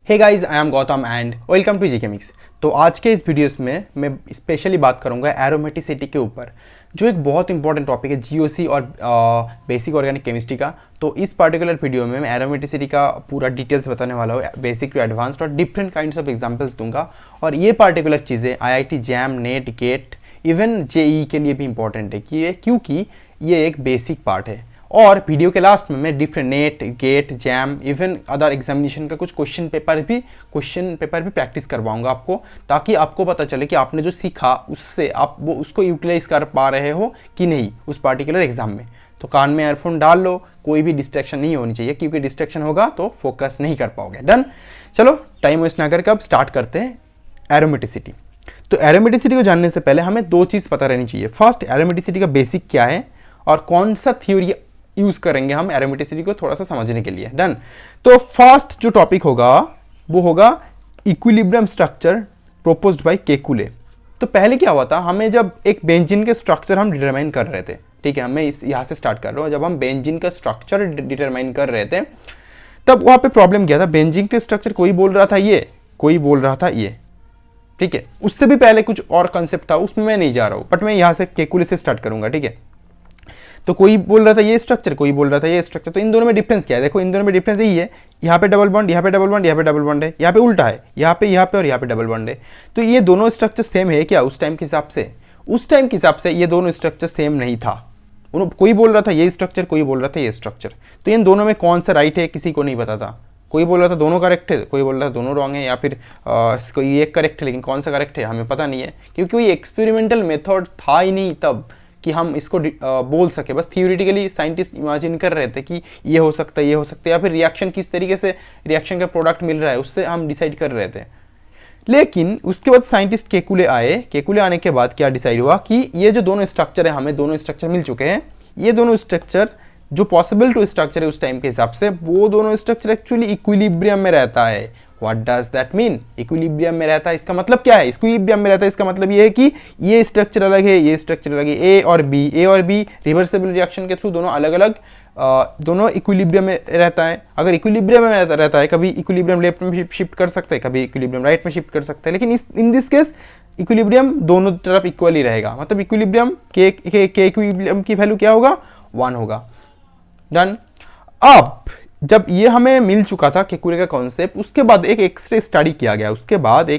Hey guys, I am Gautam and welcome to G Chemix. तो आज के इस वीडियोस में मैं स्पेशली बात करूंगा एरोमेटिसिटी के ऊपर, जो एक बहुत इंपॉर्टेंट टॉपिक है जीओसी और बेसिक ऑर्गेनिक केमिस्ट्री का। तो इस पर्टिकुलर वीडियो में मैं एरोमेटिसिटी का पूरा डिटेल्स बताने वाला हूँ, बेसिक टू एडवांस्ड, और डिफरेंट काइंड्स ऑफ एग्जांपल्स दूंगा। और ये पर्टिकुलर चीज़ें IIT JAM, NET, GATE, even JE के लिए भी इंपॉर्टेंट है क्योंकि ये एक बेसिक पार्ट है। और वीडियो के लास्ट में मैं different NET, GATE, JAM, even other examination का कुछ क्वेश्चन पेपर भी प्रैक्टिस करवाऊंगा आपको, ताकि आपको पता चले कि आपने जो सीखा उससे आप वो उसको यूटिलाइज कर पा रहे हो कि नहीं उस पर्टिकुलर एग्जाम में। तो कान में ईयरफोन डाल लो, कोई भी डिस्ट्रैक्शन नहीं होनी चाहिए, क्योंकि डिस्ट्रैक्शन होगा तो फोकस नहीं कर पाओगे। डन, चलो टाइम वेस्ट ना करके अब स्टार्ट करते हैं एरोमेटिसिटी। तो एरोमेटिसिटी को जानने से पहले हमें दो चीज़ पता रहनी चाहिए। फर्स्ट, एरोमेटिसिटी का बेसिक क्या है और कौन सा थ्योरी यूज करेंगे हम एरोमेटिसिटी को थोड़ा सा समझने के लिए। डन, तो फर्स्ट जो टॉपिक होगा वो होगा equilibrium structure proposed by Kekule. तो पहले क्या हुआ था, हमें जब एक बेंजीन के स्ट्रक्चर हम डिटरमाइन कर रहे थे, ठीक है, मैं यहाँ से स्टार्ट कर रहा हूँ। जब हम बेंजीन का स्ट्रक्चर डिटरमाइन कर रहे थे तब वहाँ पे प्रॉब्लम क्या था, बेंजीन के स्ट्रक्चर कोई बोल रहा था ये, कोई बोल रहा था ये, ठीक है। उससे भी पहले कुछ और कंसेप्ट था, उसमें मैं नहीं जा रहा हूँ, बट मैं यहाँ से केकुले से स्टार्ट करूंगा, ठीक है। तो कोई बोल रहा था ये स्ट्रक्चर, कोई बोल रहा था ये स्ट्रक्चर। तो इन दोनों में डिफरेंस क्या है, देखो इन दोनों में डिफरेंस यही है, यहाँ पे डबल बॉन्ड, यहाँ पे डबल बॉन्ड, यहाँ पे डबल बॉन्ड है, यहाँ पे उल्टा है, यहाँ पे और यहाँ पे डबल बॉन्ड है। तो ये दोनों स्ट्रक्चर सेम है क्या उस टाइम के हिसाब से? उस टाइम के हिसाब से ये दोनों स्ट्रक्चर सेम नहीं था। कोई बोल रहा था ये स्ट्रक्चर, कोई बोल रहा था ये स्ट्रक्चर। तो इन दोनों में कौन सा राइट है किसी को नहीं पता था। कोई बोल रहा था दोनों करेक्ट है, कोई बोल रहा था दोनों रॉन्ग है, या फिर कोई एक करेक्ट है, लेकिन कौन सा करेक्ट है हमें पता नहीं है, क्योंकि कोई एक्सपेरिमेंटल मेथड था ही नहीं तब कि हम इसको बोल सके। बस थियोरिटिकली साइंटिस्ट इमेजिन कर रहे थे कि ये हो सकता है, ये हो सकता है, या फिर रिएक्शन किस तरीके से रिएक्शन का प्रोडक्ट मिल रहा है उससे हम डिसाइड कर रहे थे। लेकिन उसके बाद साइंटिस्ट केकुले आए। केकुले आने के बाद क्या डिसाइड हुआ कि ये जो दोनों स्ट्रक्चर है, हमें दोनों स्ट्रक्चर मिल चुके हैं, ये दोनों स्ट्रक्चर जो पॉसिबल टू स्ट्रक्चर है उस टाइम के हिसाब से, वो दोनों स्ट्रक्चर एक्चुअली इक्विलिब्रियम में रहता है। What does that mean? Equilibrium में रहता है, इसका मतलब क्या है? इक्विलिब्रियम में रहता है इसका मतलब ये है कि ये स्ट्रक्चर अलग है, ये स्ट्रक्चर अलग है, ए और बी रिवर्सिबल रिएक्शन के थ्रू दोनों अलग अलग, दोनों इक्विलिब्रियम में रहता है। अगर इक्विलिब्रियम में रहता है, कभी इक्विलिब्रियम लेफ्ट में शिफ्ट कर सकते हैं, कभी इक्विलिब्रियम राइट में शिफ्ट कर सकते हैं, लेकिन इन दिस केस इक्विलिब्रियम दोनों तरफ इक्वल ही रहेगा। मतलब इक्विलिब्रियम के इक्विलिब्रियम की वैल्यू क्या होगा? 1 होगा। डन। अब जब ये हमें मिल चुका था केकुले का कॉन्सेप्ट, उसके बाद एक एक्सरे स्टडी किया गया, स्टडी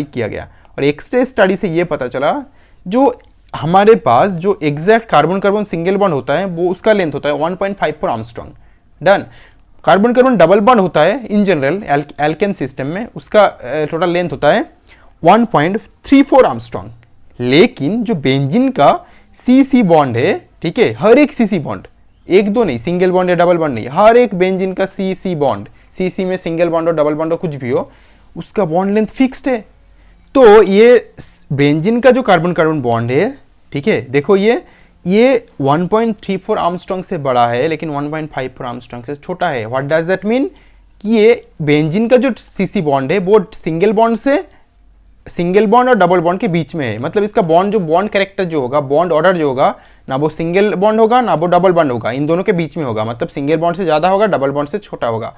किया गया, और एक्सरे स्टडी से ये पता चला जो हमारे पास जो exact carbon carbon single bond होता है वो उसका लेंथ होता है 1.54 Armstrong. Done. Carbon carbon double bond होता है इन जनरल एल्केन सिस्टम में, उसका टोटल लेंथ होता है 1.34 आर्मस्ट्रॉन्ग। लेकिन जो बेंजीन का सी बॉन्ड है, ठीक है, हर एक सी बॉन्ड, एक दो नहीं, सिंगल बॉन्ड या डबल बॉन्ड नहीं, हर एक बेंजीन का सी बॉन्ड, सी में सिंगल बॉन्ड और डबल बॉन्ड हो कुछ भी हो, उसका बॉन्ड लेंथ फिक्स्ड है। तो ये बेंजीन का जो कार्बन कार्बन बॉन्ड है, ठीक है, देखो ये 1.34 आर्मस्ट्रॉन्ग से बड़ा है, लेकिन 1.54 आर्मस्ट्रॉन्ग से छोटा है। What does that mean? कि ये बेंजीन का जो सी बॉन्ड है वो सिंगल बॉन्ड और डबल बॉन्ड के बीच में है। मतलब इसका बॉन्ड कैरेक्टर जो होगा, बॉन्ड ऑर्डर जो होगा, ना वो सिंगल बॉन्ड होगा ना वो डबल बॉन्ड होगा, इन दोनों के बीच में होगा। मतलब सिंगल बॉन्ड से ज्यादा होगा, डबल बॉन्ड से छोटा होगा।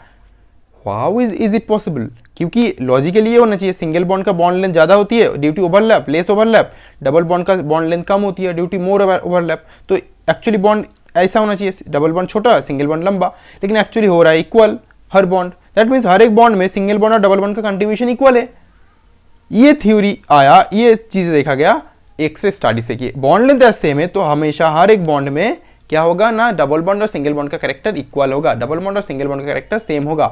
How is it possible? क्योंकि लॉजिकली ये होना चाहिए, सिंगल बॉन्ड का बॉन्ड लेंथ ज्यादा होती है due to overlap, less overlap, double bond का बॉन्ड लेंथ कम होती है ड्यू टू मोर ओवरलैप। तो एक्चुअली बॉन्ड ऐसा होना चाहिए, डबल बॉन्ड छोटा, सिंगल बॉन्ड लंबा, लेकिन एक्चुअली हो रहा है इक्वल हर बॉन्ड। दैट मीन्स हर एक बॉन्ड में सिंगल बॉन्ड और डबल बॉन्ड का कंट्रीब्यूशन इक्वल है। ये थ्योरी आया, ये चीज देखा गया एक्सरे स्टडी से कि बॉन्ड लेंथ सेम है तो हमेशा हर एक बॉन्ड में क्या होगा ना, डबल बॉन्ड और सिंगल बॉन्ड का कैरेक्टर इक्वल होगा, डबल बॉन्ड और सिंगल बॉन्ड का कैरेक्टर सेम होगा।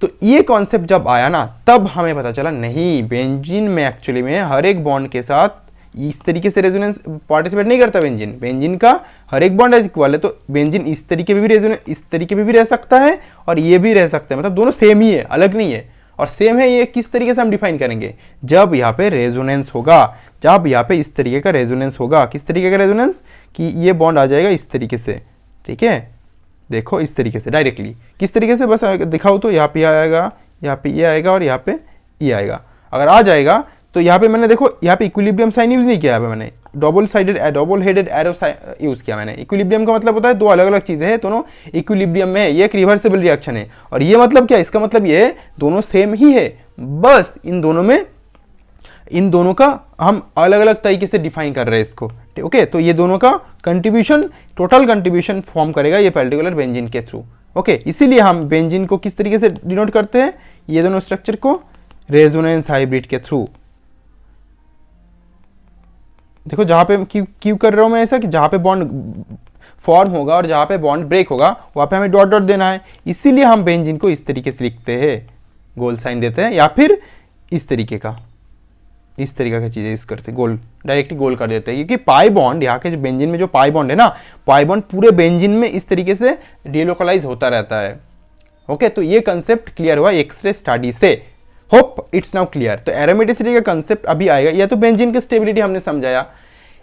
तो ये कॉन्सेप्ट जब आया ना, तब हमें पता चला नहीं, बेंजीन में एक्चुअली में हर एक बॉन्ड के साथ इस तरीके से रेजोनेंस पार्टिसिपेट नहीं करता। बेंजीन का हर एक बॉन्ड इक्वल है, तो बेंजीन इस तरीके पे भी रह सकता है और ये भी रह सकता है, मतलब दोनों सेम ही है, अलग नहीं है। और सेम है ये किस तरीके से हम डिफाइन करेंगे? जब यहाँ पे रेजोनेंस होगा, जब यहाँ पे इस तरीके का रेजोनेंस होगा। किस तरीके का रेजोनेंस? कि ये बॉन्ड आ जाएगा इस तरीके से, ठीक है, देखो इस तरीके से डायरेक्टली। किस तरीके से बस दिखाओ तो यहाँ पे आएगा, यहाँ पे ये आएगा और यहाँ पे ये आएगा। अगर आ जाएगा तो यहाँ पे मैंने देखो यहाँ पे इक्विलिब्रियम साइन यूज नहीं किया है मैंने, डबल हेडेड एरो यूज किया मैंने। इक्विलिब्रियम का मतलब होता है दो अलग अलग चीजें हैं, दोनों इक्विलिब्रियम में है, ये एक रिवर्सिबल रिएक्शन है। और ये मतलब क्या, इसका मतलब ये है दोनों सेम ही है, बस इन दोनों का हम अलग अलग तरीके से डिफाइन कर रहे हैं इसको। ओके, तो ये दोनों का कंट्रीब्यूशन, टोटल कंट्रीब्यूशन फॉर्म करेगा ये पर्टिकुलर बेंजीन के थ्रू। ओके, इसीलिए हम बेंजीन को किस तरीके से डिनोट करते हैं, ये दोनों स्ट्रक्चर को रेजोनेंस हाइब्रिड के थ्रू। देखो जहां पे क्यों कर रहा हूं मैं ऐसा, कि जहां पे बॉन्ड फॉर्म होगा और जहां पे बॉन्ड ब्रेक होगा वहां पे हमें डॉट डॉट देना है, इसीलिए हम बेंजीन को इस तरीके से लिखते हैं, गोल साइन देते हैं, या फिर इस तरीके का चीजें यूज करते हैं, गोल डायरेक्टली गोल कर देते हैं। क्योंकि पाई बॉन्ड, यहाँ के जो बेंजीन में जो पाई बॉन्ड है ना, पाई बॉन्ड पूरे बेंजीन में इस तरीके से डिलोकलाइज होता रहता है। ओके, तो ये कंसेप्ट क्लियर हुआ एक्सरे स्टडी से, होप इट्स नाउ क्लियर। तो एरोमेटिसिटी का कंसेप्ट अभी आएगा, या तो बेंजीन की स्टेबिलिटी हमने समझाया।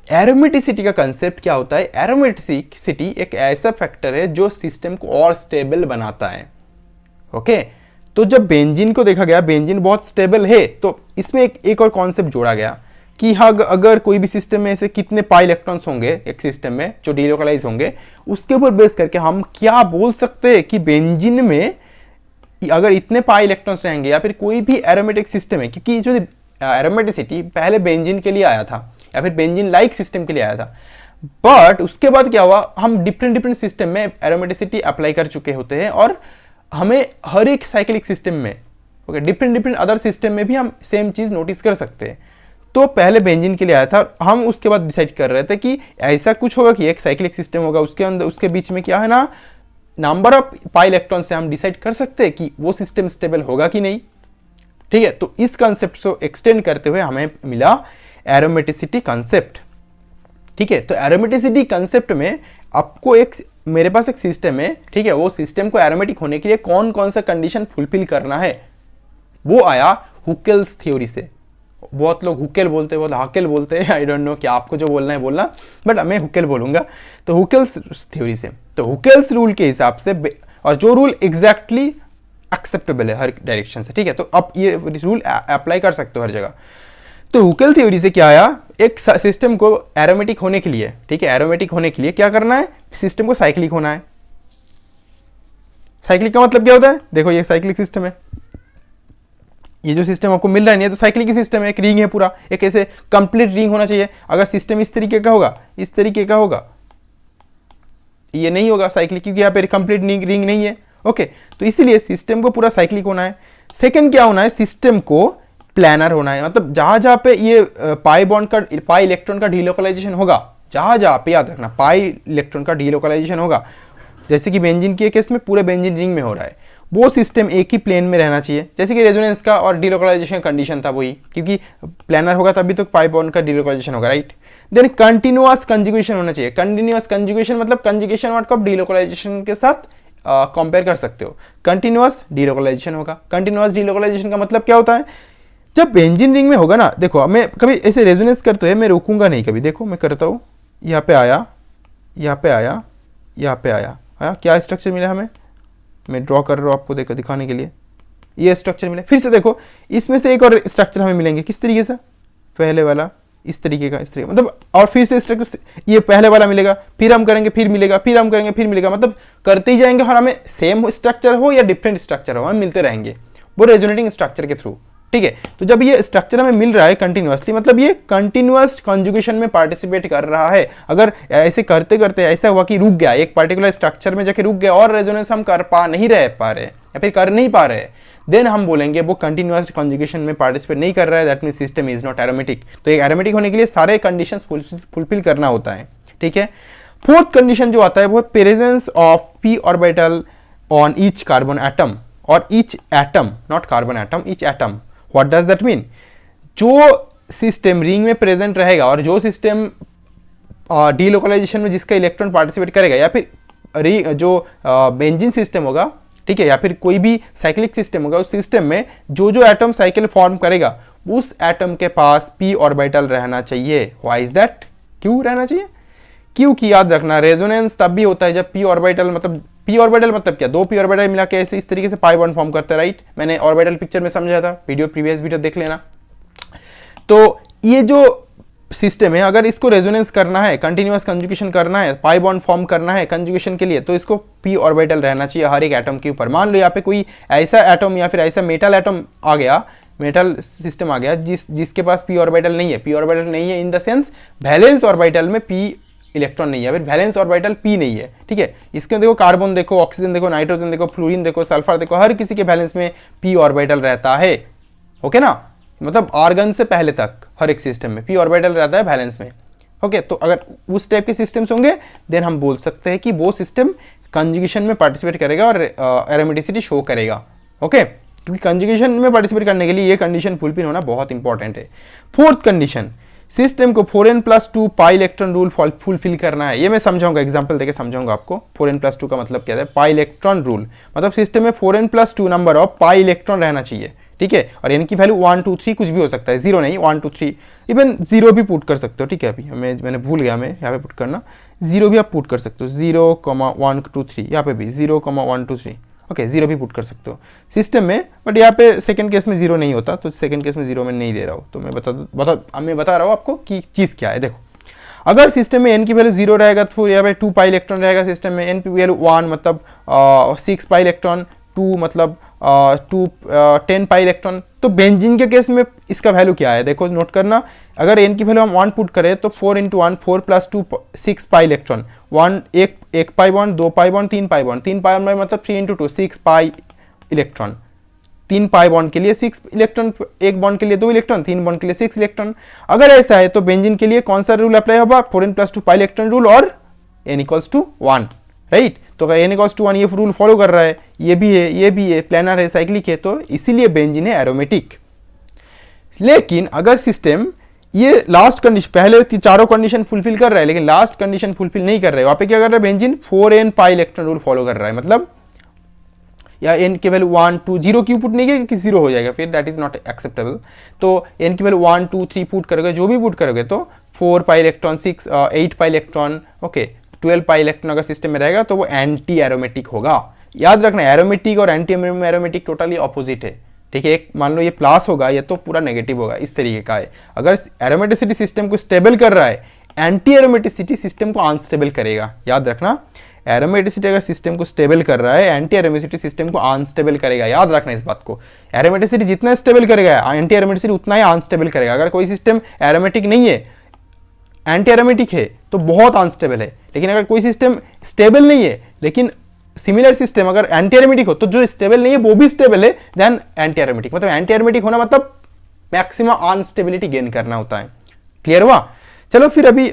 एरोमेटिसिटी का कंसेप्ट क्या होता है, एरोमेटिसिटी एक ऐसा फैक्टर है जो सिस्टम को और स्टेबल बनाता है। ओके, तो जब बेंजीन को देखा गया, बेंजीन बहुत स्टेबल है, तो इसमें एक और कॉन्सेप्ट जोड़ा गया कि अगर कोई भी सिस्टम में ऐसे कितने पाई इलेक्ट्रॉन्स होंगे एक सिस्टम में जो डिलोकलाइज होंगे, उसके ऊपर बेस करके हम क्या बोल सकते हैं कि बेंजीन में अगर इतने पाई इलेक्ट्रॉन्स रहेंगे, या फिर कोई भी एरोमेटिक सिस्टम है, क्योंकि जो एरोमेटिसिटी पहले बेंजीन के लिए आया था या फिर बेंजीन लाइक सिस्टम के लिए आया था, बट उसके बाद क्या हुआ, हम डिफरेंट सिस्टम में एरोमेटिसिटी अप्लाई कर चुके होते हैं, और हमें हर एक साइक्लिक सिस्टम में, ओके, डिफरेंट अदर सिस्टम में भी हम सेम चीज नोटिस कर सकते हैं। तो पहले बेंजीन के लिए आया था, हम उसके बाद डिसाइड कर रहे थे कि ऐसा कुछ होगा कि एक साइक्लिक सिस्टम होगा, उसके अंदर उसके बीच में क्या है ना, नंबर ऑफ पाई इलेक्ट्रॉन से हम डिसाइड कर सकते हैं कि वो सिस्टम स्टेबल होगा कि नहीं। ठीक है, तो इस कंसेप्ट को एक्सटेंड करते हुए हमें मिला एरोमेटिसिटी कंसेप्ट। ठीक है, तो एरोमेटिसिटी कंसेप्ट में आपको मेरे पास एक सिस्टम है, ठीक है, वो सिस्टम को एरोमेटिक होने के लिए कौन कौन सा कंडीशन फुलफिल करना है, वो आया हुकेल्स थ्योरी से। बहुत लोग हुकेल बोलते हैं, बहुत हाकेल बोलते हैं, आई डोंट नो कि आपको जो बोलना है बोलना, बट मैं हुकेल बोलूंगा। तो हुकेल्स थ्योरी से, तो हुकेल्स रूल के हिसाब से, और जो रूल एग्जैक्टली एक्सेप्टेबल है हर डायरेक्शन से, ठीक है, तो अब ये रूल अप्लाई कर सकते हो हर जगह। तो हुकेल थ्योरी से क्या आया, एक सिस्टम को एरोमेटिक होने के लिए, ठीक है, एरोमेटिक होने के लिए क्या करना है, सिस्टम को साइक्लिक होना है। साइक्लिक का मतलब क्या होता है, देखो ये साइक्लिक सिस्टम है, ये जो सिस्टम आपको मिल रहा है, ये तो साइक्लिक सिस्टम है, एक रिंग है पूरा, एक ऐसे कंप्लीट रिंग होना चाहिए। अगर सिस्टम इस तरीके का होगा, इस तरीके का होगा, ये नहीं होगा साइक्लिक, क्योंकि यहाँ पे कंप्लीट रिंग नहीं है। ओके, तो इसीलिए सिस्टम को पूरा साइक्लिक होना है। सेकंड क्या होना है, सिस्टम को प्लानर होना है, मतलब जहां जहां पे ये पाई इलेक्ट्रॉन का डिलोकलाइजेशन होगा, जहां जहां पे याद रखना पाई इलेक्ट्रॉन का डिलोकलाइजेशन होगा, जैसे कि बेंजीन के केस में पूरे बेंजीन रिंग में हो रहा है, वो सिस्टम एक ही प्लेन में रहना चाहिए। जैसे कि रेजोनेंस का और डिलोकलाइजेशन कंडीशन था वही, क्योंकि प्लानर होगा तभी तो पाई बॉन्ड का डिलोकलाइजेशन होगा, राइट। देन कंटिन्यूअस कंजुगेशन होना चाहिए। कंटिन्यूअस कंजुगेशन मतलब कंजुगेशन वर्ड को आप डिलोकलाइजेशन के साथ कंपेयर कर सकते हो। कंटिन्यूअस डिलोकलाइजेशन होगा। कंटिन्यूअस डिलोकलाइजेशन का मतलब क्या होता है, जब बेंजीन रिंग में होगा ना, देखो मैं कभी ऐसे रेजोनेंस करते हुए मैं रुकूंगा नहीं कभी, देखो मैं करता हूँ, यहाँ पे आया, यहाँ पे आया, यहाँ पे आया, क्या स्ट्रक्चर मिला हमें, मैं ड्रॉ कर रहा हूँ आपको देखो दिखाने के लिए, ये स्ट्रक्चर मिला। फिर से देखो इसमें से एक और स्ट्रक्चर हमें मिलेंगे, किस तरीके से, पहले वाला इस तरीके का, इस तरीके मतलब, और फिर से स्ट्रक्चर ये पहले वाला मिलेगा, फिर हम करेंगे फिर मिलेगा, फिर हम करेंगे फिर मिलेगा, मतलब करते ही जाएंगे, और हमें सेम स्ट्रक्चर हो या डिफरेंट स्ट्रक्चर हो हमें मिलते रहेंगे वो रेजोनेटिंग स्ट्रक्चर के थ्रू। ठीक है, तो जब ये स्ट्रक्चर हमें मिल रहा है कंटिन्यूअसली, मतलब ये कंटिन्यूअस कॉन्जुगेशन में पार्टिसिपेट कर रहा है। अगर ऐसे करते करते ऐसा हुआ कि रुक गया, एक पर्टिकुलर स्ट्रक्चर में जाके रुक गया और रेजोनेंस हम कर नहीं रहे या फिर कर नहीं पा रहे, देन हम बोलेंगे वो कंटिन्यूअस कॉन्जुगेशन में पार्टिसिपेट नहीं कर रहा है, that means system is not aromatic. तो एक एरोमेटिक होने के लिए सारे कंडीशंस फुलफिल करना होता है। ठीक है, फोर्थ कंडीशन जो आता है वो presence of p orbital on each carbon atom, और each atom not carbon atom, each atom. What does that mean, जो सिस्टम रिंग में प्रेजेंट रहेगा और जो सिस्टम डीलोकलाइजेशन में जिसका इलेक्ट्रॉन पार्टिसिपेट करेगा, या फिर जो बेंजीन सिस्टम होगा, ठीक है, या फिर कोई भी साइक्लिक सिस्टम होगा, उस सिस्टम में जो जो एटम साइकिल फॉर्म करेगा उस एटम के पास p ऑर्बिटल रहना चाहिए। व्हाई इज दैट, क्यों रहना चाहिए, क्योंकि याद रखना रेजोनेंस तब भी होता है जब p ऑर्बिटल मतलब क्या, दो p ऑर्बिटल मिला के ऐसे इस तरीके से पाई बॉन्ड फॉर्म करते हैं, राइट। मैंने ऑर्बिटल पिक्चर में समझा था, वीडियो प्रीवियस वीडियो देख लेना। तो ये जो सिस्टम है, अगर इसको रेजोनेंस करना है, कंटिन्यूअस कंजुगेशन करना है, पाई बॉन्ड फॉर्म करना है कंजुगेशन के लिए, तो इसको पी ऑर्बिटल रहना चाहिए हर एक एटम के ऊपर। मान लो यहाँ पे कोई ऐसा एटम या फिर ऐसा मेटल एटम आ गया, मेटल सिस्टम आ गया जिसके पास पी ऑर्बिटल नहीं है। पी ऑर्बिटल नहीं है in the sense valence orbital में पी इलेक्ट्रॉन नहीं है, फिर वैलेंस ऑर्बिटल पी नहीं है, ठीक है। इसके देखो कार्बन देखो, ऑक्सीजन देखो, नाइट्रोजन देखो, फ्लोरीन देखो, सल्फर देखो, हर किसी के वैलेंस में पी ऑर्बिटल रहता है, ओके ना। मतलब आर्गन से पहले तक हर एक सिस्टम में पी ऑर्बिटल रहता है वैलेंस में, ओके। तो अगर उस टाइप के सिस्टम्स होंगे देन हम बोल सकते हैं कि वो सिस्टम कंजुगेशन में पार्टिसिपेट करेगा और एरोमेटिसिटी शो करेगा, ओके। क्योंकि कंजुगेशन में पार्टिसिपेट करने के लिए ये कंडीशन फुलफिल होना बहुत इंपॉर्टेंट है। फोर्थ कंडीशन, सिस्टम को 4n+2 पाई इलेक्ट्रॉन रूल फुलफिल करना है। ये मैं समझाऊंगा, एग्जांपल देके समझाऊंगा आपको। 4n+2 का मतलब क्या है, पाई इलेक्ट्रॉन रूल मतलब सिस्टम में 4n+2 number of pi electron रहना चाहिए, ठीक है। और n की वैल्यू 1 2 3 कुछ भी हो सकता है, 0 नहीं, 1 2 3, इवन 0 भी पुट कर सकते हो, ठीक है। अभी मैंने भूल गया, मैं यहाँ पे पुट करना 0 भी आप पुट कर सकते हो, 0,1 2 3, यहाँ पे भी 0,1 2 3, ओके, 0 भी पुट कर सकते हो सिस्टम में। बट यहाँ पे सेकंड केस में 0 नहीं होता, तो सेकंड केस में 0 में नहीं दे रहा हूँ, तो मैं बता रहा हूँ आपको कि चीज़ क्या है। देखो, अगर सिस्टम में n की वैल्यू 0 रहेगा तो यहाँ पे 2 पाई इलेक्ट्रॉन रहेगा सिस्टम में, n की वैल्यू 1 मतलब 6 पाई इलेक्ट्रॉन, 2 मतलब 10 पाई इलेक्ट्रॉन। तो बेंजीन के केस में इसका वैल्यू क्या है, देखो नोट करना। अगर n की वैल्यू हम 1 पुट करें तो 4 × 1 4 + 2 6 pi electron, 1 pi bond, 2 pi bond, 3 pi bond, 3 pi bond मतलब 3 × 2 6 पाई इलेक्ट्रॉन। 3 पाई बॉन्ड के लिए 6 इलेक्ट्रॉन, 1 बॉन्ड के लिए 2 इलेक्ट्रॉन, 3 बॉन्ड के लिए 6 इलेक्ट्रॉन। अगर ऐसा है तो बेंजीन के लिए कौन सा रूल अप्लाई होगा, 4n+2 पाई इलेक्ट्रॉन रूल और n = 1, राइट। तो अगर n = 1 ये रूल फॉलो कर रहा है, ये भी है, प्लानर है, साइक्लिक है, तो इसीलिए बेंजीन है एरोमेटिक। लेकिन अगर सिस्टम ये लास्ट कंडीशन, पहले चारों कंडीशन फुलफिल कर रहा है लेकिन लास्ट कंडीशन फुलफिल नहीं कर रहा है, वहां पे क्या कर रहा है benzene, 4n pi electron rule follow कर रहा है। मतलब या n की वैल्यू 1 2 0 क्यों पुट नहीं किया, क्योंकि 0 हो जाएगा फिर, दैट इज नॉट एक्सेप्टेबल। तो n की वैल्यू 1 2 3 पुट करोगे, जो भी पुट करोगे तो 4 pi electron, 8 pi electron, okay, 12 pi electron अगर सिस्टम में रहेगा तो वो एंटी एरोमेटिक होगा। याद रखना, एरोमेटिक और एंटी एरोमेटिक टोटली ऑपोजिट है, ठीक है। एक मान लो ये प्लस होगा, ये तो पूरा नेगेटिव होगा, इस तरीके का है। अगर एरोमेटिसिटी सिस्टम को स्टेबल कर रहा है, एंटी एरोमेटिसिटी सिस्टम को अनस्टेबल करेगा। याद रखना, एरोमेटिसिटी अगर सिस्टम को स्टेबल कर रहा है, एंटी एरोमेटिसिटी सिस्टम को अनस्टेबल करेगा। याद रखना इस बात को, एरोमेटिसिटी जितना स्टेबल करेगा एंटी एरोमेटिसिटी उतना ही अनस्टेबल करेगा। अगर कोई सिस्टम एरोमेटिक नहीं है, एंटी एरोमेटिक है, तो बहुत अनस्टेबल है। लेकिन अगर कोई सिस्टम स्टेबल नहीं है लेकिन सिमिलर सिस्टम अगर एंटी एरोमेटिक हो, तो जो स्टेबल नहीं है वो भी स्टेबल है, देन एंटी एरोमेटिक। मतलब एंटी एरोमेटिक होना मतलब मैक्सिमम अनस्टेबिलिटी गेन करना होता है। क्लियर हुआ? चलो फिर अभी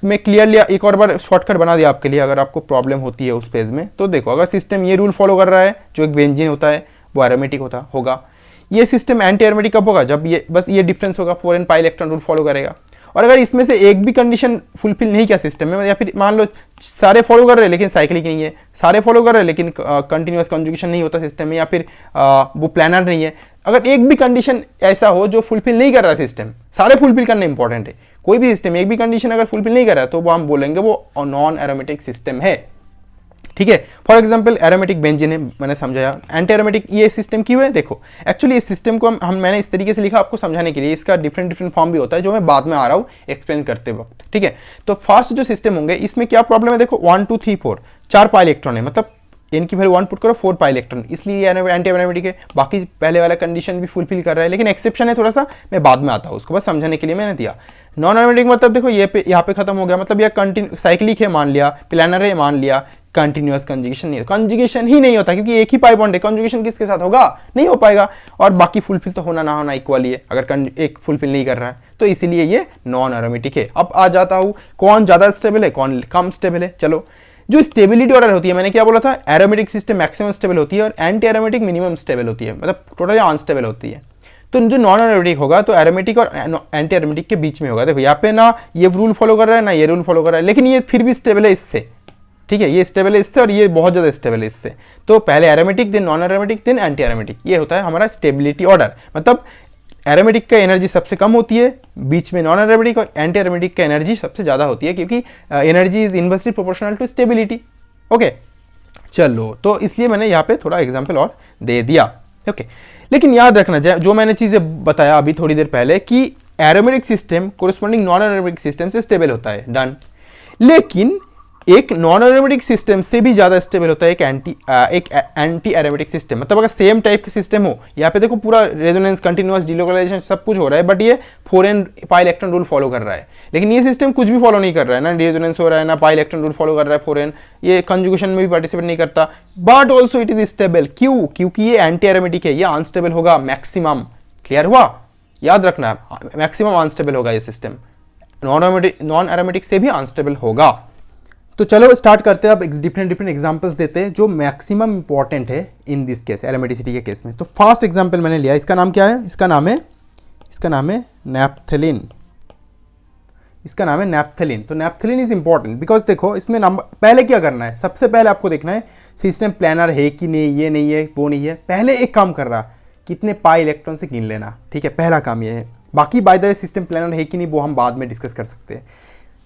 मैं क्लियरली एक और बार शॉर्टकट बना दिया आपके लिए, अगर आपको प्रॉब्लम होती है उस पेज में। तो देखो, अगर सिस्टम ये रूल फॉलो कर रहा है, जो एक बेंजीन होता है वो एरोमेटिक होगा। ये सिस्टम एंटी एरोमेटिक कब होगा, जब ये बस ये डिफरेंस होगा, 4n pi electron rule follow करेगा। और अगर इसमें से एक भी कंडीशन फुलफिल नहीं किया सिस्टम में, या फिर मान लो सारे फॉलो कर रहे हैं लेकिन साइक्लिक नहीं है, सारे फॉलो कर रहे हैं लेकिन कंटिन्यूअस कंजुगेशन नहीं होता सिस्टम में, या फिर वो प्लानर नहीं है, अगर एक भी कंडीशन ऐसा हो जो फुलफिल नहीं कर रहा सिस्टम, सारे फुलफिल करना इंपॉर्टेंट है। कोई भी सिस्टम एक भी कंडीशन अगर फुलफिल नहीं कर रहा है तो वो हम बोलेंगे वो नॉन एरोमेटिक सिस्टम है, ठीक है। फॉर एग्जांपल एरोमेटिक बेंजीन है, मैंने समझाया। एंटी एरोमेटिक ये सिस्टम क्यों है, देखो एक्चुअली इस सिस्टम को मैंने इस तरीके से लिखा आपको समझाने के लिए। इसका डिफरेंट फॉर्म भी होता है जो मैं बाद में आ रहा हूँ एक्सप्लेन करते वक्त, ठीक है। तो फर्स्ट जो सिस्टम होंगे इसमें क्या प्रॉब्लम है, देखो 1 2 3 4 4 पाई इलेक्ट्रॉन है, मतलब n की वैल्यू 1 पुट करो 4 पाई इलेक्ट्रॉन, इसलिए एंटी एरोमेटिक है। बाकी पहले वाला कंडीशन भी फुलफिल कर रहा है, लेकिन एक्सेप्शन है थोड़ा सा, मैं बाद में आता हूँ, उसको बस समझाने के लिए मैंने दिया। नॉन एरोमेटिक मतलब देखो ये यहाँ पे खत्म हो गया, मतलब यह साइक्लिक है मान लिया, प्लानर है मान लिया, कंटिन्यूअस कंजुगेशन नहीं, कंजुगेशन ही नहीं होता क्योंकि एक ही पाई बॉन्ड है, कंजुगेशन किसके साथ होगा, नहीं हो पाएगा। और बाकी फुलफिल तो होना ना होना इक्वली है, अगर एक फुलफिल नहीं कर रहा है तो इसीलिए ये नॉन एरोमेटिक है। अब आ जाता हूँ कौन ज्यादा स्टेबल है, कौन कम स्टेबल है। चलो, जो स्टेबिलिटी ऑर्डर होती है, मैंने क्या बोला था, एरोमेटिक सिस्टम मैक्सिमम स्टेबल होती है और एंटी एरोमेटिक मिनिमम स्टेबल होती है, मतलब टोटली अनस्टेबल होती है। तो जो नॉन एरोमेटिक होगा तो एरोमेटिक और एंटी एरोमेटिक के बीच में होगा। देखो यहाँ पे ना ये रूल फॉलो कर रहा है ना ये रूल फॉलो कर रहा है, लेकिन ये फिर भी स्टेबल है इससे, ठीक है। ये स्टेबल है इससे और ये बहुत ज्यादा स्टेबल है इससे। तो पहले aromatic, then non aromatic, then anti aromatic, ये होता है हमारा स्टेबिलिटी ऑर्डर। मतलब एरोमेटिक का एनर्जी सबसे कम होती है, बीच में नॉन एरोमेटिक, और एंटी एरोमेटिक का एनर्जी सबसे ज्यादा होती है, क्योंकि energy is inversely proportional to stability. Okay, चलो, तो इसलिए मैंने यहाँ पे थोड़ा एग्जाम्पल और दे दिया, ओके। लेकिन याद रखना, जो मैंने चीजें बताया अभी थोड़ी देर पहले, कि aromatic system corresponding non aromatic system से स्टेबल होता है, डन। लेकिन एक नॉन एरोमेटिक सिस्टम से भी ज़्यादा स्टेबल होता है एक एंटी एरोमेटिक सिस्टम। मतलब अगर सेम टाइप का सिस्टम हो, यहाँ पे देखो पूरा रेजोनेंस, कंटिन्यूअस, डिलोकलाइजेशन सब कुछ हो रहा है, बट ये 4n pi electron rule follow कर रहा है। लेकिन ये सिस्टम कुछ भी फॉलो नहीं कर रहा है, ना रेजोनेंस हो रहा है, ना पाई इलेक्ट्रॉन रूल फॉलो कर रहा है 4n, ये कंजुगेशन में भी पार्टिसिपेट नहीं करता, but also it is stable. क्यों? क्योंकि ये एंटी एरोमेटिक है, ये अनस्टेबल होगा मैक्सिमम। क्लियर हुआ? याद रखना, मैक्सिमम अनस्टेबल होगा ये सिस्टम, नॉन एरोमेटिक से भी अनस्टेबल होगा। तो चलो स्टार्ट करते हैं। अब डिफरेंट एग्जांपल्स देते हैं जो मैक्सिमम इंपॉर्टेंट है इन दिस केस, एरोमेटिसिटी के केस में। तो फर्स्ट एग्जांपल मैंने लिया, इसका नाम क्या है? इसका नाम है नैप्थेलिन। इसका नाम है नैप्थेलिन। तो नैप्थेलिन इज इंपॉर्टेंट बिकॉज देखो इसमें नंबर, पहले क्या करना है, सबसे पहले आपको देखना है सिस्टम प्लानर है कि नहीं, ये नहीं है, वो नहीं है। पहले एक काम कर रहा, कितने पाई इलेक्ट्रॉन से गिन लेना, ठीक है, पहला काम ये है। बाकी by the way system planar है कि नहीं वो हम बाद में डिस्कस कर सकते हैं,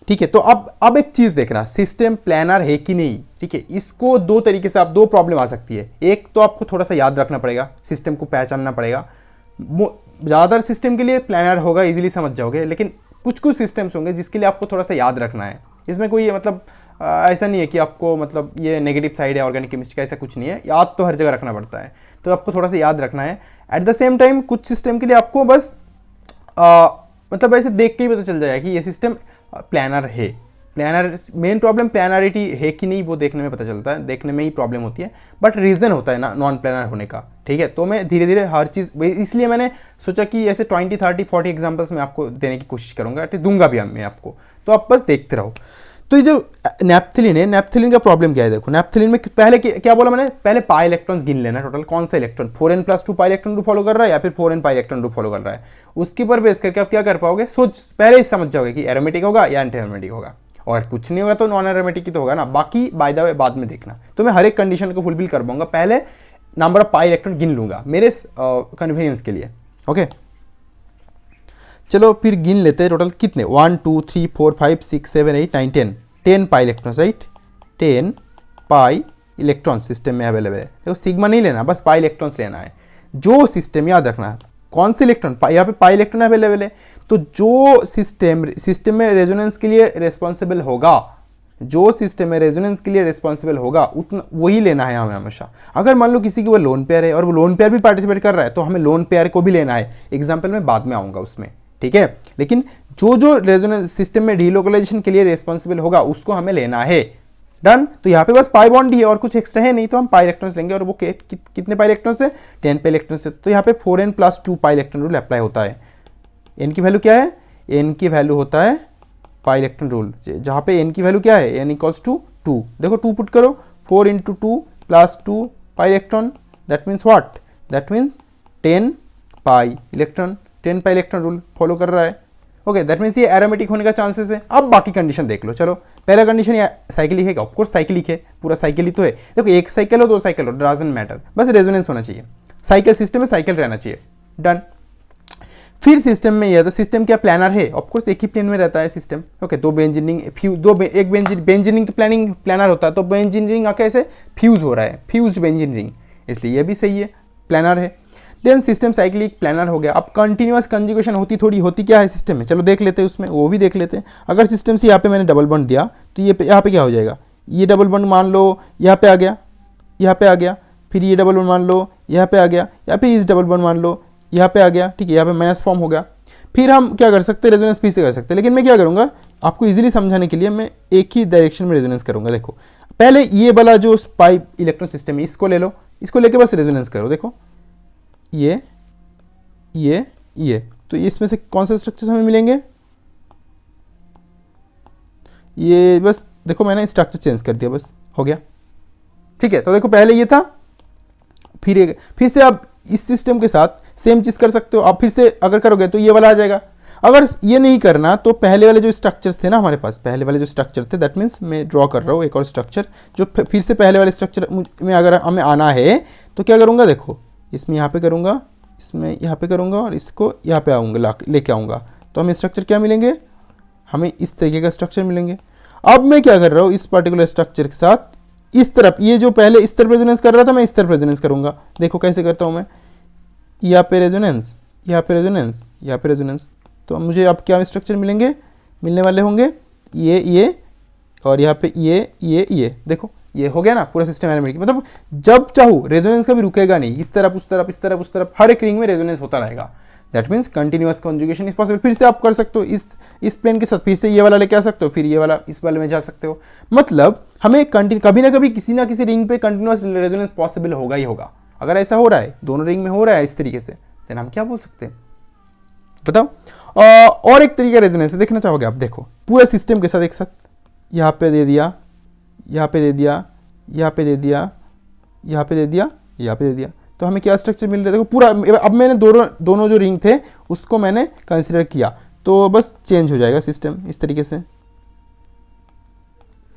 ठीक है। तो अब एक चीज देखना, सिस्टम प्लानर है कि नहीं, ठीक है। इसको दो तरीके से, आप दो प्रॉब्लम आ सकती है। एक तो आपको थोड़ा सा याद रखना पड़ेगा, सिस्टम को पहचानना पड़ेगा। ज़्यादातर सिस्टम के लिए प्लानर होगा, इजीली समझ जाओगे, लेकिन कुछ सिस्टम्स होंगे जिसके लिए आपको थोड़ा सा याद रखना है। इसमें कोई मतलब ऐसा नहीं है कि आपको मतलब ये नेगेटिव साइड है ऑर्गेनिक केमिस्ट्री का, ऐसा कुछ नहीं है। याद तो हर जगह रखना पड़ता है, तो आपको थोड़ा सा याद रखना है। एट द सेम टाइम कुछ सिस्टम के लिए आपको बस मतलब ऐसे देख के ही पता चल जाएगा कि ये सिस्टम प्लानर है। प्लानर मेन प्रॉब्लम प्लानरिटी है कि नहीं वो देखने में पता चलता है, देखने में ही प्रॉब्लम होती है, बट रीज़न होता है ना नॉन प्लानर होने का, ठीक है। तो मैं धीरे धीरे हर चीज़, इसलिए मैंने सोचा कि ऐसे 20, 30, 40 एग्जाम्पल्स मैं आपको देने की कोशिश करूँगा, दूंगा भी मैं आपको, तो आप बस देखते रहो। तो ये जो नैप्थेलिन है, नैप्थेलिन का प्रॉब्लम क्या है? देखो नैप्थेलिन में पहले क्या बोला मैंने, पहले पाई इलेक्ट्रॉन्स गिन लेना, टोटल कौन सा इलेक्ट्रॉन 4n+2 पाई इलेक्ट्रॉन रूल फॉलो कर रहा है या फिर 4n pi electron rule follow कर रहा है। उसके ऊपर बेस करके आप क्या कर पाओगे, सोच पहले ही समझ जाओगे कि एरोमेटिक होगा या एंटी एरोमेटिक होगा, और कुछ नहीं होगा तो नॉन एरोमेटिक ही तो होगा ना। बाकी बाय द वे बाद में देखना। तो मैं हर एक कंडीशन को फुलफिल कर पाऊंगा, पहले नंबर ऑफ पाई इलेक्ट्रॉन गिन लूंगा मेरे कन्वीनियंस के लिए, ओके। चलो फिर गिन लेते हैं टोटल कितने, 1 2 3 4 5 6 7 8 9 10 pi electrons, right. 10 pi electron system में अवेलेबल है। देखो सिग्मा नहीं लेना, बस पाई इलेक्ट्रॉन्स लेना है। जो सिस्टम, याद रखना कौन से इलेक्ट्रॉन, यहाँ पे पाई इलेक्ट्रॉन अवेलेबल है, तो जो सिस्टम में रेजोनेंस के लिए रिस्पॉन्सिबल होगा, जो सिस्टम में रेजोनेंस के लिए रिस्पॉन्सिबल होगा उतना वही लेना है हमें हमेशा। अगर मान लो किसी की वो लोन पेयर है और वो लोन पेयर भी पार्टिसिपेट कर रहा है, तो हमें लोन पेयर को भी लेना है। एग्जाम्पल में बाद में आऊँगा उसमें, ठीक है। लेकिन जो रेजोनेंस सिस्टम में डीलोकलाइजेशन के लिए रिस्पॉन्सिबल होगा उसको हमें लेना है, डन। तो यहाँ पे बस पाई बॉन्ड ही है और कुछ एक्स्ट्रा है नहीं, तो हम पाई इलेक्ट्रॉन्स लेंगे। और वो कितने पाई इलेक्ट्रॉन्स है, 10 पाई इलेक्ट्रॉन्स से। तो यहाँ पे 4n+2 पाई इलेक्ट्रॉन रूल अप्लाई होता है। n की वैल्यू क्या है, n की वैल्यू होता है पाई इलेक्ट्रॉन रूल, जहाँ पे n की वैल्यू क्या है, n = 2। देखो 2 पुट करो, 4 × 2 + 2 pi electron, that means what, that means 10 pi electron. 10 pi electron rule follow कर रहा है, ओके। दैट मीन्स ये एरोमेटिक होने का चांसेस है। अब बाकी कंडीशन देख लो। चलो पहला कंडीशन ये साइक्लिक है, ऑफकोर्स साइक्लिक है, पूरा साइकिल ही तो है। देखो एक साइकिल हो, दो साइकिल हो, डजंट मैटर, बस रेजोनेंस होना चाहिए। साइकिल सिस्टम में साइकिल रहना चाहिए, डन। फिर सिस्टम में यह, तो सिस्टम क्या प्लानर है, ऑफकोर्स एक ही प्लेन में रहता है सिस्टम, ओके। दो बेंजीनिंग एक बेंजीनिंग प्लानर होता है, तो बेंजीनिंग आके ऐसे फ्यूज हो रहा है, फ्यूज्ड बेंजीनिंग, इसलिए ये भी सही है, प्लानर है। देन सिस्टम साइक्लिक प्लानर हो गया। अब कंटिन्यूअस कंजुगेशन होती क्या है सिस्टम में, चलो देख लेते हैं, उसमें वो भी देख लेते हैं। अगर सिस्टम से यहाँ पे मैंने डबल बॉन्ड दिया, तो ये यहाँ पे क्या हो जाएगा, ये डबल बॉन्ड मान लो यहाँ पे आ गया, यहाँ पे आ गया, फिर ये डबल बॉन्ड मान लो यहाँ पे आ गया, या फिर इस डबल बॉन्ड मान लो यहाँ पे आ गया, ठीक है, यहाँ पे माइनस फॉर्म हो गया। फिर हम क्या कर सकते हैं, रेजोनेंस फिर से कर सकते हैं। लेकिन मैं क्या करूँगा, आपको इजीली समझाने के लिए मैं एक ही डायरेक्शन में रेजोनेंस करूँगा। देखो पहले ये वाला जो पाई इलेक्ट्रॉन सिस्टम है इसको ले लो, इसको लेके बस रेजोनेंस करो। देखो ये तो इसमें से कौन से स्ट्रक्चर्स हमें मिलेंगे, ये बस देखो मैंने स्ट्रक्चर चेंज कर दिया, बस हो गया, ठीक है। तो देखो पहले ये था, फिर से आप इस सिस्टम के साथ सेम चीज कर सकते हो। आप फिर से अगर करोगे तो ये वाला आ जाएगा। अगर ये नहीं करना तो पहले वाले जो स्ट्रक्चर्स थे ना हमारे पास, पहले वाले जो स्ट्रक्चर थे, दैट मीन्स मैं ड्रॉ कर रहा हूँ एक और स्ट्रक्चर जो फिर से पहले वाले स्ट्रक्चर में अगर हमें आना है तो क्या करूँगा, देखो इसमें यहाँ पे करूँगा, इसमें यहाँ पे करूँगा और इसको यहाँ पे आऊँगा, लेके आऊँगा, तो हमें स्ट्रक्चर क्या मिलेंगे, हमें इस तरीके का स्ट्रक्चर मिलेंगे। अब मैं क्या कर रहा हूँ, इस पर्टिकुलर स्ट्रक्चर के साथ इस तरफ, ये जो पहले इस तरफ रेजोनेंस कर रहा था मैं इस तरफ रेजोनेंस करूँगा। देखो कैसे करता हूँ मैं, यहाँ पे रेजोनेंस, यहाँ पे रेजोनेंस, यहाँ पे रेजोनेंस, तो मुझे अब क्या स्ट्रक्चर मिलने वाले होंगे, ये और यहाँ पे ये देखो ये हो गया ना पूरा सिस्टम एरोमेटिक। मतलब जब चाहो रेजोनेंस कभी रुकेगा नहीं, इस तरफ उस तरफ इस तरफ उस तरफ हर एक रिंग में रेजोनेंस होता रहेगा। That means continuous conjugation is possible. फिर से आप कर सकते हो इस प्लेन के साथ, फिर से ये वाला लेके आ सकते हो, फिर ये वाला इस वाले में जा सकते हो। मतलब हमें कभी ना कभी किसी ना किसी रिंग पे कंटिन्यूअस रेजोनेंस पॉसिबल होगा ही होगा। अगर ऐसा हो रहा है, दोनों रिंग में हो रहा है इस तरीके से, देन हम क्या बोल सकते हैं बताओ। और एक तरीका रेजोनेंस है, देखना चाहोगे आप, देखो पूरे सिस्टम के साथ एक साथ यहाँ पे दे दिया, यहाँ पे दे दिया, यहाँ पे दे दिया, यहाँ पे दे दिया, यहाँ पे दे दिया, तो हमें क्या स्ट्रक्चर मिल रहा है देखो पूरा। अब मैंने दोनों जो रिंग थे उसको मैंने कंसिडर किया, तो बस चेंज हो जाएगा सिस्टम इस तरीके से,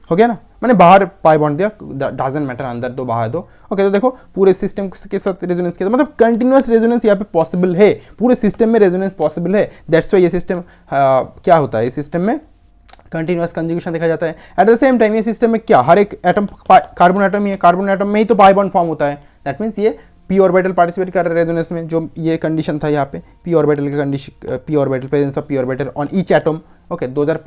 हो गया ना। मैंने बाहर पाई बॉन्ड दिया, डजंट मैटर, अंदर दो बाहर दो। ओके, तो देखो पूरे सिस्टम के साथ रेजोनेंस किया, मतलब कंटिन्यूअस रेजोनेंस यहाँ पे पॉसिबल है, पूरे सिस्टम में रेजोनेंस पॉसिबल है। दैट्स वाई ये सिस्टम क्या होता है, इस सिस्टम में कंटिन्यूअस कंजुगेशन देखा जाता है। एट द सेम टाइम ये सिस्टम में क्या, हर एक एटम कार्बन एटम ही है, कार्बन एटम में ही तो पाई बॉन्ड फॉर्म होता है। दैट मीन्स ये पी ऑर्बिटल पार्टिसिपेट कर रहे हैं रेजोनेंस में, जो ये कंडीशन था यहाँ पे पी ऑर्बिटल का condition, p orbital presence of p orbital on each atom. Okay, those are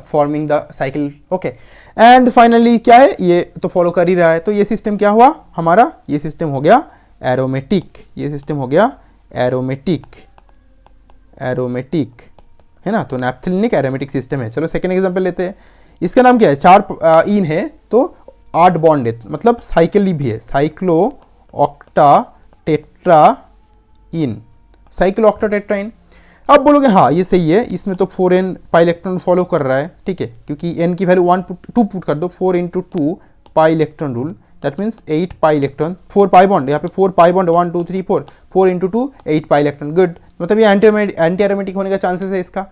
forming the cycle. Okay, and finally क्या है, ये तो फॉलो कर ही रहा है। तो ये सिस्टम क्या हुआ हमारा, ये सिस्टम हो गया एरोमेटिक, ये सिस्टम हो गया एरोमेटिक है ना। तो नैप्थेलिनिक एरोमेटिक सिस्टम है। चलो सेकेंड एग्जांपल लेते हैं। इसका नाम क्या है, 4 इन है तो 8 बॉन्ड है, मतलब साइकिल भी है, साइक्लो ऑक्टा टेट्रा इन, साइक्लो ऑक्टा टेट्रा इन। अब बोलोगे हाँ ये सही है, इसमें तो 4n पाई इलेक्ट्रॉन फॉलो कर रहा है, ठीक है, क्योंकि n की वैल्यू 2 पुट कर दो, 4 × 2 pi electron rule, that means 8 pi electron, 4 pi bond, यहाँ पे 4 pi bond 1 2 3 4, 4 × 2 8 pi electron, good. मतलब ये एंटी एरोमेटिक होने का चांसेस है इसका।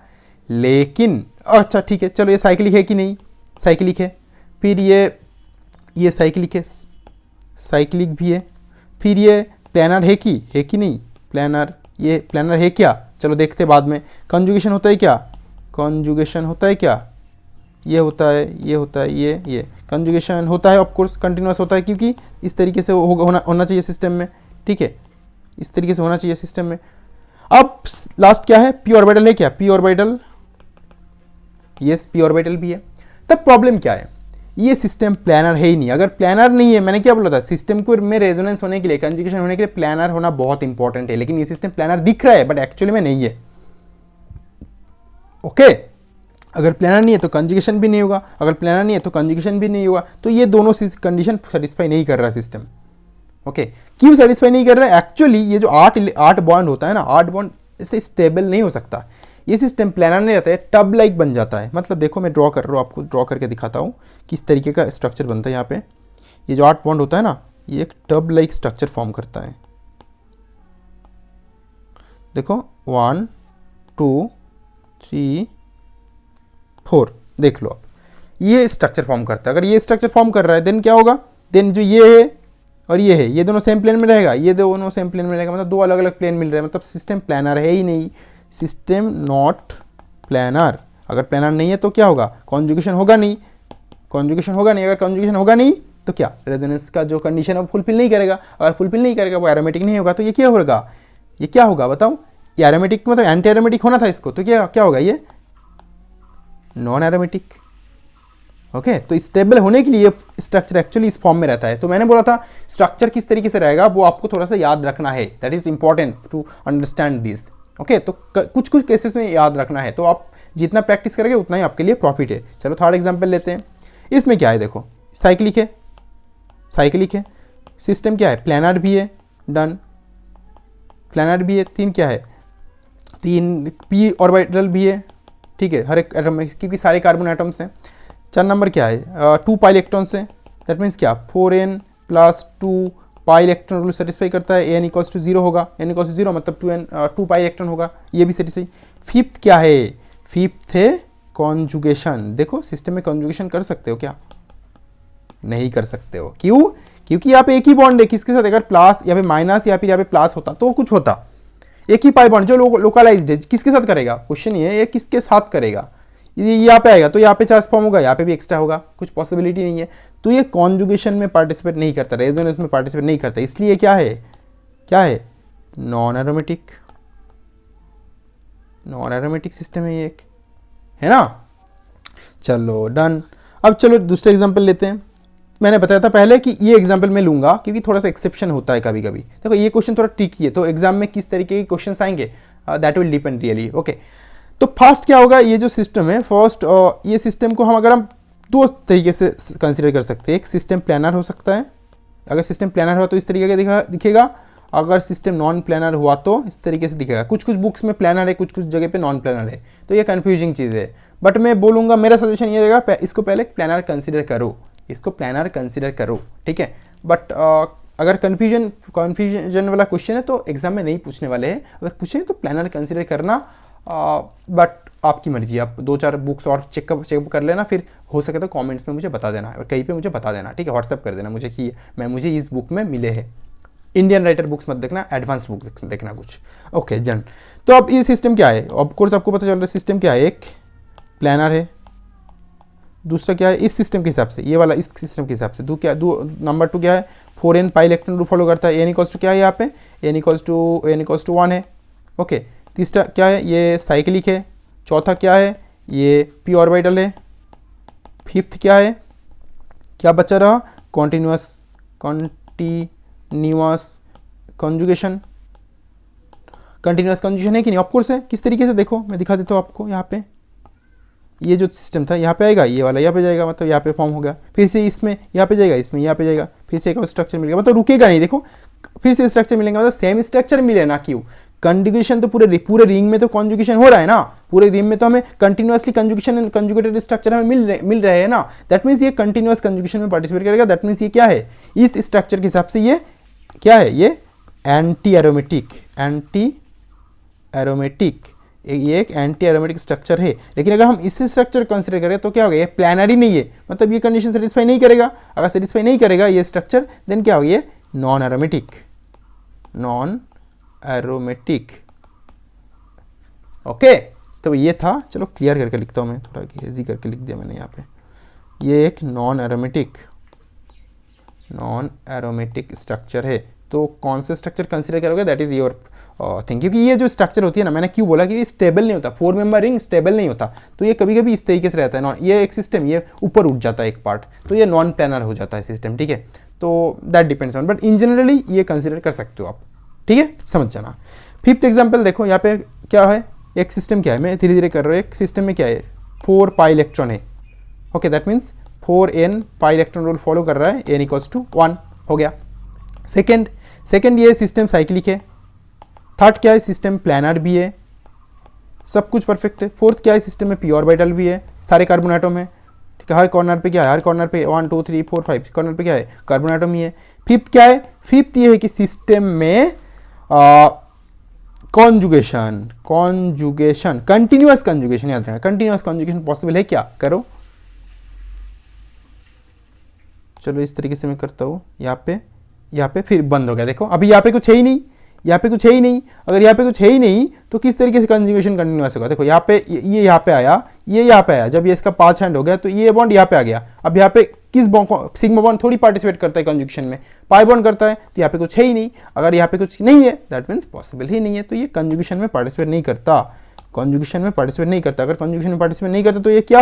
लेकिन अच्छा ठीक है, चलो ये साइक्लिक है कि नहीं, साइक्लिक है। फिर ये साइक्लिक है, साइक्लिक भी है। फिर ये प्लानर है कि नहीं, प्लानर, ये प्लानर है क्या, चलो देखते बाद में। कंजुगेशन होता है क्या, कंजुगेशन होता है क्या, ये होता है, ये होता है, ये कंजुगेशन होता है, ऑफ कोर्स कंटिन्यूअस होता है, क्योंकि इस तरीके से होना चाहिए सिस्टम में, ठीक है, इस तरीके से होना चाहिए सिस्टम में। अब लास्ट क्या है, पी ऑर्बिटल है क्या, P orbital, yes P orbital भी है। तब प्रॉब्लम क्या है, ये सिस्टम प्लानर है ही नहीं। अगर प्लानर नहीं है, मैंने क्या बोला था, सिस्टम को में रेजोनेंस होने के लिए, कंजुगेशन होने के लिए प्लानर होना बहुत इंपॉर्टेंट है। लेकिन ये सिस्टम प्लानर दिख रहा है बट एक्चुअली में नहीं है। ओके, अगर प्लानर नहीं है तो कंजुगेशन भी नहीं होगा, अगर प्लानर नहीं है तो कंजुगेशन भी नहीं होगा। तो ये दोनों कंडीशन सेटिस्फाई नहीं कर रहा सिस्टम। ओके, क्यों सेटिस्फाई नहीं कर रहा है, एक्चुअली ये जो 8 बॉन्ड होता है ना, 8 बॉन्ड इससे स्टेबल नहीं हो सकता। ये सिस्टम प्लानर नहीं रहता है, टब लाइक बन जाता है। मतलब देखो मैं ड्रॉ कर रहा हूँ, आपको ड्रॉ करके दिखाता हूँ किस तरीके का स्ट्रक्चर बनता है। यहाँ पे ये जो 8 बॉन्ड होता है ना, ये एक टब लाइक स्ट्रक्चर फॉर्म करता है। देखो 1 2 3 4, देख लो आप, ये स्ट्रक्चर फॉर्म करता है। अगर ये स्ट्रक्चर फॉर्म कर रहा है देन क्या होगा, देन जो ये है और ये है, ये दोनों सेम प्लेन में रहेगा, ये दोनों सेम प्लेन में रहेगा, मतलब 2 अलग अलग प्लेन मिल रहे हैं। मतलब सिस्टम प्लानर है ही नहीं, सिस्टम नॉट प्लानर। अगर प्लानर नहीं है तो क्या होगा, कॉन्जुगेशन होगा नहीं, कॉन्जुगेशन होगा नहीं। अगर कॉन्जुगेशन होगा नहीं तो क्या, रेजोनेंस का जो कंडीशन है वो फुलफिल नहीं करेगा। अगर फुलफिल नहीं करेगा, वो एरोमेटिक नहीं होगा। तो ये क्या होगा, ये क्या होगा बताओ, ये एरोमेटिक मतलब एंटी एरोमेटिक होना था इसको, तो क्या होगा, ये नॉन एरोमेटिक। ओके, तो स्टेबल होने के लिए स्ट्रक्चर एक्चुअली इस फॉर्म में रहता है। तो मैंने बोला था स्ट्रक्चर किस तरीके से रहेगा वो आपको थोड़ा सा याद रखना है, that is important to understand this. Okay, तो कुछ केसेस में याद रखना है, तो आप जितना प्रैक्टिस करेंगे उतना ही आपके लिए प्रॉफिट है। चलो थर्ड एग्जांपल लेते हैं। इसमें क्या है, देखो साइक्लिक है, साइक्लिक है, सिस्टम क्या है, प्लानर भी है, डन, प्लानर भी है। 3 क्या है, 3 पी ऑर्बिटल भी है, ठीक है, हर एक एटम में, क्योंकि सारे कार्बन एटम्स हैं। 4 नंबर क्या है, 2 पाई इलेक्ट्रॉन्स है, दैट मीन्स क्या, 4n + 2 pi electron rule satisfy करता है। n = 0 होगा, n = 0 मतलब 2 पाई इलेक्ट्रॉन होगा, ये भी सेटिस्फाई। 5th क्या है, 5th है कॉन्जुगेशन। देखो सिस्टम में कॉन्जुगेशन कर सकते हो क्या, नहीं कर सकते हो, क्यों, क्योंकि यहाँ पे एक ही बॉन्ड है, किसके साथ, अगर प्लस या फिर माइनस या फिर यहाँ पे प्लस होता तो कुछ होता। एक ही पाई बॉन्ड जो लोकलाइज्ड है, किसके साथ करेगा, क्वेश्चन ये है किसके साथ करेगा। ये यहाँ पे आएगा तो यहाँ पे चार्ज फॉर्म होगा, यहाँ पे भी एक्स्ट्रा होगा, कुछ पॉसिबिलिटी नहीं है। तो ये कॉन्जुगेशन में पार्टिसिपेट नहीं करता, रेजोनेंस में पार्टिसिपेट नहीं करता, इसलिए क्या है, क्या है, non aromatic. Non aromatic system है ये एक, है ना। चलो डन। अब चलो दूसरा एग्जांपल लेते हैं। मैंने बताया था पहले कि ये एग्जांपल मैं लूंगा क्योंकि थोड़ा सा एक्सेप्शन होता है कभी कभी। देखो ये क्वेश्चन थोड़ा ट्रिकी है, तो एग्जाम में किस तरीके के क्वेश्चन आएंगे that will depend really. Okay, तो फर्स्ट क्या होगा, ये जो सिस्टम है फर्स्ट, ये सिस्टम को हम अगर हम दो तरीके से कंसिडर कर सकते हैं। एक सिस्टम प्लानर हो सकता है, अगर सिस्टम प्लानर हुआ तो इस तरीके का दिखेगा, अगर सिस्टम नॉन प्लानर हुआ तो इस तरीके से दिखेगा। कुछ कुछ बुक्स में प्लानर है, कुछ कुछ जगह पे नॉन प्लानर है, तो ये कंफ्यूजिंग चीज़ है। बट मैं बोलूँगा, मेरा सजेशन ये रहेगा, इसको पहले प्लानर कंसिडर करो, इसको प्लानर कंसिडर करो, ठीक है। बट अगर कन्फ्यूजन वाला क्वेश्चन है तो एग्जाम में नहीं पूछने वाले हैं, अगर पूछें तो प्लानर कंसिडर करना। बट आपकी मर्जी, आप 2-4 बुक्स और चेकअप कर लेना, फिर हो सके तो कमेंट्स में मुझे बता देना, और कहीं पे मुझे बता देना, ठीक है। व्हाट्सअप कर देना मुझे कि मुझे इस बुक में मिले हैं। इंडियन राइटर बुक्स मत देखना, एडवांस बुक देखना कुछ। ओके जन। तो अब ये सिस्टम क्या है, ऑफ कोर्स आपको पता चल रहा है सिस्टम क्या है, एक प्लानर है, दूसरा क्या है इस सिस्टम के हिसाब से, ये वाला इस सिस्टम के हिसाब से नंबर 2 क्या है, 4n pi electron rule follow करता है। n इक्वल्स टू क्या है यहाँ पे, n इक्वल्स टू 1 है। ओके, तीसरा क्या है, ये साइक्लिक है। चौथा क्या है, ये p ऑर्बिटल है। फिफ्थ क्या है, क्या बचा रहा, कॉन्टिन्यूअस कंजुगेशन है कि नहीं, ऑफकोर्स है। किस तरीके से देखो, मैं दिखा देता हूँ आपको। यहाँ पे ये जो सिस्टम था यहाँ पे आएगा, ये वाला यहाँ पे जाएगा, मतलब यहाँ पे फॉर्म हो गया, फिर से इसमें यहाँ पे जाएगा, इसमें यहाँ पे जाएगा, फिर से एक और स्ट्रक्चर मिलेगा, मतलब रुकेगा नहीं। देखो फिर से स्ट्रक्चर मिलेगा, मतलब सेम स्ट्रक्चर मिले ना। क्यों, कंजुगेशन तो पूरे रिंग में तो कंजुगेशन हो रहा है ना, पूरे रिंग में तो हमें continuously conjugation and conjugated structure हमें मिल रहे हैं ना। दैट मीन्स ये कंटिन्यूअस कंजुगेशन में पार्टिसिपेट करेगा। दैट मीन्स ये क्या है, इस स्ट्रक्चर के हिसाब से ये क्या है, ये एंटी एरोमेटिक, ये एक एंटी एरोमेटिक स्ट्रक्चर है। लेकिन अगर हम इस स्ट्रक्चर कंसिडर करें तो क्या होगा, ये प्लानर ही नहीं है, मतलब ये कंडीशन सेटिस्फाई नहीं करेगा। अगर सेटिस्फाई नहीं करेगा ये स्ट्रक्चर, देन क्या होगा, ये नॉन एरोमेटिक। ओके, तो ये था। चलो क्लियर करके लिखता हूँ मैं, थोड़ा इजी करके लिख दिया मैंने यहाँ पे। ये एक नॉन एरोमेटिक स्ट्रक्चर है। तो कौन से स्ट्रक्चर कंसिडर करोगे, दैट इज योर थिंग। क्योंकि ये जो स्ट्रक्चर होती है ना, मैंने क्यों बोला कि ये स्टेबल नहीं होता, 4 मेंबर रिंग स्टेबल नहीं होता, तो ये कभी कभी इस तरीके से रहता है। ये एक सिस्टम, ये ऊपर उठ जाता है एक पार्ट, तो ये नॉन प्लानर हो जाता है सिस्टम, ठीक है। तो that depends on, but in generally ये कंसिडर कर सकते हो आप, ठीक है, समझ जाना। फिफ्थ एग्जाम्पल देखो, यहाँ पे क्या है, एक सिस्टम क्या है, मैं धीरे धीरे कर रहा हूँ। एक सिस्टम में क्या है, 4 पाई इलेक्ट्रॉन है। Okay, that means 4n pi electron rule follow कर रहा है, n इक्वल्स टू 1 हो गया। सेकेंड ये सिस्टम साइक्लिक है। थर्ड क्या है, सिस्टम प्लानर भी है, सब कुछ परफेक्ट है। फोर्थ क्या है, सिस्टम में p ऑर्बिटल भी है, सारे कार्बन एटम है, ठीक है। हर कॉर्नर पे क्या है, हर कॉर्नर पे 1 2 3 4 5 कॉर्नर पे क्या है, कार्बन एटम ही है। फिफ्थ क्या है, फिफ्थ ये है कि सिस्टम में कंजुगेशन कंटिन्यूअस कंजुगेशन, याद रखना कंटिन्यूअस कंजुगेशन पॉसिबल है क्या, करो। चलो इस तरीके से मैं करता हूँ। यहाँ पे फिर बंद हो गया, देखो अभी यहाँ पे कुछ है ही नहीं, यहाँ पे कुछ है ही नहीं। अगर यहाँ पे कुछ है ही नहीं तो किस तरीके से कंजुगेशन कंटिन्यूअस होगा। देखो यहाँ पे ये यहाँ पे आया, ये यहाँ पे आया, जब ये इसका 5 हैंड हो गया तो ये बॉन्ड यहाँ पे आ गया। अब यहाँ पे किस बॉन्ड, सिग्मा बॉन्ड थोड़ी पार्टिसिपेट करता है कंजुगेशन में, पाई बॉन्ड करता है, तो यहाँ पे कुछ है ही नहीं। अगर यहाँ पे कुछ नहीं है दैट मीन्स पॉसिबल ही नहीं है, तो ये कंजुगेशन में पार्टिसिपेट नहीं करता, अगर कंजुगेशन में पार्टिसिपेट नहीं करता तो ये क्या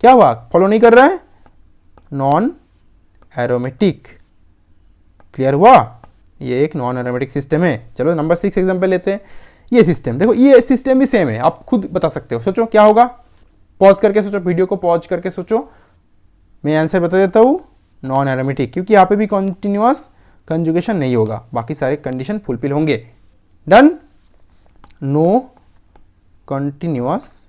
हुआ, फॉलो नहीं कर रहा है, नॉन एरोमेटिक। क्लियर हुआ, ये एक नॉन एरोमेटिक सिस्टम है। चलो नंबर 6 एग्जांपल लेते हैं। ये सिस्टम देखो, ये सिस्टम भी सेम है, आप खुद बता सकते हो। सोचो क्या होगा, पॉज करके सोचो, वीडियो को पॉज करके सोचो, मैं आंसर बता देता हूँ, नॉन एरोमेटिक, क्योंकि यहाँ पे भी कॉन्टिन्यूअस कंजुगेशन नहीं होगा, बाकी सारे कंडीशन फुलफिल होंगे। डन, नो कंटिन्यूअस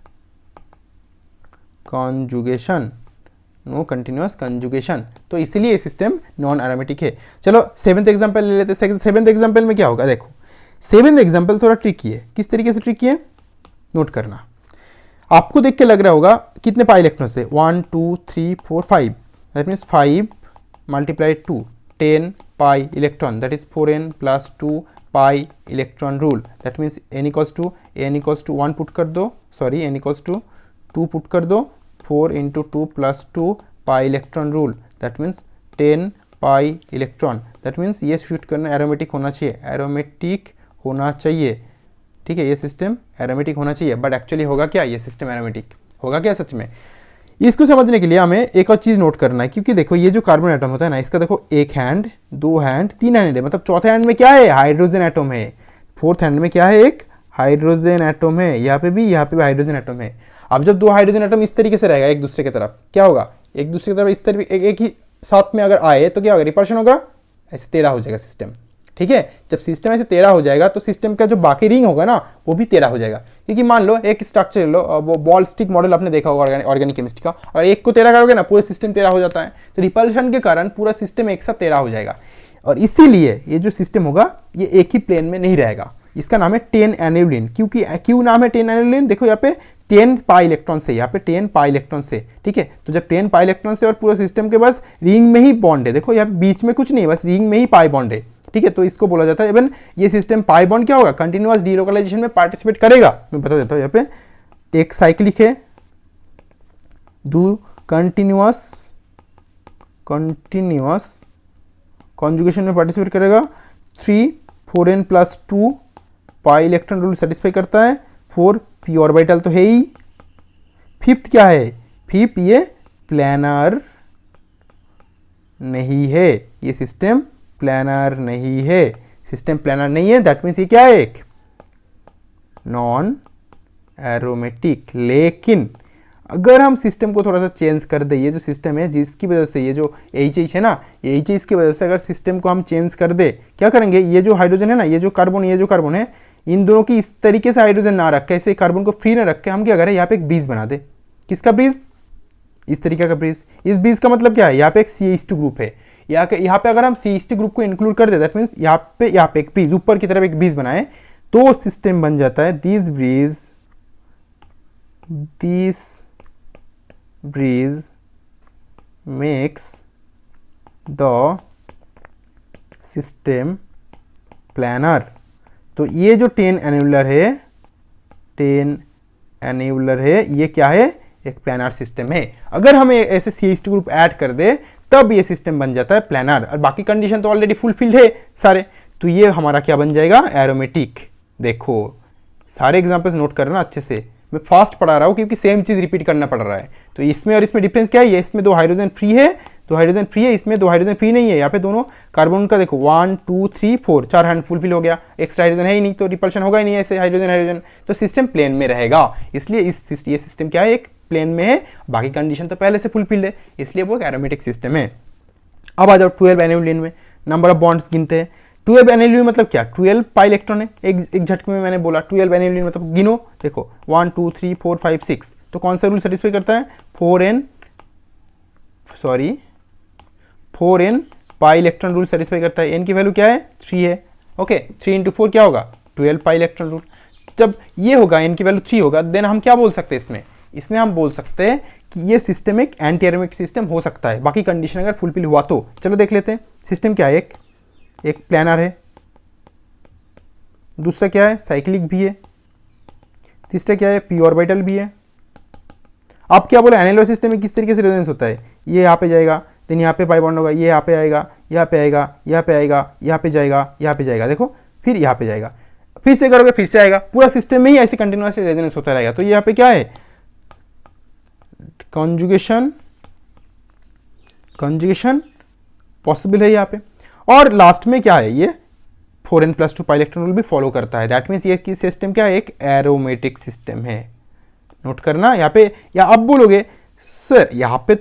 कंजुगेशन, तो इसलिए ये सिस्टम नॉन एरोमेटिक है। चलो 7th एग्जांपल ले लेते हैं। 7th एग्जांपल में क्या होगा, देखो 7th एग्जांपल थोड़ा ट्रिकी है। किस तरीके से ट्रिकी है, नोट करना। आपको देख के लग रहा होगा कितने पाई इलेक्ट्रॉन से, 1 2 3 4 5, that means 5 multiplied 2 10 pi electron, that is 4n plus 2 pi electron rule. That means n equals to 1 put कर दो, sorry n equals to 2 put कर दो, 4 into 2 plus 2 pi electron rule, that means 10 pi electron. That means ये शूट करना aromatic होना चाहिए, ठीक है। ये सिस्टम एरोमेटिक होना चाहिए, बट एक्चुअली होगा क्या, ये सिस्टम एरोमेटिक होगा क्या सच में? इसको समझने के लिए हमें एक और चीज़ नोट करना है, क्योंकि देखो ये जो कार्बन एटम होता है ना, इसका देखो एक हैंड, दो हैंड, तीन हैंड है, मतलब चौथे हैंड में क्या है, हाइड्रोजन एटम है, फोर्थ हैंड में क्या है, एक हाइड्रोजन एटम है, यहाँ पे भी हाइड्रोजन एटम है। अब जब दो हाइड्रोजन एटम इस तरीके से रहेगा एक दूसरे की तरफ, क्या होगा, एक दूसरे की तरफ इस तरह एक ही साथ में अगर आए तो क्या होगा, रिपल्शन होगा, ऐसे टेढ़ा हो जाएगा सिस्टम। ठीक है, जब सिस्टम ऐसे टेढ़ा हो जाएगा तो सिस्टम का जो बाकी रिंग होगा ना वो भी टेढ़ा हो जाएगा, क्योंकि मान लो एक स्ट्रक्चर लो, वो बॉल स्टिक मॉडल आपने देखा होगा ऑर्गेनिक केमिस्ट्री का, और एक को टेढ़ा करोगे ना पूरा सिस्टम टेढ़ा हो जाता है, तो रिपल्शन के कारण पूरा सिस्टम एक साथ टेढ़ा हो जाएगा, और इसीलिए ये जो सिस्टम होगा ये एक ही प्लेन में नहीं रहेगा। इसका नाम है 10 एनिलिन। क्योंकि क्यों नाम है 10 एनिलिन, देखो यहाँ पे 10 पाई इलेक्ट्रॉन से, यहाँ पे 10 पाई इलेक्ट्रॉन से, ठीक है, तो जब 10 पाई इलेक्ट्रॉन से और पूरा सिस्टम के बस रिंग में ही बॉन्ड है, देखो यहाँ पे बीच में कुछ नहीं है, बस रिंग में ही पाई बॉन्ड है, ठीक है, तो इसको बोला जाता है इवन ये सिस्टम पाई बॉन्ड क्या होगा, कंटिन्यूअस डीलोकलाइजेशन में पार्टिसिपेट करेगा। मैं बता देता हूँ, यहाँ पे एक साइक्लिक है, दो कंटिन्यूअस कॉन्जुगेशन में पार्टिसिपेट करेगा, 3 4n+2 पाई इलेक्ट्रॉन रूल सेटिस्फाई करता है, 4 p ऑर्बिटल तो है ही, फिफ्थ क्या है, फिफ्थ ये प्लानर नहीं है, ये सिस्टम प्लानर नहीं है, सिस्टम प्लानर नहीं है, दैट मीन्स ये क्या है, एक नॉन एरोमेटिक। लेकिन अगर हम सिस्टम को थोड़ा सा चेंज कर दे, ये जो सिस्टम है जिसकी वजह से ये जो एच है ना, ये एच की वजह से अगर सिस्टम को हम चेंज कर दे, क्या करेंगे, ये जो हाइड्रोजन है ना, ये जो कार्बन है, इन दोनों की इस तरीके से हाइड्रोजन ना रख के, ऐसे कार्बन को फ्री ना रख के हम क्या करें, यहाँ पे एक ब्रिज बना दे। किसका ब्रिज, इस तरीके का ब्रिज। इस ब्रिज का मतलब क्या है, यहाँ पे एक CH2 ग्रुप है, यहाँ पे अगर हम CH2 ग्रुप को इंक्लूड कर दे, दैट मीन्स यहाँ पे एक ब्रिज, ऊपर की तरफ एक ब्रिज बनाए, तो सिस्टम बन जाता है this bridge makes the system planar. तो ये जो 10 एन्युलर है, ये क्या है, एक प्लानर सिस्टम है। अगर हमें ऐसे CH2 ग्रुप ऐड कर दे तब ये सिस्टम बन जाता है प्लानर, और बाकी कंडीशन तो ऑलरेडी फुलफिल्ड है सारे, तो ये हमारा क्या बन जाएगा, एरोमेटिक। देखो सारे एग्जांपल्स नोट करना अच्छे से, मैं फास्ट पढ़ा रहा हूँ क्योंकि सेम चीज़ रिपीट करना पड़ रहा है। तो इसमें और इसमें डिफरेंस क्या है, इसमें 2 हाइड्रोजन फ्री है, इसमें 2 हाइड्रोजन फ्री नहीं है। यहाँ पे दोनों कार्बन का देखो 1 2 3 4 4 हैंड फुलफिल हो गया, एक्स्ट्रा हाइड्रोजन है ही नहीं, तो रिपल्शन होगा ही नहीं ऐसे हाइड्रोजन, तो सिस्टम प्लेन में रहेगा। इसलिए ये सिस्टम क्या है, एक प्लेन में है, बाकी कंडीशन तो पहले से फुलफिल्ड है, इसलिए वो एक एरोमेटिक सिस्टम है। अब आ जाओ 12 एनिलिन में, नंबर ऑफ बॉन्ड्स गिनते हैं। 12 एनिलिन मतलब क्या, 12 पाई इलेक्ट्रॉन है, एक झटके में मैंने बोला 12 एनिलिन मतलब गिनो, देखो 1 2 3 4 5 6, तो कौन सा रूल सेटिस्फाई करता है, 4n pi electron rule satisfy करता है। n की वैल्यू क्या है, 3 है, ओके, 3 × 4 क्या होगा, 12 पाई इलेक्ट्रॉन रूल। जब ये होगा n की वैल्यू 3 होगा, देन हम क्या बोल सकते हैं, इसमें हम बोल सकते हैं कि ये सिस्टम एक एंटी एरोमेटिक सिस्टम हो सकता है, बाकी कंडीशन अगर फुलफिल हुआ तो। चलो देख लेते हैं सिस्टम क्या है, एक प्लानर है, दूसरा क्या है, साइक्लिक भी है, तीसरा क्या है, p ऑर्बिटल भी है। अब क्या बोला, एनालॉग सिस्टम में किस तरीके से रेजोनेंस होता है, ये यहाँ पे जाएगा, देन यहाँ पे पाई बॉन्ड होगा, ये यहाँ पे आएगा, यहाँ पे आएगा, यहाँ पे आएगा, यहाँ पे जाएगा, यहाँ पे जाएगा, देखो फिर यहाँ पे जाएगा, फिर से करोगे फिर से आएगा, पूरा सिस्टम में ही ऐसे कंटिन्यूअसली रेजोनेंस होता रहेगा। तो ये यहाँ पे क्या है, कॉन्जुगेशन पॉसिबल है यहाँ पे। और लास्ट में क्या है, ये 4n+2 पाई इलेक्ट्रॉन रूल भी फॉलो करता है, दैट मीन्स ये सिस्टम क्या है, एक एरोमेटिक सिस्टम है। नोट करना यहाँ पे, या अब बोलोगे सर यहाँ पे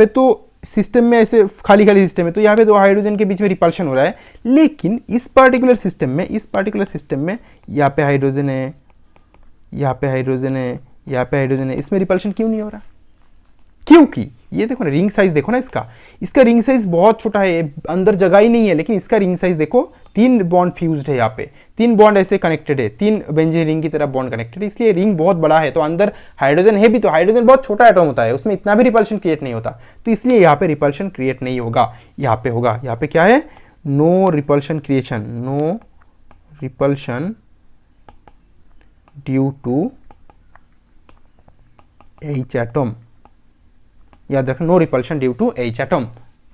तो सिस्टम में ऐसे खाली सिस्टम है, तो यहाँ पे 2 हाइड्रोजन के बीच में रिपल्शन हो रहा है, लेकिन इस पार्टिकुलर सिस्टम में यहाँ पे हाइड्रोजन है, यहाँ पे हाइड्रोजन है, यहाँ पे हाइड्रोजन है, इसमें रिपल्शन क्यों नहीं हो रहा, क्योंकि ये देखो ना रिंग साइज देखो ना, इसका रिंग साइज बहुत छोटा है, अंदर जगह ही नहीं है, लेकिन इसका रिंग साइज देखो, 3 बॉन्ड फ्यूज्ड है, यहाँ पे 3 बॉन्ड ऐसे कनेक्टेड है, 3 बेंजीन रिंग की तरह बॉन्ड कनेक्टेड है, इसलिए रिंग बहुत बड़ा है। तो अंदर हाइड्रोजन है भी, तो हाइड्रोजन बहुत छोटा एटम होता है, उसमें इतना भी रिपल्शन क्रिएट नहीं होता, तो इसलिए यहाँ पे रिपल्शन क्रिएट नहीं होगा। यहाँ पे होगा, यहाँ पे क्या है, no repulsion due to H atom, याद रखना, no repulsion due to H atom.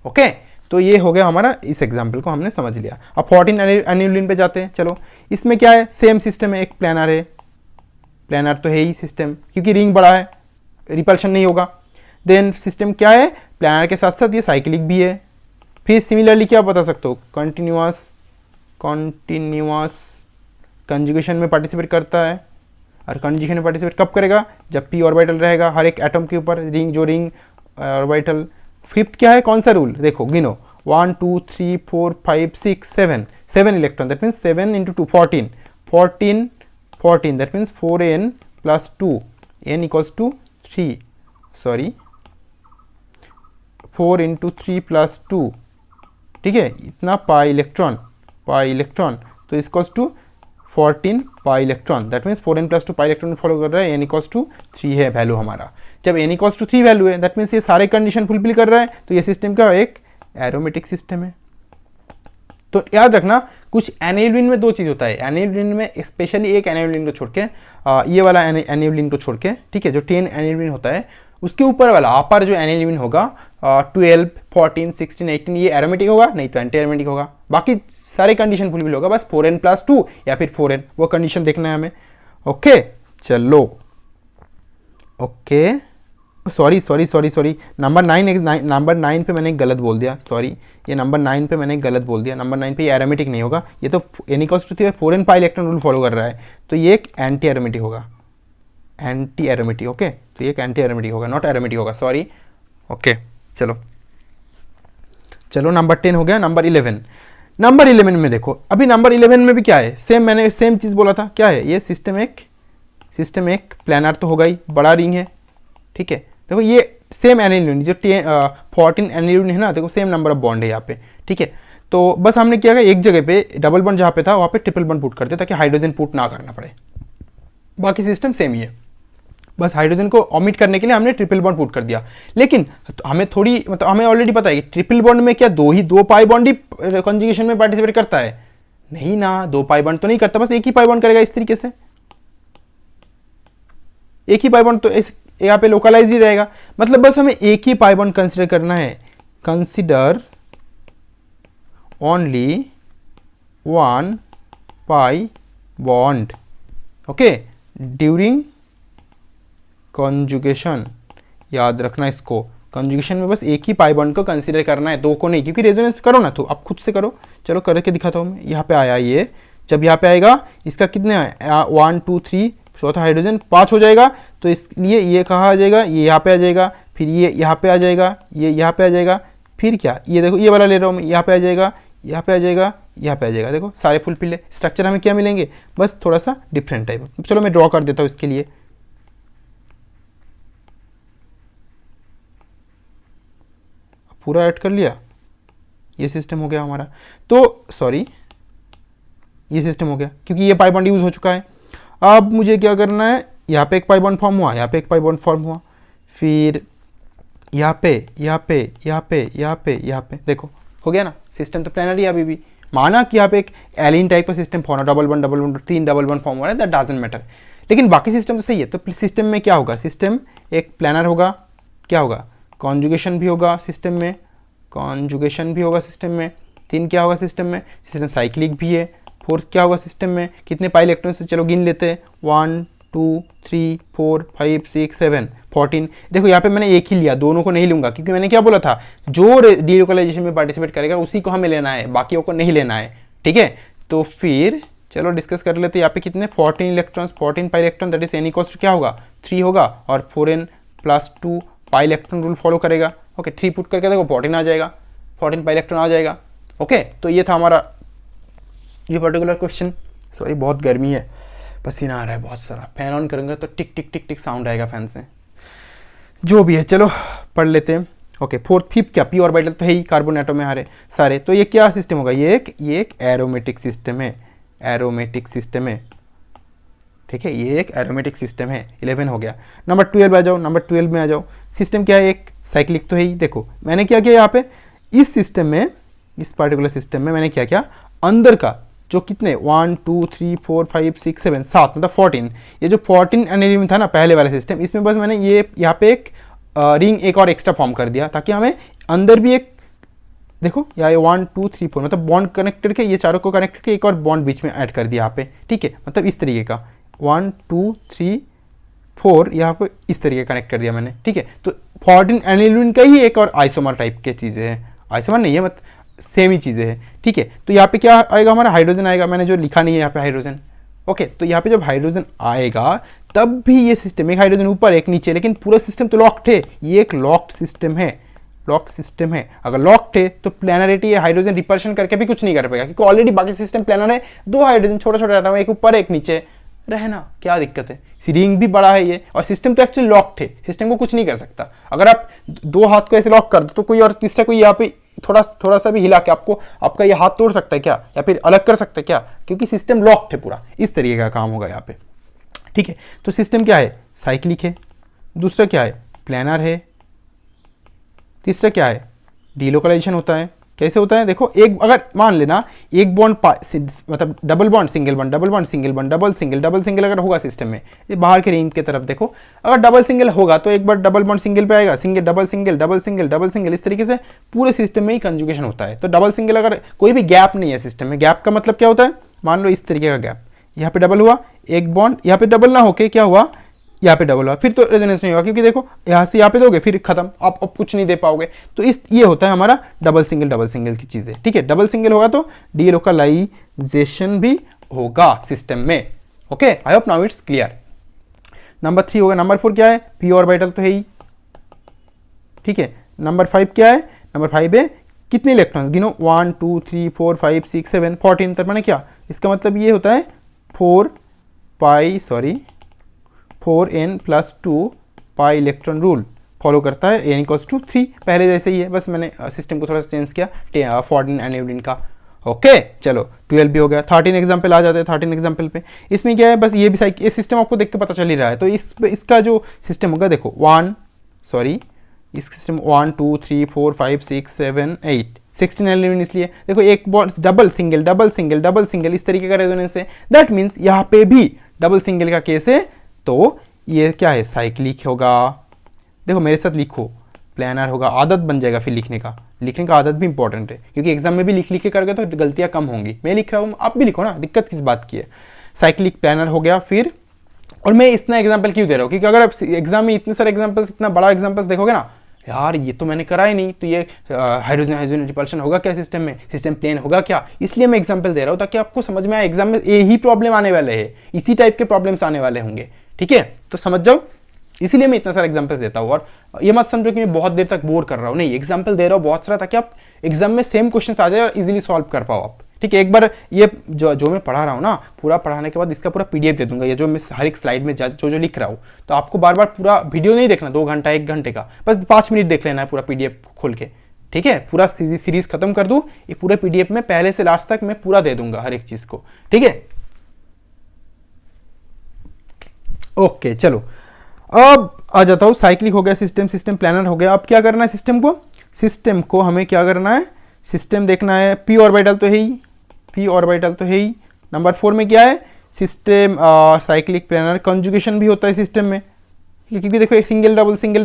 Okay, तो ये हो गया हमारा, इस एग्जाम्पल को हमने समझ लिया। अब 14 एनिलिन पे जाते हैं। चलो इसमें क्या है, सेम सिस्टम है, एक प्लानर है, प्लानर तो है ही सिस्टम, क्योंकि रिंग बड़ा है, रिपल्शन नहीं होगा। देन सिस्टम क्या है, प्लानर के साथ साथ ये साइक्लिक भी है। फिर सिमिलरली क्या बता सकते हो, कॉन्टिन्यूअस कंजुगेशन में पार्टिसिपेट करता है। और कंजुगेशन में पार्टिसिपेट कब करेगा, जब p ऑर्बिटल रहेगा हर एक एटम के ऊपर, रिंग जो रिंग ऑर्बिटल। फिफ्थ क्या है, कौन सा रूल, देखो गिनो 1 2 3 4 5 6 7 7 electron, that means 7 into 2 14 that means 4n plus 2 n equals to 3, sorry 4 into 3 plus 2, ठीक है, इतना पाई इलेक्ट्रॉन तो equals to 14 pi electron, that means 4n plus 2 pi electron follow कर रहा है, n इक्वल्स टू 3 है वैल्यू हमारा। जब n इक्वल्स टू 3 वैल्यू है, दैट मीन्स ये सारे कंडीशन फुलफिल कर रहा है, तो ये सिस्टम का एक एरोमेटिक सिस्टम है। तो याद रखना, कुछ एनिलिन में दो चीज़ होता है, एनिलिन में स्पेशली एक एनिलिन को छोड़ के, ये वाला एनिलिन को छोड़ के, ठीक है, जो 10 एनिलिन होता है उसके ऊपर वाला अपर जो एनिलिन होगा 12 14 16 18 ये एरोमेटिक होगा, नहीं तो एंटी एरोमेटिक होगा। बाकी सारे कंडीशन फुलफिल होगा, बस 4n plus 2 या फिर 4n, वो कंडीशन देखना है हमें। ओके चलो, ओके सॉरी नंबर 9 पे मैंने गलत बोल दिया, सॉरी ये नंबर 9 पे मैंने गलत बोल दिया। नंबर 9 पे ये एरोमेटिक नहीं होगा, ये तो n equals to 4n pi electron rule follow कर रहा है, तो ये एक एंटी एरोमेटिक होगा, एंटी एरोमेटिक। ओके, तो ये एक एंटी एरोमेटिक होगा, नॉट एरोमेटिक होगा, सॉरी। ओके चलो नंबर 10 हो गया। नंबर 11 में देखो, अभी नंबर 11 में भी क्या है, मैंने सेम चीज़ बोला था, क्या है ये सिस्टम एक प्लानर तो होगा ही, बड़ा रिंग है, ठीक है। देखो ये सेम एनिलिन जो 14 एनिलिन है ना, देखो सेम नंबर ऑफ बॉन्ड है यहाँ पे, ठीक है। तो बस हमने क्या किया, एक जगह पे डबल बॉन्ड जहाँ पे था वहाँ पे ट्रिपल बॉन्ड पुट करते ताकि हाइड्रोजन पुट ना करना पड़े। बाकी सिस्टम सेम ही है, बस हाइड्रोजन को ऑमिट करने के लिए हमने ट्रिपल बॉन्ड पुट कर दिया। लेकिन तो हमें थोड़ी मतलब हमें ऑलरेडी पता है कि ट्रिपल बॉन्ड में क्या दो पाई बॉन्ड ही कंजुगेशन में पार्टिसिपेट करता है, नहीं ना, 2 पाई बॉन्ड तो नहीं करता, बस एक ही पाई बॉन्ड करेगा। इस तरीके से एक ही पाई बॉन्ड तो यहाँ पे लोकलाइज ही रहेगा, मतलब बस हमें एक ही पाई बॉन्ड कंसिडर करना है। Consider only 1 pi bond, okay, during conjugation. याद रखना इसको, कंजुगेशन में बस एक ही पाई बॉन्ड को कंसीडर करना है, 2 को नहीं, क्योंकि रेजोनेंस करो ना तो आप खुद से करो। चलो करके दिखाता हूँ मैं। यहाँ पे आया ये, जब यहाँ पे आएगा इसका कितने 1 2 3 चौथा हाइड्रोजन 5 हो जाएगा, तो इसलिए ये कहाँ आ जाएगा, ये यहाँ पे आ जाएगा, फिर ये यहाँ पे आ जाएगा, ये यहाँ पे आ जाएगा, फिर क्या, ये देखो ये वाला ले रहा हूँ मैं, यहाँ पे आ जाएगा, यहाँ पे आ जाएगा, यहाँ पे आ जाएगा। देखो सारे फुलफिल है। स्ट्रक्चर हमें क्या मिलेंगे, बस थोड़ा सा डिफरेंट टाइप। चलो मैं ड्रॉ कर देता हूँ इसके लिए। पूरा ऐड कर लिया, ये सिस्टम हो गया हमारा। तो सॉरी, ये सिस्टम हो गया क्योंकि ये पाई बॉन्ड यूज हो चुका है। अब मुझे क्या करना है, यहाँ पे एक पाई बॉन्ड फॉर्म हुआ, यहाँ पे एक पाई बॉन्ड फॉर्म हुआ, फिर यहाँ पे देखो हो गया ना। सिस्टम तो प्लानरी है अभी भी, माना कि यहाँ पे एक एलिन टाइप का system form, double bond 3 double bond form हो रहा है, दैट डजंट मैटर। लेकिन बाकी सिस्टम तो सही है। तो सिस्टम में क्या होगा, सिस्टम एक प्लानर होगा, क्या होगा, कॉन्जुगेशन भी होगा सिस्टम में, तीन क्या होगा सिस्टम में, सिस्टम साइक्लिक भी है। फोर्थ क्या होगा सिस्टम में, कितने पाई इलेक्ट्रॉन से, चलो गिन लेते हैं, 1 2 3 4 5 6 7 14। देखो यहाँ पे मैंने एक ही लिया, दोनों को नहीं लूंगा, क्योंकि मैंने क्या बोला था, जो डीलोकलाइजेशन में पार्टिसिपेट करेगा उसी को हमें लेना है, बाकियों को नहीं लेना है, ठीक है। तो फिर चलो डिस्कस कर लेते हैं। यहाँ पे कितने 14 electrons, 14 pi electron, that is n equals to क्या होगा 3 होगा, और 4n + 2 pi electron rule follow करेगा। ओके, 3 पुट करके देखो 14 आ जाएगा, 14 पाई इलेक्ट्रॉन आ जाएगा। ओके, तो ये था हमारा ये पर्टिकुलर क्वेश्चन। सॉरी बहुत गर्मी है, पसीना आ रहा है बहुत सारा, फैन ऑन करूँगा तो टिक टिक टिक टिक साउंड आएगा फैन से, जो भी है। चलो पढ़ लेते हैं। ओके, फोर्थ फिफ्थ क्या, p ऑर्बिटल तो है ही, कार्बन एटम में हारे सारे। तो ये क्या सिस्टम होगा, ये एक एरोमेटिक सिस्टम है, ठीक है, ये एक एरोमेटिक सिस्टम है। 11 हो गया। नंबर 12 आ जाओ, नंबर 12 में आ जाओ। सिस्टम क्या है, एक साइक्लिक तो है ही। देखो मैंने क्या किया यहाँ पे, इस सिस्टम में, इस पर्टिकुलर सिस्टम में मैंने क्या किया, अंदर का जो कितने 1 2 3 4 5 6 7 7 मतलब 14, ये जो 14 एनिलियम था ना पहले वाला सिस्टम, इसमें बस मैंने ये यहाँ पे एक रिंग एक और एक्स्ट्रा फॉर्म कर दिया, ताकि हमें अंदर भी एक, देखो यहाँ 1 2 3 4 मतलब बॉन्ड कनेक्टेड के, ये चारों को कनेक्टेड के एक और बॉन्ड बीच में ऐड कर दिया यहाँ पे, ठीक है, मतलब इस तरीके का 1 2 3 4 यहाँ पे इस तरीके कनेक्ट कर दिया मैंने, ठीक है। तो 14 एनिलीन का ही एक और आइसोमर टाइप के चीज़ें हैं, आइसोमर नहीं है, मतलब सेम ही चीज़ें हैं, ठीक है। तो यहाँ पे क्या आएगा, हमारा हाइड्रोजन आएगा, मैंने जो लिखा नहीं है यहाँ पे हाइड्रोजन, ओके। तो यहाँ पे जब हाइड्रोजन आएगा तब भी ये सिस्टम, एक हाइड्रोजन ऊपर एक नीचे, लेकिन पूरा सिस्टम तो लॉक्ड है, ये एक लॉक्ड सिस्टम है, लॉक सिस्टम है। अगर लॉक्ड है तो प्लैनरिटी हाइड्रोजन रिपल्शन करके भी कुछ नहीं कर पाएगा, क्योंकि ऑलरेडी बाकी सिस्टम प्लैनर है, दो हाइड्रोजन छोटा छोटा एटम है, एक ऊपर एक नीचे, रहना क्या दिक्कत है। रिंग भी बड़ा है ये, और सिस्टम तो एक्चुअली लॉक्ड है, सिस्टम को कुछ नहीं कर सकता। अगर आप दो हाथ को ऐसे लॉक कर दो तो कोई और तीसरा कोई यहाँ पे थोड़ा सा भी हिला के आपका ये हाथ तोड़ सकता है क्या, या फिर अलग कर सकता है क्या, क्योंकि सिस्टम लॉक्ड है पूरा। इस तरीके का काम होगा यहाँ पे, ठीक है। तो सिस्टम क्या है, साइक्लिक है, दूसरा क्या है, प्लानर है, तीसरा क्या है, डीलोकलाइजेशन होता है। कैसे होता है, देखो, एक अगर मान लेना एक बॉन्ड मतलब double bond single bond, double bond single bond, double single अगर होगा सिस्टम में, ये बाहर के रिंग की तरफ देखो, अगर डबल सिंगल होगा तो एक बार डबल बॉन्ड सिंगल पे आएगा, single double single double single double single, इस तरीके से पूरे सिस्टम में ही कंजुगेशन होता है। तो डबल सिंगल अगर कोई भी गैप नहीं है सिस्टम में, गैप का मतलब क्या होता है, मान लो इस तरीके का गैप, यहाँ पे डबल हुआ, एक बॉन्ड यहाँ पे डबल ना होके क्या हुआ, यहाँ पे डबल हुआ, फिर तो रेजोनेंस नहीं होगा, क्योंकि देखो यहाँ से यहाँ पे दोगे फिर खत्म, आप अब कुछ नहीं दे पाओगे। तो ये होता है हमारा डबल सिंगल की चीज़ें, ठीक है। डबल सिंगल होगा तो डीलोकलाइजेशन भी होगा सिस्टम में, okay. I hope now it's clear. Number 3 होगा। नंबर 4 क्या है, पी ऑर्बिटल तो है ही, ठीक है। नंबर 5 क्या है, नंबर 5 है कितने इलेक्ट्रॉन्स, गिनो 1 2 3 4 5 6 7 14, तब मैंने क्या, इसका मतलब ये होता है 4n+2 पाई इलेक्ट्रॉन रूल फॉलो करता है, n=3, पहले जैसे ही है, बस मैंने सिस्टम को थोड़ा सा चेंज किया 14 एनिलीन का, ओके। चलो 12 भी हो गया। 13 एग्जाम्पल आ जाते हैं। 13 एग्जाम्पल पे इसमें क्या है, बस ये भी ये सिस्टम आपको देख के पता चल ही रहा है। तो इसका जो सिस्टम होगा, देखो इस सिस्टम 1 2 3 4 5 6 7 8 16 एलिमेंट, इसलिए देखो एक बॉन्ड डबल सिंगल इस तरीके का रेजोनेंस है। दैट मीन्स यहाँ पे भी डबल सिंगल का केस है, तो ये क्या है, साइक्लिक होगा। देखो मेरे साथ लिखो, प्लानर होगा, आदत बन जाएगा फिर लिखने का आदत भी इंपॉर्टेंट है, क्योंकि एग्जाम में भी लिख के करोगे तो गलतियां कम होंगी। मैं लिख रहा हूँ, आप भी लिखो ना, दिक्कत किस बात की है। साइक्लिक प्लानर हो गया फिर, और मैं इतना एग्जाम्पल क्यों दे रहा हूँ, क्योंकि अगर आप एग्जाम में इतने सारे एग्जाम्पल्स, इतना बड़ा एग्जाम्पल्स देखोगे ना, यार ये तो मैंने करा ही नहीं, तो ये हाइड्रोजन रिपल्शन होगा क्या सिस्टम में, सिस्टम प्लेन होगा क्या, इसलिए मैं एग्जाम्पल दे रहा हूँ ताकि आपको समझ में आए। एग्जाम में यही प्रॉब्लम आने वाले हैं, इसी टाइप के प्रॉब्लम्स आने वाले होंगे, ठीक है। तो समझ जाओ, इसीलिए मैं इतना सारा एग्जाम्पल्स देता हूँ। और ये मत समझो कि मैं बहुत देर तक बोर कर रहा हूँ, नहीं, एग्जाम्पल दे रहा हूँ बहुत सारा, ताकि आप एग्जाम में सेम क्वेश्चन आ जाए और इजीली सॉल्व कर पाओ आप, ठीक है। एक बार ये जो मैं पढ़ा रहा हूँ ना, पूरा पढ़ाने के बाद इसका पूरा पीडीएफ दे दूंगा, ये जो मैं हर एक स्लाइड में जो लिख रहा हूँ। तो आपको बार बार पूरा वीडियो नहीं देखना 2 घंटा 1 घंटे का, बस 5 मिनट देख लेना है पूरा पीडीएफ खोल के, ठीक है। पूरा सीरीज खत्म कर दूँ, ये पूरे पीडीएफ में पहले से लास्ट तक मैं पूरा दे दूंगा हर एक चीज को, ठीक है। ओके चलो, अब आ जाता हूँ, साइक्लिक हो गया सिस्टम प्लानर हो गया। अब क्या करना है, सिस्टम को हमें क्या करना है, सिस्टम देखना है। पी ऑर्बिटल तो है ही। नंबर 4 में क्या है, सिस्टम साइक्लिक प्लानर कंजुगेशन भी होता है सिस्टम में, क्योंकि देखो एक सिंगल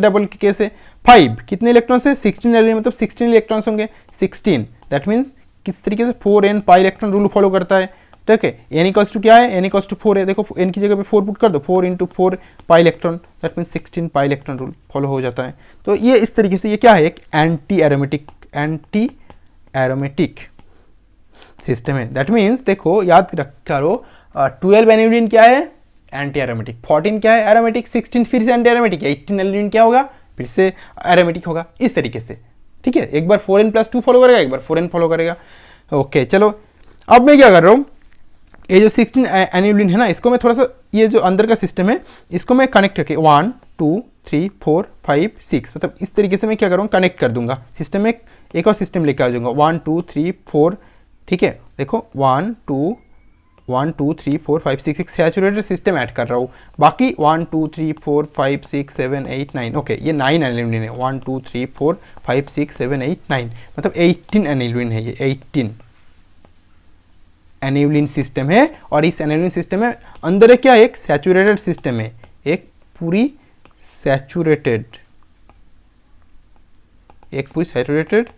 डबल के केस है। 5 कितने इलेक्ट्रॉन्स है, 16 एलिमेंट, मतलब 16 इलेक्ट्रॉन्स होंगे, 16। दैट मीन्स किस तरीके से 4n pi electron rule follow करता है, ठीक है। n= क्या है, n=4 है, देखो n की जगह पे 4 पुट कर दो, 4 × 4 पाई electron, that means 16 pi electron rule follow हो जाता है। तो ये इस तरीके से, ये क्या है, एक एंटी एरोमेटिक सिस्टम है। दैट मीन्स देखो याद करो, 12 एनिलीन क्या है, एंटी एरोमेटिक, 14 क्या है, एरोमेटिक, 16 फिर से एंटी एरोमेटिक, 18 एनिलीन क्या होगा, फिर से एरोमेटिक होगा, इस तरीके से, ठीक है। एक बार 4n+2 फॉलो करेगा, एक बार 4n फॉलो करेगा, ओके। चलो अब मैं क्या कर रहा हूँ, ये जो 16 एनिलीन है ना, इसको मैं थोड़ा सा, ये जो अंदर का सिस्टम है, इसको मैं कनेक्ट करके 1 2 3 4 5 6, मतलब इस तरीके से मैं क्या करूँगा, कनेक्ट कर दूंगा सिस्टम में, एक और सिस्टम लेकर आ जाऊंगा 1 2 3 4, ठीक है। देखो 1 2 3 4 5 6 एक सैचुरेटेड सिस्टम ऐड कर रहा हूँ, बाकी 1 2 3 4 5 6 7 8 9, ओके। ये 9 एनिलीन है, 1 2 3 4 5 6 7 8 9, मतलब 18 एनिलीन है, ये 18 एनिलीन सिस्टम है। और इस एनिलीन सिस्टम में अंदर है क्या, एक सैचुरेटेड सिस्टम है, एक पूरी सैचुरेटेड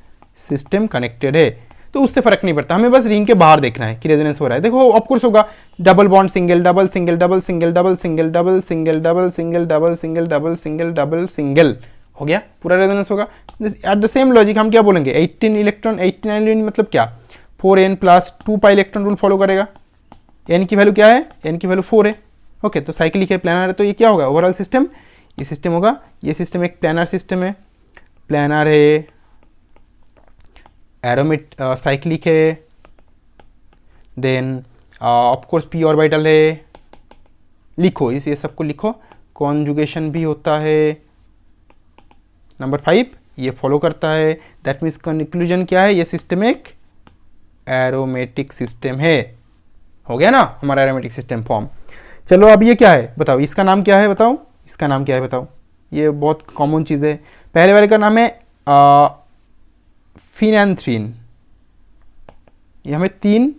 सिस्टम कनेक्टेड है। तो उससे फर्क नहीं पड़ता, हमें बस रिंग के बाहर देखना है कि रेजोनेंस हो रहा है। देखो ऑफकोर्स होगा, double bond single double single double single double single double single double single double single double single double single, हो गया पूरा रेजोनेंस होगा। एट द सेम लॉजिक हम क्या बोलेंगे, 18 इलेक्ट्रॉन 89 मतलब क्या, 4n plus 2 pi electron rule follow करेगा। n की वैल्यू क्या है, n की वैल्यू 4 है। ओके, तो साइक्लिक है, प्लानर है, तो ये क्या होगा, ओवरऑल सिस्टम ये सिस्टम होगा। ये सिस्टम एक प्लानर सिस्टम है, प्लानर है, एरोमेट साइक्लिक है, देन ऑफकोर्स पी ऑर्बिटल है। लिखो इस, ये सबको लिखो। कॉन्जुगेशन भी होता है। नंबर 5 ये फॉलो करता है। दैट मीन्स कंक्लूजन क्या है, ये सिस्टम एक एरोमेटिक सिस्टम है। हो गया ना हमारा एरोमेटिक सिस्टम फॉर्म। चलो अब ये क्या है बताओ, इसका नाम क्या है बताओ, इसका नाम क्या है बताओ। ये बहुत कॉमन चीज़ है। पहले वाले का नाम है फिनैंथ्रीन। ये हमें 3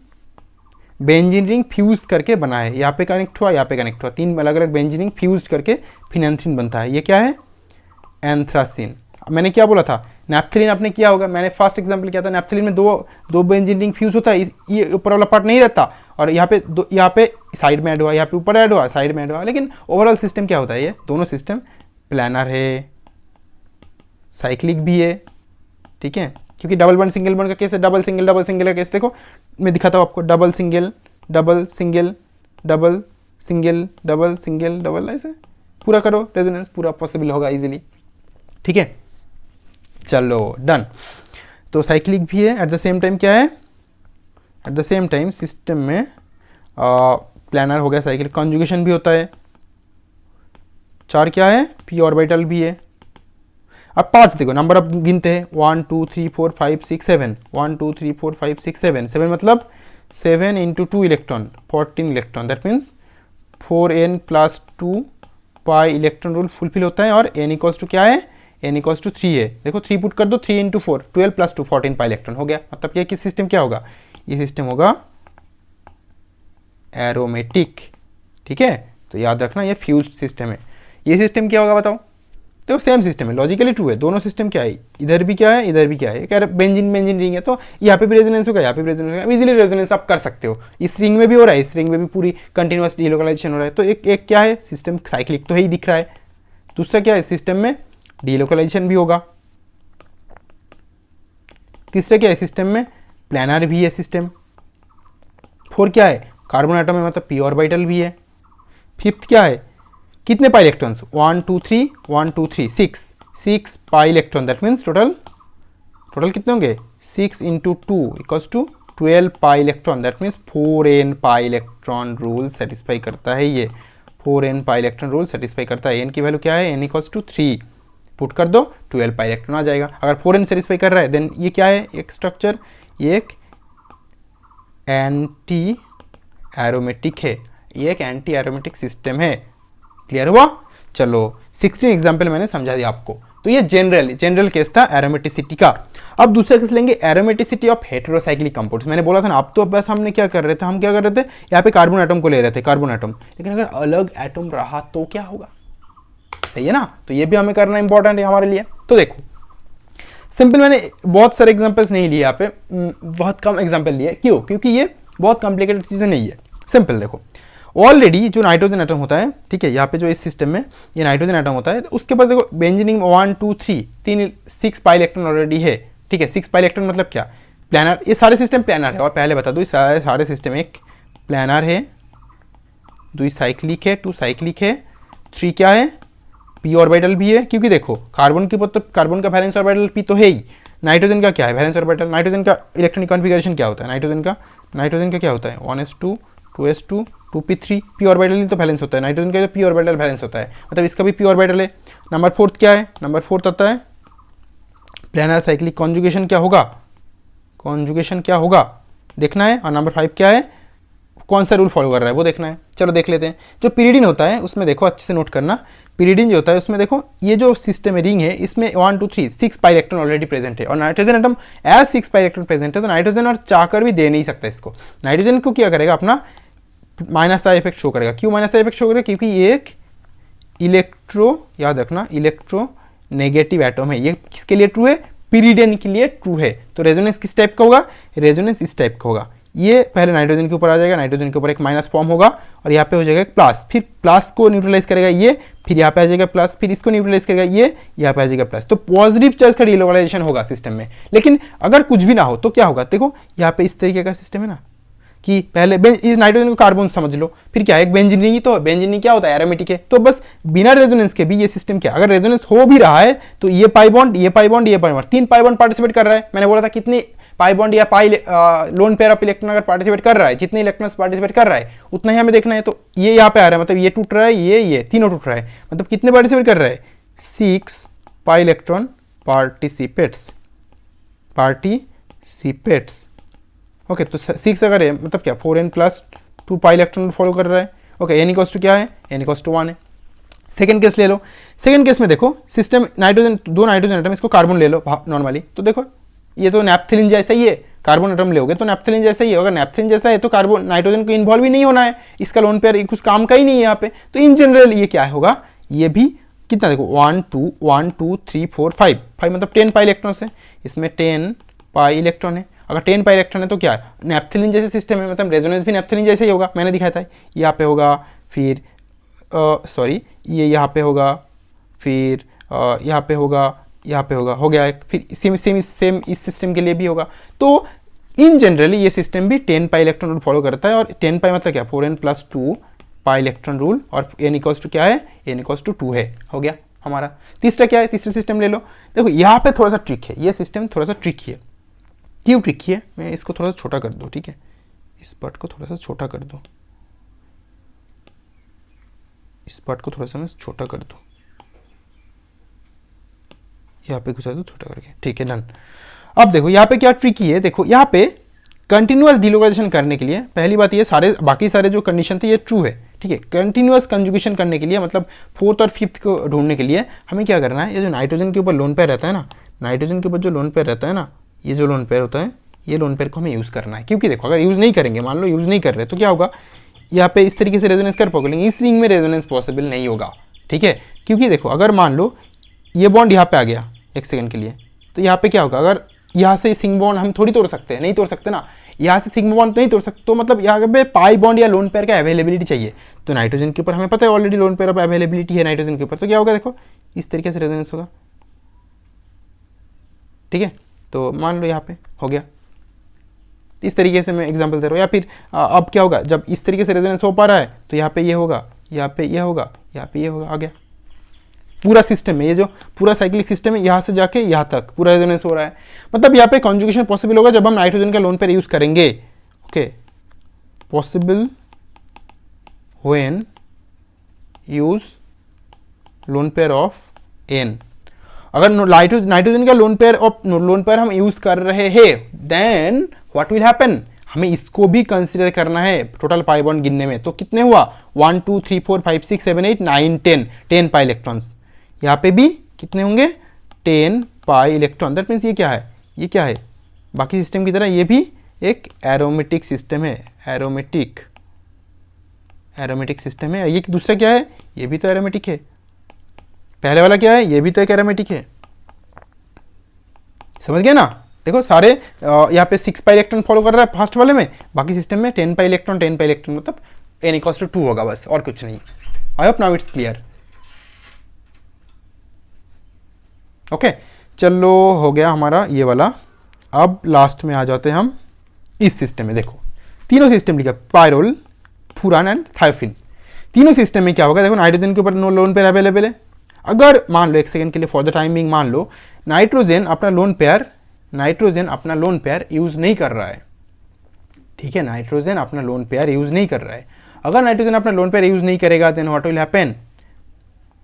बेंजीन रिंग फ्यूज करके बना है, यहाँ पे कनेक्ट हुआ, यहाँ पे कनेक्ट हुआ, 3 अलग अलग बेंजीन रिंग फ्यूज करके फिनैंथ्रीन बनता है। ये क्या है, एंथ्रासिन। मैंने क्या बोला था, नैप्थलीन आपने किया होगा, मैंने फर्स्ट एग्जांपल किया था। नैप्थलीन में दो बेंजीन रिंग फ्यूज होता है, ये ऊपर वाला पार्ट नहीं रहता, और यहाँ पे साइड में ऐड हुआ, यहाँ पे ऊपर ऐड हुआ, साइड में ऐड हुआ। लेकिन ओवरऑल सिस्टम क्या होता है, ये दोनों सिस्टम प्लानर है, साइक्लिक भी है, ठीक है। क्योंकि डबल बॉन्ड सिंगल बॉन्ड का केस है, डबल सिंगल का केस देखो मैं दिखाता हूँ आपको। Double single double single double single double single double, ऐसे पूरा करो, रेजोनेंस पूरा पॉसिबल होगा इजीली, ठीक है। चलो डन। तो साइक्लिक भी है, एट द सेम टाइम क्या है, eight the same time system में प्लानर हो गया, साइक्लिक। कॉन्जुगेशन भी होता है। 4 क्या है, पी ऑर्बिटल भी है। अब 5 देखो, नंबर अब गिनते हैं, 1 2 3 4 5 6 7, 1 2 3 4 5 6 7, 7 मतलब 7 into 2 electron 14 electron. That means 4n plus 2 pi electron rule fulfil होता है। और n इक्वल्स टू क्या है, n इक्वल्स टू 3 है। देखो 3 पुट कर दो, 3 इंटू 4 12 प्लस 2 14 पाई इलेक्ट्रॉन हो गया। मतलब ये किस सिस्टम क्या होगा, ये सिस्टम होगा एरोमेटिक, ठीक है। तो याद रखना ये फ्यूज सिस्टम है। ये सिस्टम क्या होगा बताओ, तो सेम सिस्टम है, लॉजिकली ट्रू है। दोनों सिस्टम क्या है, इधर भी क्या है, इधर भी क्या है, क्या बेंजीन रिंग है, तो यहाँ पे भी रेजोनेंस होगा, यहाँ पे भी रेजोनेंस होगा। इजीली रेजोनेंस आप कर सकते हो। इस रिंग में भी हो रहा है, इस रिंग में भी पूरी कंटिन्यूअस डीलोकलाइजेशन हो रहा है। तो एक क्या है, सिस्टम साइक्लिक तो है ही दिख रहा है। दूसरा क्या है, सिस्टम में डीलोकलाइजेशन भी होगा। तीसरा क्या है, सिस्टम में प्लानर भी है सिस्टम। 4 क्या है, कार्बन एटम है, मतलब पी ऑर्बिटल भी है। 5th क्या है, कितने pi electrons, 1 2 3 1 2 3 6 pi electron. That means total कितने होंगे, 6 into 2 equals to 12 pi electron. That means 4n pi electron rule satisfy करता है। ये 4n pi electron rule satisfy करता है। n की वैल्यू क्या है, n इक्वल्स टू 3 पुट कर दो, 12 पाई इलेक्ट्रॉन आ जाएगा। अगर 4n सेटिस्फाई कर रहा है देन ये क्या है, एक स्ट्रक्चर, ये एक एंटी एरोमेटिक है, ये एक एंटी एरोमेटिक सिस्टम है। क्लियर हुआ। चलो 16 एग्जाम्पल मैंने समझा दिया आपको। तो ये जनरल केस था एरोमेटिसिटी का। अब दूसरा केस लेंगे, एरोमेटिसिटी ऑफ हेटेरोसाइक्लिक कंपाउंड्स। मैंने बोला था ना, अब तो बस हमने क्या कर रहे थे, हम क्या कर रहे थे, यहाँ पे कार्बन एटम को ले रहे थे, कार्बन एटम। लेकिन अगर अलग एटम रहा तो क्या होगा, सही है ना। तो ये भी हमें करना इंपॉर्टेंट है हमारे लिए। तो देखो सिंपल, मैंने बहुत सारे एग्जाम्पल्स नहीं लिए यहाँ पे, बहुत कम एग्जाम्पल लिए। क्यों, क्योंकि ये बहुत कॉम्प्लिकेटेड चीज़ें नहीं है। सिंपल देखो, ऑलरेडी जो नाइट्रोजन एटम होता है, ठीक है, यहाँ पे जो इस सिस्टम में ये नाइट्रोजन एटम होता है, तो उसके पास देखो बेंजीन 1 2 3 6 पाई इलेक्ट्रॉन ऑलरेडी है, ठीक है। 6 पाई इलेक्ट्रॉन मतलब क्या, प्लानर। ये सारे सिस्टम प्लानर है। और पहले बता दो, सारे सिस्टम एक प्लानर है, 2 साइक्लिक है, 2 साइक्लिक है, 3 क्या है, पी ऑर्बिटल भी है। क्योंकि देखो कार्बन की तो कार्बन का वैलेंस ऑर्बिटल पी तो है ही, नाइट्रोजन का क्या है, वैलेंस ऑर्बिटल। नाइट्रोजन का इलेक्ट्रॉनिक कॉन्फिगरेशन क्या होता है, नाइट्रोजन का क्या होता है, 1s2 2s2 2p3, P orbital ही तो बैलेंस होता है। नाइट्रोजन का तो पी ऑर्बिटल बैलेंस होता है, मतलब इसका भी पी ऑर्बिटल है। नंबर 4 क्या है, नंबर 4 आता है प्लानर साइक्लिक। कॉन्जुगेशन क्या होगा देखना है। और नंबर 5 क्या है, कौन सा रूल फॉलो कर रहा है वो देखना है। चलो देख लेते हैं। जो पिरिडिन होता है उसमें देखो, अच्छे से नोट करना, पिरिडिन जो होता है उसमें देखो, ये जो सिस्टम है रिंग है, इसमें 1 2 3 6 पाई इलेक्ट्रॉन ऑलरेडी प्रेजेंट है। और nitrogen atom as 6 pi electron present है, तो नाइट्रोजन और चाहकर भी दे नहीं सकता इसको। नाइट्रोजन को क्या करेगा, अपना माइनस का इफेक्ट शो करेगा। क्यों माइनस का इफेक्ट शो करेगा, क्योंकि ये एक याद रखना, इलेक्ट्रो नेगेटिव एटम है। ये किसके लिए ट्रू है, पीरियडियन के लिए ट्रू है। तो रेजोनेंस किस टाइप का होगा, रेजोनेंस इस टाइप का होगा। ये पहले नाइट्रोजन के ऊपर आ जाएगा, नाइट्रोजन के ऊपर एक माइनस फॉर्म होगा और यहाँ पे हो जाएगा एक प्लस, फिर प्लस को न्यूट्रलाइज करेगा ये, फिर यहाँ पे आ जाएगा प्लस, फिर इसको न्यूट्रलाइज करेगा ये, यहाँ पे आ जाएगा प्लस। तो पॉजिटिव चार्ज का डिलोकलाइजेशन होगा सिस्टम में। लेकिन अगर कुछ भी ना हो तो क्या होगा, देखो यहाँ पे इस तरीके का सिस्टम है ना कि पहले इस नाइट्रोजन को कार्बन समझ लो, फिर क्या है एक बेंजीन, तो बेंजीन क्या होता है, एरोमेटिक है। तो बस बिना रेजोनेंस के भी ये सिस्टम क्या, अगर रेजोनेंस हो भी रहा है तो ये पाई बॉन्ड, ये पाई बॉन्ड, ये pi bond, 3 pi bond participate कर रहा है। मैंने बोला था कितनी पाई बॉन्ड या पाई लोन पेयर ऑफ इलेक्ट्रॉन अगर पार्टिसिपेट कर रहा है, जितने इलेक्ट्रॉन्स पार्टिसिपेट कर रहा है उतना ही हमें देखना है। तो ये यहाँ पे आ रहा है, मतलब ये टूट रहा है, ये तीनों टूट रहा है, मतलब कितने पार्टिसिपेट कर रहा है, 6 पाई इलेक्ट्रॉन पार्टिसिपेट्स। ओके, तो 6 अगर है मतलब क्या 4n plus 2 pi electron follow कर रहा है। ओके, n इक्वल्स टू क्या है, n इक्वल्स टू 1 है। सेकंड केस ले लो, सेकंड केस में देखो सिस्टम नाइट्रोजन, 2 नाइट्रोजन एटम, इसको कार्बन ले लो नॉर्मली, तो देखो ये तो नैप्थेलिन जैसा ही है, कार्बन एटम लोगे तो नैप्थेलिन जैसा ही है। अगर नैप्थेलिन जैसा है तो कार्बन नाइट्रोजन को इन्वॉल्व ही नहीं होना है, इसका लोन पेयर कुछ काम का ही नहीं है यहाँ पे। तो इन जनरल ये क्या होगा, ये भी कितना देखो 1 2 3 4 5 मतलब 10 पाई इलेक्ट्रॉन है, इसमें 10 पाई इलेक्ट्रॉन है। अगर 10 पाई इलेक्ट्रॉन है तो क्या है, नैप्थेलिन जैसे सिस्टम है, मतलब रेजोनेंस भी नैप्थेलिन जैसे ही होगा, मैंने दिखाया था। यहाँ पे होगा, फिर सॉरी ये यहाँ पे होगा, फिर यहाँ पे होगा, यहाँ पे होगा, हो गया एक, फिर सेम इस सिस्टम के लिए भी होगा। तो इन जनरली ये सिस्टम भी 10 पाई इलेक्ट्रॉन रूल फॉलो करता है। और 10 पाई मतलब क्या, 4n plus 2 pi electron rule, और n इक्वल्स टू क्या है, n इक्वल्स टू 2 है, हो गया हमारा। तीसरा क्या है, तीसरा सिस्टम ले लो। देखो यहाँ पे थोड़ा सा ट्रिक है, ये सिस्टम थोड़ा सा ट्रिकी है। क्यों ट्रिकी है, मैं इसको थोड़ा सा छोटा कर दूँ, ठीक है, इस पार्ट को थोड़ा सा छोटा कर दो, इस पार्ट को थोड़ा सा मैं छोटा कर दूँ, यहाँ पे घुसा दो छोटा करके, ठीक है, डन। अब देखो यहाँ पे क्या ट्रिकी है, देखो यहाँ पे कंटिन्यूअस डिलोकलाइजेशन करने के लिए पहली बात ये सारे बाकी सारे जो कंडीशन थे ये ट्रू है, ठीक है। कंटिन्यूअस कंजुगेशन करने के लिए मतलब 4th और 5th को ढूंढने के लिए हमें क्या करना है, ये जो नाइट्रोजन के ऊपर लोन पेयर रहता है ना, नाइट्रोजन के ऊपर जो लोन पेयर रहता है ना, ये जो लोन पेयर होता है, ये लोन पेयर को हमें यूज़ करना है। क्योंकि देखो अगर यूज़ नहीं करेंगे, मान लो यूज़ नहीं कर रहे तो क्या होगा, यहाँ पे इस तरीके से रेजोनेंस कर पाओगे, लेकिन इस रिंग में रेजोनेंस पॉसिबल नहीं होगा, ठीक है। क्योंकि देखो अगर मान लो ये बॉन्ड यहाँ पे आ गया एक सेकंड के लिए, तो यहाँ पे क्या होगा, अगर यहाँ से सिंगमा बॉन्ड हम थोड़ी तोड़ सकते हैं, नहीं तोड़ सकते ना, यहाँ से सिंगमा बॉन्ड नहीं तोड़ सकते, तो मतलब यहाँ पे पाई बॉन्ड या लोन पेयर का अवेलेबिलिटी चाहिए। तो नाइट्रोजन के ऊपर हमें पता है already lone pair of availability है नाइट्रोजन के ऊपर, तो क्या होगा देखो इस तरीके से रेजोनेंस होगा, ठीक है। तो मान लो यहाँ पे हो गया, इस तरीके से मैं एग्जांपल दे रहा हूँ। या फिर अब क्या होगा, जब इस तरीके से रेजोनेंस हो पा रहा है तो यहाँ पे ये होगा, यहाँ पे ये होगा, यहाँ पे ये होगा, आ गया पूरा सिस्टम है। ये जो पूरा साइक्लिक सिस्टम है, यहाँ से जाके यहाँ तक पूरा रेजोनेंस हो रहा है। मतलब यहाँ पे कॉन्जुगेशन पॉसिबल होगा जब हम नाइट्रोजन का लोन पेयर यूज करेंगे। Okay, possible when use lone pair of n। अगर नाइट्रोजन का लोन पेयर हम यूज कर रहे हैं, देन व्हाट विल हैपन, हमें इसको भी कंसीडर करना है टोटल पाई बॉन्ड गिनने में। तो कितने हुआ 1 2 3 4 5 6 7 8 9 10 पाई इलेक्ट्रॉन्स। यहाँ पे भी कितने होंगे 10 पाई इलेक्ट्रॉन। दैट मीन्स ये क्या है, ये क्या है, बाकी सिस्टम की तरह ये भी एक एरोमेटिक सिस्टम है। एरोमेटिक सिस्टम है। ये दूसरा क्या है, ये भी तो एरोमेटिक है। पहले वाला क्या है, ये भी तो एक एरोमेटिक है। समझ गए ना। देखो सारे यहाँ पे 6 पाई इलेक्ट्रॉन फॉलो कर रहा है फर्स्ट वाले में, बाकी सिस्टम में 10 पाई इलेक्ट्रॉन मतलब n इक्वल्स टू 2 होगा बस, और कुछ नहीं। आई hope now it's clear. Okay, चलो हो गया हमारा ये वाला। अब लास्ट में आ जाते हैं हम इस सिस्टम में। देखो तीनों सिस्टम लिखा, पायरोल, फुरान एंड थायोफिन। तीनों सिस्टम में क्या होगा, देखो नाइट्रोजन के ऊपर नो लोन पेयर अवेलेबल है। अगर मान लो एक सेकंड के लिए फॉर द टाइमिंग मान लो नाइट्रोजन अपना लोन पेयर यूज नहीं कर रहा है, ठीक है, नाइट्रोजन अपना लोन पेयर यूज नहीं कर रहा है। अगर नाइट्रोजन अपना लोन पेयर यूज नहीं करेगा देन व्हाट विल हैपन,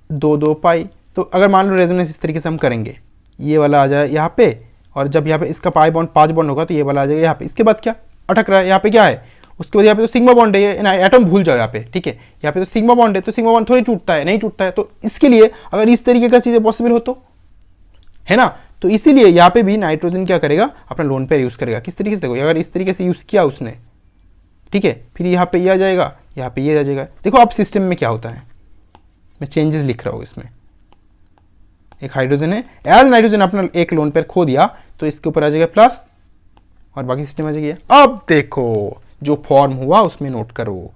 2 पाई। तो अगर मान लो रेजोनेंस इस तरीके से हम करेंगे, ये वाला आ जाए यहाँ पे, और जब यहाँ पे इसका पाई बॉन्ड 5 बॉन्ड होगा तो ये वाला आ जाएगा यहाँ पे। इसके बाद क्या अटक रहा है, यहाँ पे क्या है, उसके बाद यहाँ पे तो सिग्मा बॉन्ड है, ये एटम भूल जाओ यहाँ पे, ठीक है। यहाँ पे तो सिग्मा बॉन्ड है, तो सिग्मा बॉन्ड थोड़ी टूटता है, नहीं टूटता है। तो इसके लिए अगर इस तरीके का चीजें पॉसिबल हो तो, है ना, तो इसीलिए यहाँ पे भी नाइट्रोजन क्या करेगा, अपना लोन पेयर यूज करेगा। किस तरीके से, देखो अगर इस तरीके से यूज किया उसने, ठीक है, फिर यहाँ पे ये आ जाएगा, यहाँ पे ये आ जाएगा। देखो अब सिस्टम में क्या होता है, मैं चेंजेस लिख रहा हूँ इसमें, एक हाइड्रोजन है, एज नाइट्रोजन अपना एक लोन पेयर खो दिया तो इसके ऊपर आ जाएगा प्लस और बाकी सिस्टम आ जाएगा। अब देखो जो फॉर्म हुआ उसमें नोट करो।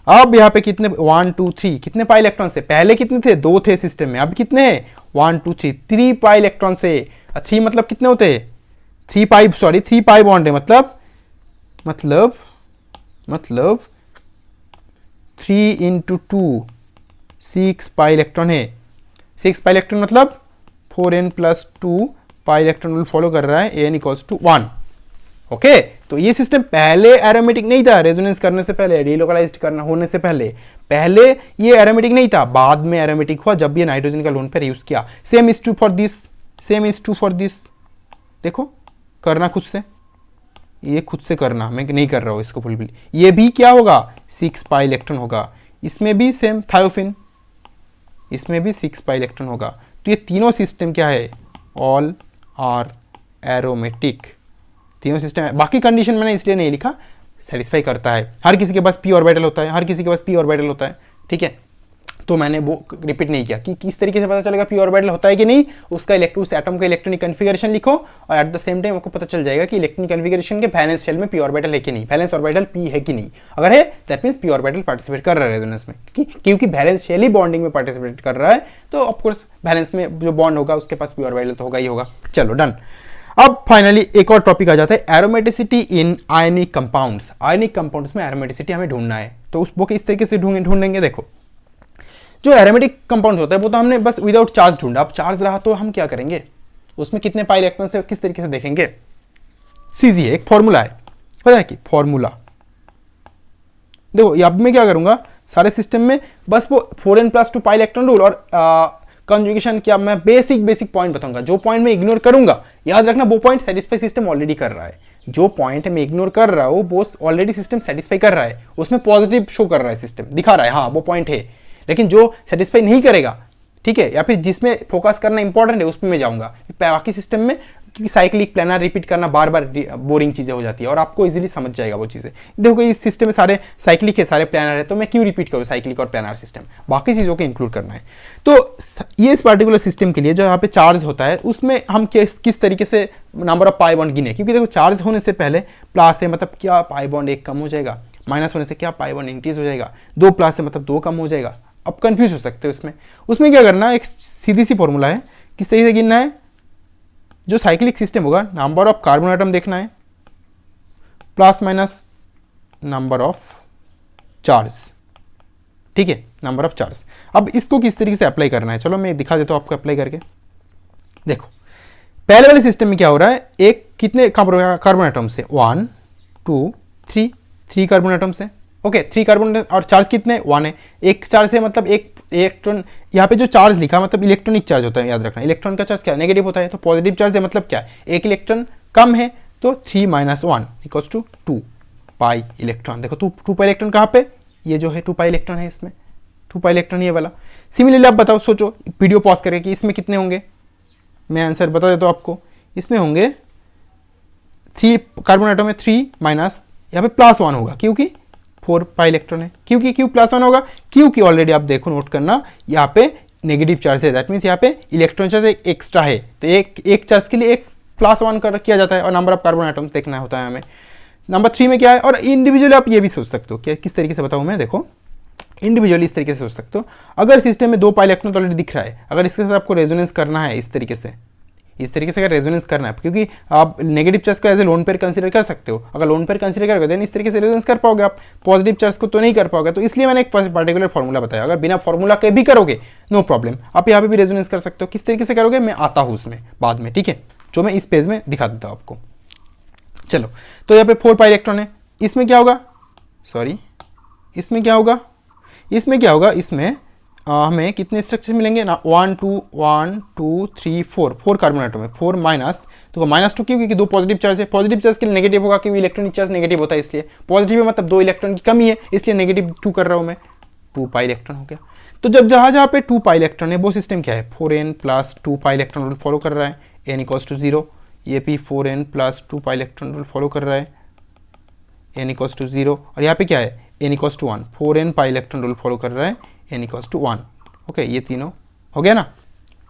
अब यहाँ पे कितने 1 2 3 कितने पाई इलेक्ट्रॉन से, पहले कितने थे, 2 थे सिस्टम में, अब कितने हैं 1 2 3 3 पाई इलेक्ट्रॉन से। 3 मतलब कितने होते हैं 3 पाई बॉन्ड है, मतलब 3 इंटू 2 6 पाई इलेक्ट्रॉन है। 6 पाई इलेक्ट्रॉन मतलब 4n plus 2 pi electron rule follow कर रहा है, n इक्वल्स टू 1। ओके, तो ये सिस्टम पहले एरोमेटिक नहीं था, रेजोनेंस करने से पहले, डीलोकलाइज्ड करना होने से पहले ये एरोमेटिक नहीं था, बाद में एरोमेटिक हुआ जब ये नाइट्रोजन का लोन पेयर यूज किया। Same is to for this, देखो करना खुद से, ये खुद से करना, मैं नहीं कर रहा हूं इसको फुल। ये भी क्या होगा 6 पाई इलेक्ट्रॉन होगा, इसमें भी सेम थायोफिन, इसमें भी 6 पाई इलेक्ट्रॉन होगा। तो ये तीनों सिस्टम क्या है, ऑल आर एरोमेटिक, तीनों सिस्टम है। बाकी कंडीशन मैंने इसलिए नहीं लिखा, सेटिस्फाई करता है, हर किसी के पास p ऑर्बिटल होता है, हर किसी के पास p ऑर्बिटल होता है, ठीक है। तो मैंने वो रिपीट नहीं किया कि किस तरीके से पता चलेगा p ऑर्बिटल होता है कि नहीं, उसका उस एटम का इलेक्ट्रॉनिक कन्फिगरेशन लिखो और एट द सेम टाइम आपको पता चल जाएगा कि इलेक्ट्रॉनिक कन्फिगरेशन के वैलेंस शेल में p ऑर्बिटल है कि नहीं, वैलेंस ऑर्बिटल p है कि नहीं। अगर है that means p orbital participate कर रहा है रेजोनेंस में, क्योंकि वैलेंस शेल ही बॉन्डिंग में पार्टिसिपेट कर रहा है, तो ऑफकोर्स वैलेंस में जो बॉन्ड होगा उसके पास p ऑर्बिटल तो होगा ही होगा। चलो डन। अब फाइनली एक और टॉपिक आ जाता है, एरोमेटिसिटी इन आयनिक कंपाउंड्स। आयनिक कंपाउंड्स में एरोमेटिसिटी हमें ढूंढना है, तो उस वो किस तरीके से ढूंढेंगे। देखो जो एरोमेटिक कंपाउंड होता है वो तो हमने बस विदाउट चार्ज ढूंढा, अब चार्ज रहा तो हम क्या करेंगे, उसमें कितने पाई इलेक्ट्रॉन से किस तरीके से देखेंगे। सीधी है, एक फॉर्मूला है, पता है कि फॉर्मूला देखो, अब मैं क्या करूंगा सारे सिस्टम में बस वो 4n plus 2 pi electron rule और कंजुगेशन क्या, मैं बेसिक पॉइंट बताऊंगा। जो पॉइंट मैं इग्नोर करूंगा, याद रखना वो पॉइंट सेटिस्फाई सिस्टम ऑलरेडी कर रहा है, जो पॉइंट मैं इग्नोर कर रहा हूं वो ऑलरेडी सिस्टम सेटिस्फाई कर रहा है, उसमें पॉजिटिव शो कर रहा है, सिस्टम दिखा रहा है हाँ वो पॉइंट है। लेकिन जो सेटिस्फाई नहीं करेगा, ठीक है, या फिर जिसमें फोकस करना इंपॉर्टेंट है उसमें मैं जाऊंगा। बाकी सिस्टम में क्योंकि साइक्लिक प्लानर रिपीट करना बार बार बोरिंग चीजें हो जाती है और आपको इजीली समझ जाएगा वो चीजें। देखो इस सिस्टम में सारे साइक्लिक है, सारे प्लानर है, तो मैं क्यों रिपीट करूँ साइक्लिक और प्लानर सिस्टम, बाकी चीजों को इंक्लूड करना है। तो ये इस पर्टिकुलर सिस्टम के लिए जो यहाँ पे चार्ज होता है उसमें हम किस तरीके से नंबर ऑफ पाई बॉन्ड गिने, क्योंकि देखो चार्ज होने से पहले प्लस है मतलब क्या पाई बॉन्ड एक कम हो जाएगा, माइनस होने से क्या पाई बॉन्ड इंक्रीज हो जाएगा, 2 प्लस है मतलब 2 कम हो जाएगा। अब कंफ्यूज हो सकते हो उसमें क्या करना है, एक सीधी सी फॉर्मूला है, किस तरीके से गिनना है। जो साइक्लिक सिस्टम होगा नंबर ऑफ कार्बन एटम देखना है plus minus number of charge, ठीक है, नंबर ऑफ चार्ज। अब इसको किस तरीके से अप्लाई करना है, चलो मैं दिखा देता हूं आपको अप्लाई करके। देखो पहले वाले सिस्टम में क्या हो रहा है, एक कितने कार्बन एटम से 1 2 3 कार्बन एटम से, ओके 3 कार्बन और चार्ज कितने 1 है। एक चार्ज है मतलब एक इलेक्ट्रॉन, यहाँ पे जो चार्ज लिखा मतलब इलेक्ट्रॉनिक चार्ज होता है, याद रखना इलेक्ट्रॉन का चार्ज क्या नेगेटिव होता है, तो पॉजिटिव चार्ज है मतलब क्या एक इलेक्ट्रॉन कम है, तो 3 - 1 इक्वल्स टू 2 पाई इलेक्ट्रॉन। देखो 2 पाई इलेक्ट्रॉन कहाँ पे, ये जो है 2 पाई इलेक्ट्रॉन है, इसमें 2 पाई इलेक्ट्रॉन ये वाला। सिमिलरली आप बताओ, सोचो वीडियो पॉज करके कि इसमें कितने होंगे, मैं आंसर बता देता हूँ आपको। इसमें होंगे 3 कार्बन एटम में 3 माइनस यहाँ पे +1 होगा क्योंकि 4 पाई इलेक्ट्रॉन है, क्योंकि क्यों +1 होगा, क्योंकि ऑलरेडी आप देखो नोट करना यहाँ पे नेगेटिव चार्ज है, दैट मीन्स यहाँ पे इलेक्ट्रॉन चार्ज एक एक्स्ट्रा है, तो एक चार्ज के लिए एक +1 कर किया जाता है और नंबर ऑफ कार्बन एटम्स देखना होता है हमें। नंबर 3 में क्या है, और इंडिविजुअली आप ये भी सोच सकते हो, क्या किस तरीके से बताऊँ मैं, देखो इंडिविजुअली इस तरीके से सोच सकते हो। अगर सिस्टम में 2 पाई इलेक्ट्रॉन ऑलरेडी दिख रहा है, अगर इसके साथ आपको रेजोनेंस करना है इस तरीके से अगर रेजोनेंस करना है, क्योंकि आप नेगेटिव चार्ज को as a lone pair consider कर सकते हो, अगर लोन पेयर कंसीडर करोगे देन इस तरीके से रेजोनेंस कर पाओगे आप, पॉजिटिव चार्ज को तो नहीं कर पाओगे। तो इसलिए मैंने एक पर्टिकुलर फॉर्मूला बताया, अगर बिना फॉर्मूला के भी करोगे नो प्रॉब्लम, आप यहाँ पे भी रेजोनेंस कर सकते हो। किस तरीके से करोगे मैं आता हूँ उसमें बाद में, ठीक है, जो मैं इस पेज में दिखा देता हूँ आपको। चलो तो यहाँ पे 4 पाई इलेक्ट्रॉन है, इसमें क्या होगा, इसमें क्या होगा, इसमें हमें कितने स्ट्रक्चर मिलेंगे ना, 1 2 3 4 कार्बन एटम है, 4 माइनस, तो -2 क्यों, क्योंकि 2 पॉजिटिव चार्ज है, पॉजिटिव चार्ज के लिए नेगेटिव होगा क्योंकि इलेक्ट्रॉनिक चार्ज नेगेटिव होता है, इसलिए पॉजिटिव है मतलब 2 इलेक्ट्रॉन की कमी है, इसलिए नेगेटिव 2 कर रहा हूँ मैं, 2 पाई इलेक्ट्रॉन हो गया। तो जब जहाँ पे 2 पाई इलेक्ट्रॉन है वो सिस्टम क्या है, 4n plus 2 pi electron rule follow कर रहा है, n इक्वल्स टू 0, ये भी 4n plus 2 pi electron rule follow कर रहा है, n इक्वल्स टू 0, और यहाँ पे क्या है n equals to 1, 4n pi electron rule follow कर रहा है, n इक्वल्स टू 1, ओके ये तीनों हो गया ना।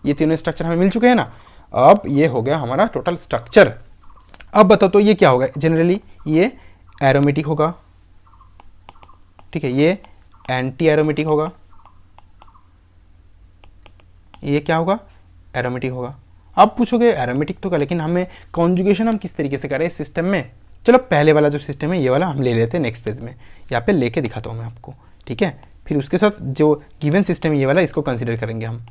ये तीनों स्ट्रक्चर हमें मिल चुके हैं ना। अब ये हो गया हमारा टोटल स्ट्रक्चर। अब बताओ तो ये क्या होगा, जनरली ये एरोमेटिक होगा, ठीक है, ये एंटी एरोमेटिक होगा, ये क्या होगा, एरोमेटिक होगा। अब पूछोगे एरोमेटिक तो क्या, लेकिन हमें कॉन्जुगेशन हम किस तरीके से करें इस सिस्टम में। चलो पहले वाला जो सिस्टम है ये वाला हम ले लेते हैं नेक्स्ट पेज में, यहाँ पे लेके दिखाता हूँ मैं आपको, ठीक है। फिर उसके साथ जो गिवन सिस्टम है ये वाला, इसको कंसिडर करेंगे हम।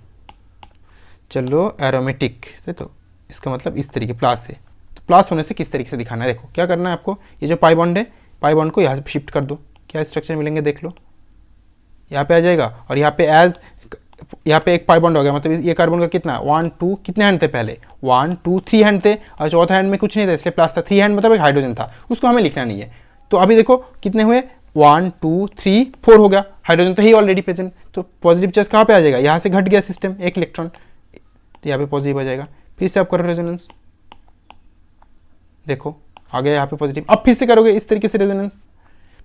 चलो एरोमेटिक से, तो इसका मतलब इस तरीके प्लस है, तो प्लस होने से किस तरीके से दिखाना है, देखो क्या करना है आपको, ये जो पाई बॉन्ड है, पाई बॉन्ड को यहाँ से शिफ्ट कर दो, क्या स्ट्रक्चर मिलेंगे देख लो, यहाँ पे आ जाएगा। और यहाँ पे यहाँ पे एक पाई बॉन्ड हो गया, मतलब ये कार्बन का कितना 1 2 कितने हैंड थे पहले, 1 2 3 हैंड थे, और चौथा हैंड में कुछ नहीं था इसलिए प्लस था, 3 हैंड मतलब एक हाइड्रोजन था, उसको हमें लिखना नहीं है। तो अभी देखो कितने हुए, 1 2 3 4 हो गया, हाइड्रोजन तो ही ऑलरेडी प्रेजेंट, तो पॉजिटिव चार्ज कहाँ पे आ जाएगा, यहाँ से घट गया सिस्टम एक इलेक्ट्रॉन, तो यहाँ पे पॉजिटिव आ जाएगा। फिर से आप करो रेजोनेंस, देखो आ गया यहाँ पे पॉजिटिव। अब फिर से करोगे इस तरीके से रेजोनेंस,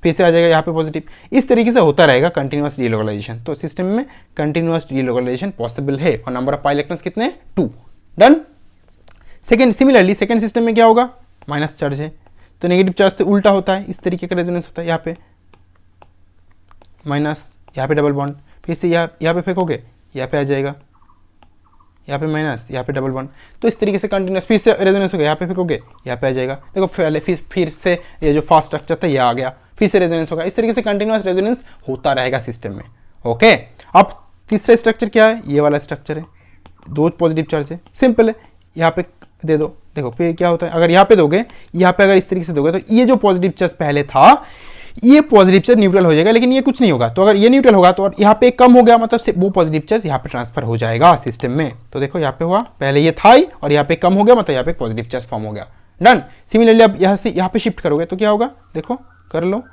फिर से आ जाएगा यहाँ पे पॉजिटिव। इस तरीके से होता रहेगा कंटिन्यूअस डीलोकलाइजेशन। तो सिस्टम में कंटिन्यूअस डीलोकलाइजेशन पॉसिबल है, और नंबर ऑफ पाई इलेक्ट्रॉन्स कितने हैं, 2। Done. Second, similarly second system में क्या होगा, माइनस चार्ज है, तो नेगेटिव चार्ज से उल्टा होता है, इस तरीके का रेजोनेंस होता है, यहाँ पे माइनस, यहाँ पे डबल बॉन्ड, फिर से यहाँ पे फेंकोगे, यहाँ पे आ जाएगा, यहाँ पे माइनस, यहाँ पे डबल बॉन्ड, तो इस तरीके से कंटिन्यूस, फिर से रेजोनेंस हो गया, यहाँ पे फेंकोगे, यहाँ पे आ जाएगा। देखो पहले फिर से ये जो फास्ट स्ट्रक्चर था ये आ गया, फिर से रेजोनेंस होगा, इस तरीके से कंटिन्यूस रेजोनेंस होता रहेगा सिस्टम में। ओके, अब तीसरा स्ट्रक्चर क्या है, ये वाला स्ट्रक्चर है, 2 पॉजिटिव चार्ज है, सिंपल है, यहाँ पे दे दो, देखो फिर क्या होता है, अगर यहाँ पे दोगे, यहाँ पे अगर इस तरीके से दोगे, तो ये जो पॉजिटिव चार्ज पहले था ये पॉजिटिव चार्ज न्यूट्रल हो जाएगा, लेकिन ये कुछ नहीं होगा। तो अगर ये न्यूट्रल होगा तो यहाँ पे कम हो गया, मतलब वो पॉजिटिव चार्ज यहाँ पे ट्रांसफर हो जाएगा सिस्टम में। तो देखो यहाँ पे हुआ, पहले ये था ही और यहाँ पे कम हो गया, मतलब यहाँ पे पॉजिटिव चार्ज फॉर्म हो गया। डन। सिमिलरली अब यहाँ से यहाँ पे शिफ्ट करोगे तो क्या होगा, देखो कर लो,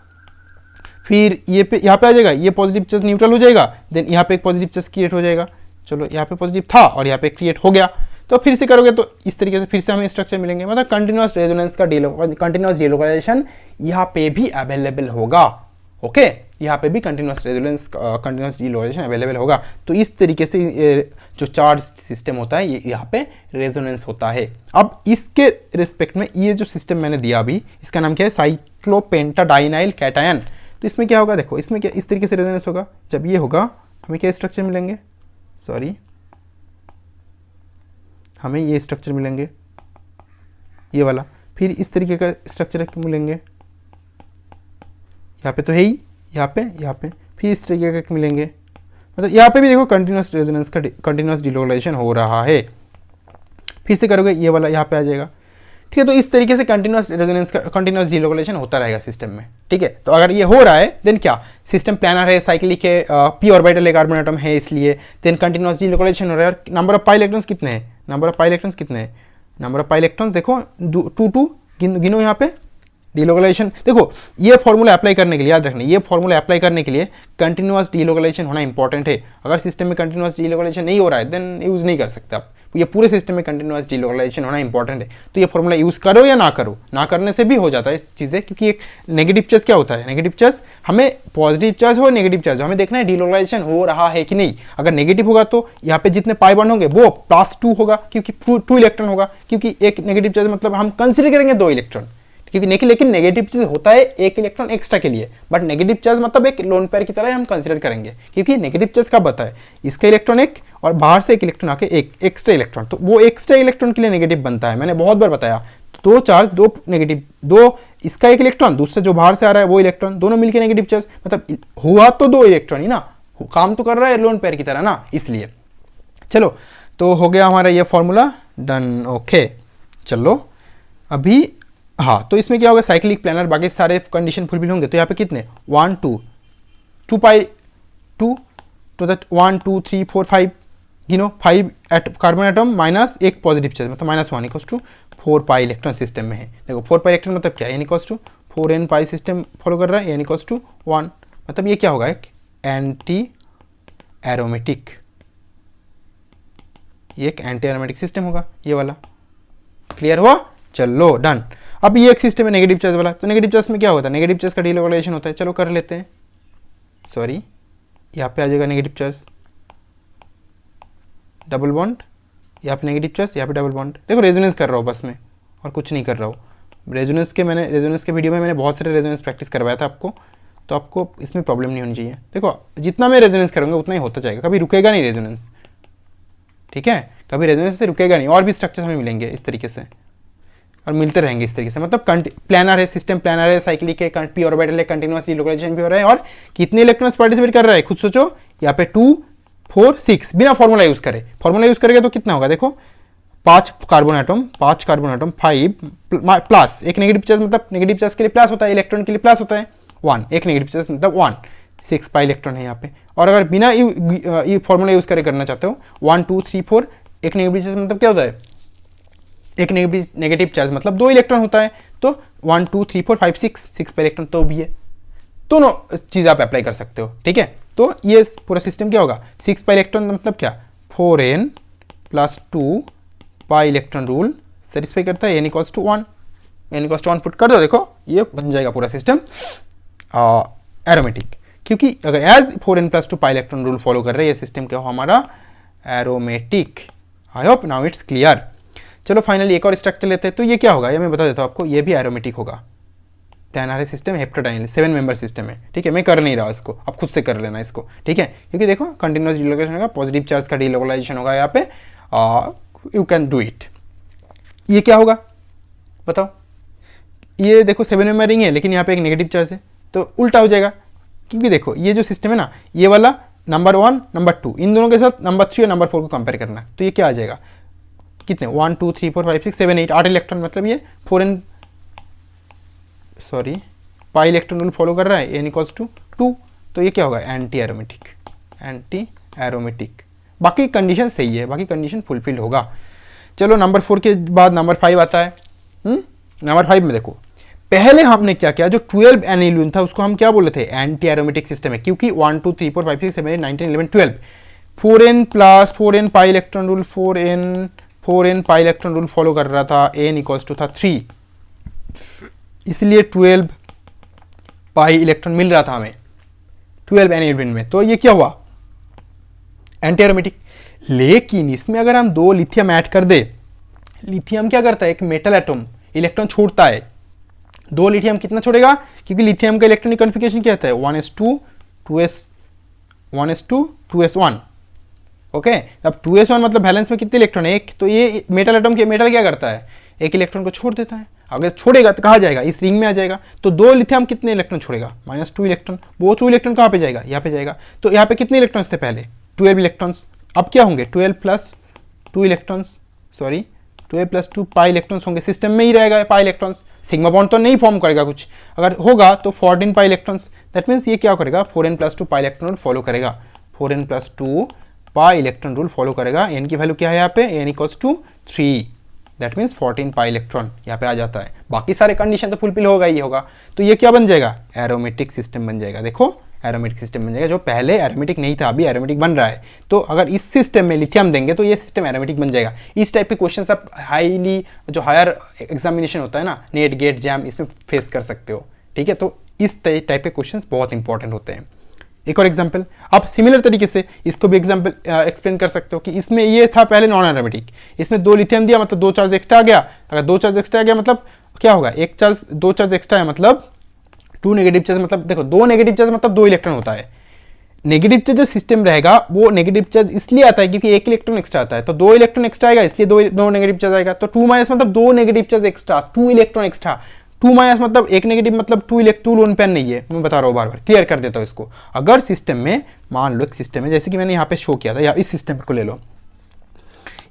फिर ये पे यहाँ पे आ जाएगा, ये पॉजिटिव चार्ज न्यूट्रल हो जाएगा, देन यहाँ पे एक पॉजिटिव चार्ज क्रिएट हो जाएगा। चलो यहाँ पे पॉजिटिव था और यहाँ पे क्रिएट हो गया, तो फिर से करोगे तो इस तरीके से फिर से हमें स्ट्रक्चर मिलेंगे, मतलब कंटिन्यूअस रेजोनेंस का कंटिन्यूअस डीलोकलाइजेशन यहाँ पे भी अवेलेबल होगा। ओके, यहाँ पे भी कंटिन्यूअस डीलोकलाइजेशन अवेलेबल होगा। तो इस तरीके से जो चार्ज सिस्टम होता है ये यहाँ पे रेजोनेंस होता है। अब इसके रिस्पेक्ट में ये जो सिस्टम मैंने दिया अभी, इसका नाम क्या है, साइक्लोपेंटाडाइनाइल कैटायन। तो इसमें क्या होगा, देखो इसमें क्या इस तरीके से रेजोनेंस होगा, जब ये होगा हमें क्या स्ट्रक्चर मिलेंगे, हमें ये स्ट्रक्चर मिलेंगे, ये वाला, फिर इस तरीके का स्ट्रक्चर मिलेंगे, यहाँ पे तो है ही, यहाँ पे फिर इस तरीके का मिलेंगे, मतलब यहाँ पे भी देखो कंटिन्यूस रेजोनेंस का कंटिन्यूस डीलोकलाइजेशन हो रहा है। फिर से करोगे ये वाला यहाँ पे आ जाएगा, ठीक है। तो इस तरीके से कंटिन्यूस रेजोनेंस का कंटिन्यूस डीलोकलाइजेशन होता रहेगा सिस्टम में, ठीक है। तो अगर ये हो रहा है देन क्या, सिस्टम प्लानर है, साइक्लिक है, पी ऑर्बिटल है, कार्बन एटम है, इसलिए देन कंटिन्यूस डीलोकलाइजेशन हो रहा है। और नंबर ऑफ पाई इलेक्ट्रॉन्स कितने हैं, नंबर ऑफ पाई इलेक्ट्रॉन्स देखो 2 गिनो यहाँ पे डीलोकलाइजेशन। देखो ये फॉर्मूला अप्लाई करने के लिए याद रखना, ये फॉर्मूला अप्लाई करने के लिए कंटिन्यूअस डीलोकलाइजेशन होना इंपॉर्टेंट है। अगर सिस्टम में कंटिन्यूअस डीलोकलाइजेशन नहीं हो रहा है देन यूज़ नहीं कर सकते आप। ये पूरे सिस्टम में कंटिन्यूअस डीलोकलाइजेशन होना इंपॉर्टेंट है। तो ये फॉर्मूला यूज़ करो या ना करो, ना करने से भी हो जाता है इस चीज़ें, क्योंकि एक नेगेटिव चार्ज क्या होता है, नेगेटिव चार्ज हमें पॉजिटिव चार्ज हो नेगेटिव चार्ज हो हमें देखना है डीलोकलाइजेशन हो रहा है कि नहीं। अगर नेगेटिव होगा तो यहाँ पे जितने पाई बॉन्ड होंगे वो +2 होगा, क्योंकि 2 इलेक्ट्रॉन होगा, क्योंकि एक नेगेटिव चार्ज मतलब हम कंसिडर करेंगे 2 इलेक्ट्रॉन, क्योंकि लेकिन नेगेटिव चार्ज होता है 1 इलेक्ट्रॉन एक्स्ट्रा के लिए, बट नेगेटिव चार्ज मतलब एक लोन पेयर की तरह हम कंसीडर करेंगे, क्योंकि नेगेटिव चार्ज कब आता है, इसका इलेक्ट्रॉन एक और बाहर से एक इलेक्ट्रॉन आके एक एक्स्ट्रा इलेक्ट्रॉन, तो वो एक्स्ट्रा इलेक्ट्रॉन के लिए नेगेटिव बनता है। मैंने बहुत बार बताया, 2 चार्ज 2 नेगेटिव, 2 इसका एक इलेक्ट्रॉन, दूसरा जो बाहर से आ रहा है वो इलेक्ट्रॉन, दोनों मिलकर नेगेटिव चार्ज, मतलब हुआ तो 2 इलेक्ट्रॉन ही ना, काम तो कर रहा है लोन पेयर की तरह ना, इसलिए। चलो तो हो गया हमारा ये फॉर्मूला डन। ओके चलो अभी हाँ, तो इसमें क्या होगा, साइक्लिक प्लानर बाकी सारे कंडीशन फुलफिल होंगे। तो यहाँ पे कितने 1 2 पाई 2 तो दैट 1 2 3 4 5 गिनो 5 कार्बन एटम माइनस एक पॉजिटिव चार्ज, मतलब -1 = 4 पाई इलेक्ट्रॉन सिस्टम में है। देखो 4 पाई इलेक्ट्रॉन मतलब क्या है, n = 4n पाई सिस्टम फॉलो कर रहा है, n = 1, मतलब ये क्या होगा, एक एंटी एरोमेटिक, ये एक एंटी एरोमेटिक सिस्टम होगा ये वाला। क्लियर हुआ, चलो डन। अब ये एक सिस्टम है नेगेटिव चार्ज वाला, तो नेगेटिव चार्ज में क्या होता है, नेगेटिव चार्ज का डीलोकलाइजेशन होता है। चलो कर लेते हैं, यहाँ पे आ जाएगा नेगेटिव चार्ज, डबल बॉन्ड, यहाँ पे नेगेटिव चार्ज, यहाँ पे डबल बॉन्ड। देखो रेजोनेंस कर रहा हूँ बस मैं, और कुछ नहीं कर रहा हूँ। रेजोनेंस के वीडियो में मैंने बहुत सारे रेजोनेंस प्रैक्टिस करवाया था आपको, तो आपको इसमें प्रॉब्लम नहीं होनी चाहिए। देखो जितना मैं रेजोनेंस करूँगा उतना ही होता जाएगा, कभी रुकेगा नहीं रेजोनेंस, ठीक है, कभी रेजोनेंस से रुकेगा नहीं। और भी स्ट्रक्चर हमें मिलेंगे इस तरीके से, और मिलते रहेंगे इस तरीके से। मतलब प्लानर है सिस्टम, प्लानर है, साइक्लिक है, पी ऑर्बिटल है, कंटिन्यूअस डिलोकलाइजेशन भी हो रहा है, और कितने इलेक्ट्रॉन्स पार्टिसिपेट कर रहा है खुद सोचो। यहाँ पे 2 4 6 बिना फॉर्मूला यूज करे, फॉर्मूला यूज करेगा तो कितना होगा देखो, 5 कार्बन एटम 5 प्लस एक नेगेटिव चार्ज, मतलब नेगेटिव चार्ज के लिए प्लस होता है, इलेक्ट्रॉन के लिए प्लस होता है 1, एक नेगेटिव चार्ज मतलब 1, 6 पाई इलेक्ट्रॉन है यहाँ पे। और अगर बिना ये फॉर्मूला यूज करे करना चाहते हो 1 2 3 4, एक नेगेटिव चार्ज मतलब क्या होता है, एक नेगेटिव चार्ज मतलब 2 इलेक्ट्रॉन होता है, तो 1 2 3 4 5 6 पर इलेक्ट्रॉन तो भी है, दोनों चीज आप अप्लाई कर सकते हो, ठीक है। तो ये पूरा सिस्टम क्या होगा, 6 पाई इलेक्ट्रॉन मतलब क्या, 4n plus 2 pi electron rule satisfy करता है, n equals to 1, n equals to 1 put कर दो, देखो ये बन जाएगा पूरा सिस्टम एरोमेटिक। क्योंकि अगर as 4n plus 2 pi electron rule follow कर रहे हैं, ये सिस्टम क्या हो हमारा aromatic. I hope now it's clear. चलो फाइनली एक और स्ट्रक्चर लेते हैं, तो ये क्या होगा, ये मैं बता देता हूँ आपको, ये भी एरोमेटिक होगा। टेनारे सिस्टम हेप्टाडाइनिल 7 मेंबर सिस्टम है, ठीक है, मैं कर नहीं रहा इसको, आप खुद से कर लेना इसको, ठीक है। क्योंकि देखो कंटिन्यूअस डिलोकलाइजेशन होगा, पॉजिटिव चार्ज का डिलोकलाइजेशन होगा यहाँ पे, यू कैन डू इट। ये क्या होगा बताओ, ये देखो 7 मेंबर रिंग है, लेकिन यहाँ पे एक नेगेटिव चार्ज है, तो उल्टा हो जाएगा। क्योंकि देखो ये जो सिस्टम है ना, ये वाला नंबर 1 नंबर 2 इन दोनों के साथ नंबर 3 और नंबर 4 को कंपेयर करना, तो ये क्या आ जाएगा, कितने 1 2 3 4 5 6 7 8 8 इलेक्ट्रॉन, मतलब ये 4n pi electron rule follow कर रहा है, n इक्वल्स टू 2, तो ये क्या होगा एंटी एरोमेटिक। बाकी कंडीशन सही है, बाकी कंडीशन फुलफिल होगा। चलो नंबर 4 के बाद नंबर 5 आता है। नंबर 5 में देखो, पहले हमने क्या किया, जो 12 एनिलीन था उसको हम क्या बोले थे, एंटी एरोमेटिक सिस्टम है। क्योंकि 1 2 3 4 5 6 7 8 9 10 11 12 4n plus 4n pi electron rule 4n pi electron rule follow कर रहा था, n इक्वल्स टू था 3, इसलिए 12 पाई इलेक्ट्रॉन मिल रहा था हमें 12 एनिलीन में। तो ये क्या हुआ एंटी एरोमेटिक। लेकिन इसमें अगर हम 2 लिथियम ऐड कर दे, लिथियम क्या करता है, एक मेटल एटम इलेक्ट्रॉन छोड़ता है, 2 लिथियम कितना छोड़ेगा, क्योंकि लिथियम का इलेक्ट्रॉनिक कॉन्फ़िगरेशन क्या होता है 1s2 2s1, ओके। अब 2s1 मतलब बैलेंस में कितने इलेक्ट्रॉन है, एक, तो ये मेटल एटम के मेटल क्या करता है, एक इलेक्ट्रॉन को छोड़ देता है। अगर छोड़ेगा तो कहाँ जाएगा, इस रिंग में आ जाएगा। तो 2 लिथियम कितने इलेक्ट्रॉन छोड़ेगा, -2 इलेक्ट्रॉन। वो 2 इलेक्ट्रॉन कहाँ पे जाएगा, यहाँ पे जाएगा। तो यहाँ पे कितने इलेक्ट्रॉन्स थे पहले, 12 इलेक्ट्रॉन्स, अब क्या होंगे 12 plus 2 electrons, 12 plus 2 pi electrons होंगे, सिस्टम में ही रहेगा पाई इलेक्ट्रॉन्स, सिग्मा बॉन्ड तो नहीं फॉर्म करेगा कुछ, अगर होगा तो 14 पाई इलेक्ट्रॉन्स। दैट मीन्स ये क्या करेगा, 4n plus 2 pi electron rule follow करेगा, 4n plus 2 pi electron rule follow करेगा। n की वैल्यू क्या है यहाँ पे, n equals to 3, that means 14 pi electron यहाँ पे आ जाता है। बाकी सारे कंडीशन तो फुलफिल होगा ही होगा। तो ये क्या बन जाएगा, एरोमेटिक सिस्टम बन जाएगा। देखो एरोमेटिक सिस्टम बन जाएगा, जो पहले एरोमेटिक नहीं था अभी एरोमेटिक बन रहा है। तो अगर इस सिस्टम में लिथियम देंगे तो ये सिस्टम एरोमेटिक बन जाएगा। इस टाइप के क्वेश्चन आप जो हायर एग्जामिनेशन होता है ना, नेट गेट जैम, इसमें फेस कर सकते हो, ठीक है। तो इस टाइप के क्वेश्चन बहुत इंपॉर्टेंट होते हैं। एक और एग्जाम्पल आप सिमिलर तरीके से इसको भी एग्जाम्पल एक्सप्लेन कर सकते हो कि इसमें ये था पहले नॉन एरोमेटिक, इसमें 2 लिथियम दिया मतलब 2 चार्ज एक्स्ट्रा आ गया। अगर 2 चार्ज एक्स्ट्रा आ गया मतलब क्या होगा, 2 चार्ज एक्स्ट्रा है मतलब 2 नेगेटिव चार्ज, मतलब देखो 2 नेगेटिव चार्ज मतलब 2 इलेक्ट्रॉन होता है। नेगेटिव चार्ज जो सिस्टम रहेगा वो नेगेटिव चार्ज इसलिए आता है क्योंकि 1 इलेक्ट्रॉन एक्स्ट्रा आता है, तो 2 इलेक्ट्रॉन एक्स्ट्रा आएगा इसलिए 2 नेगेटिव चार्ज आएगा। तो 2 माइनस मतलब 2 negative charge extra, 2 electron extra. 2 minus मतलब 1 नेगेटिव मतलब 2 लोन पेन नहीं है, मैं बता रहा हूँ, बार बार क्लियर कर देता हूँ इसको। अगर सिस्टम में मान लो एक सिस्टम है, जैसे कि मैंने यहाँ पे शो किया था, या इस सिस्टम को ले लो,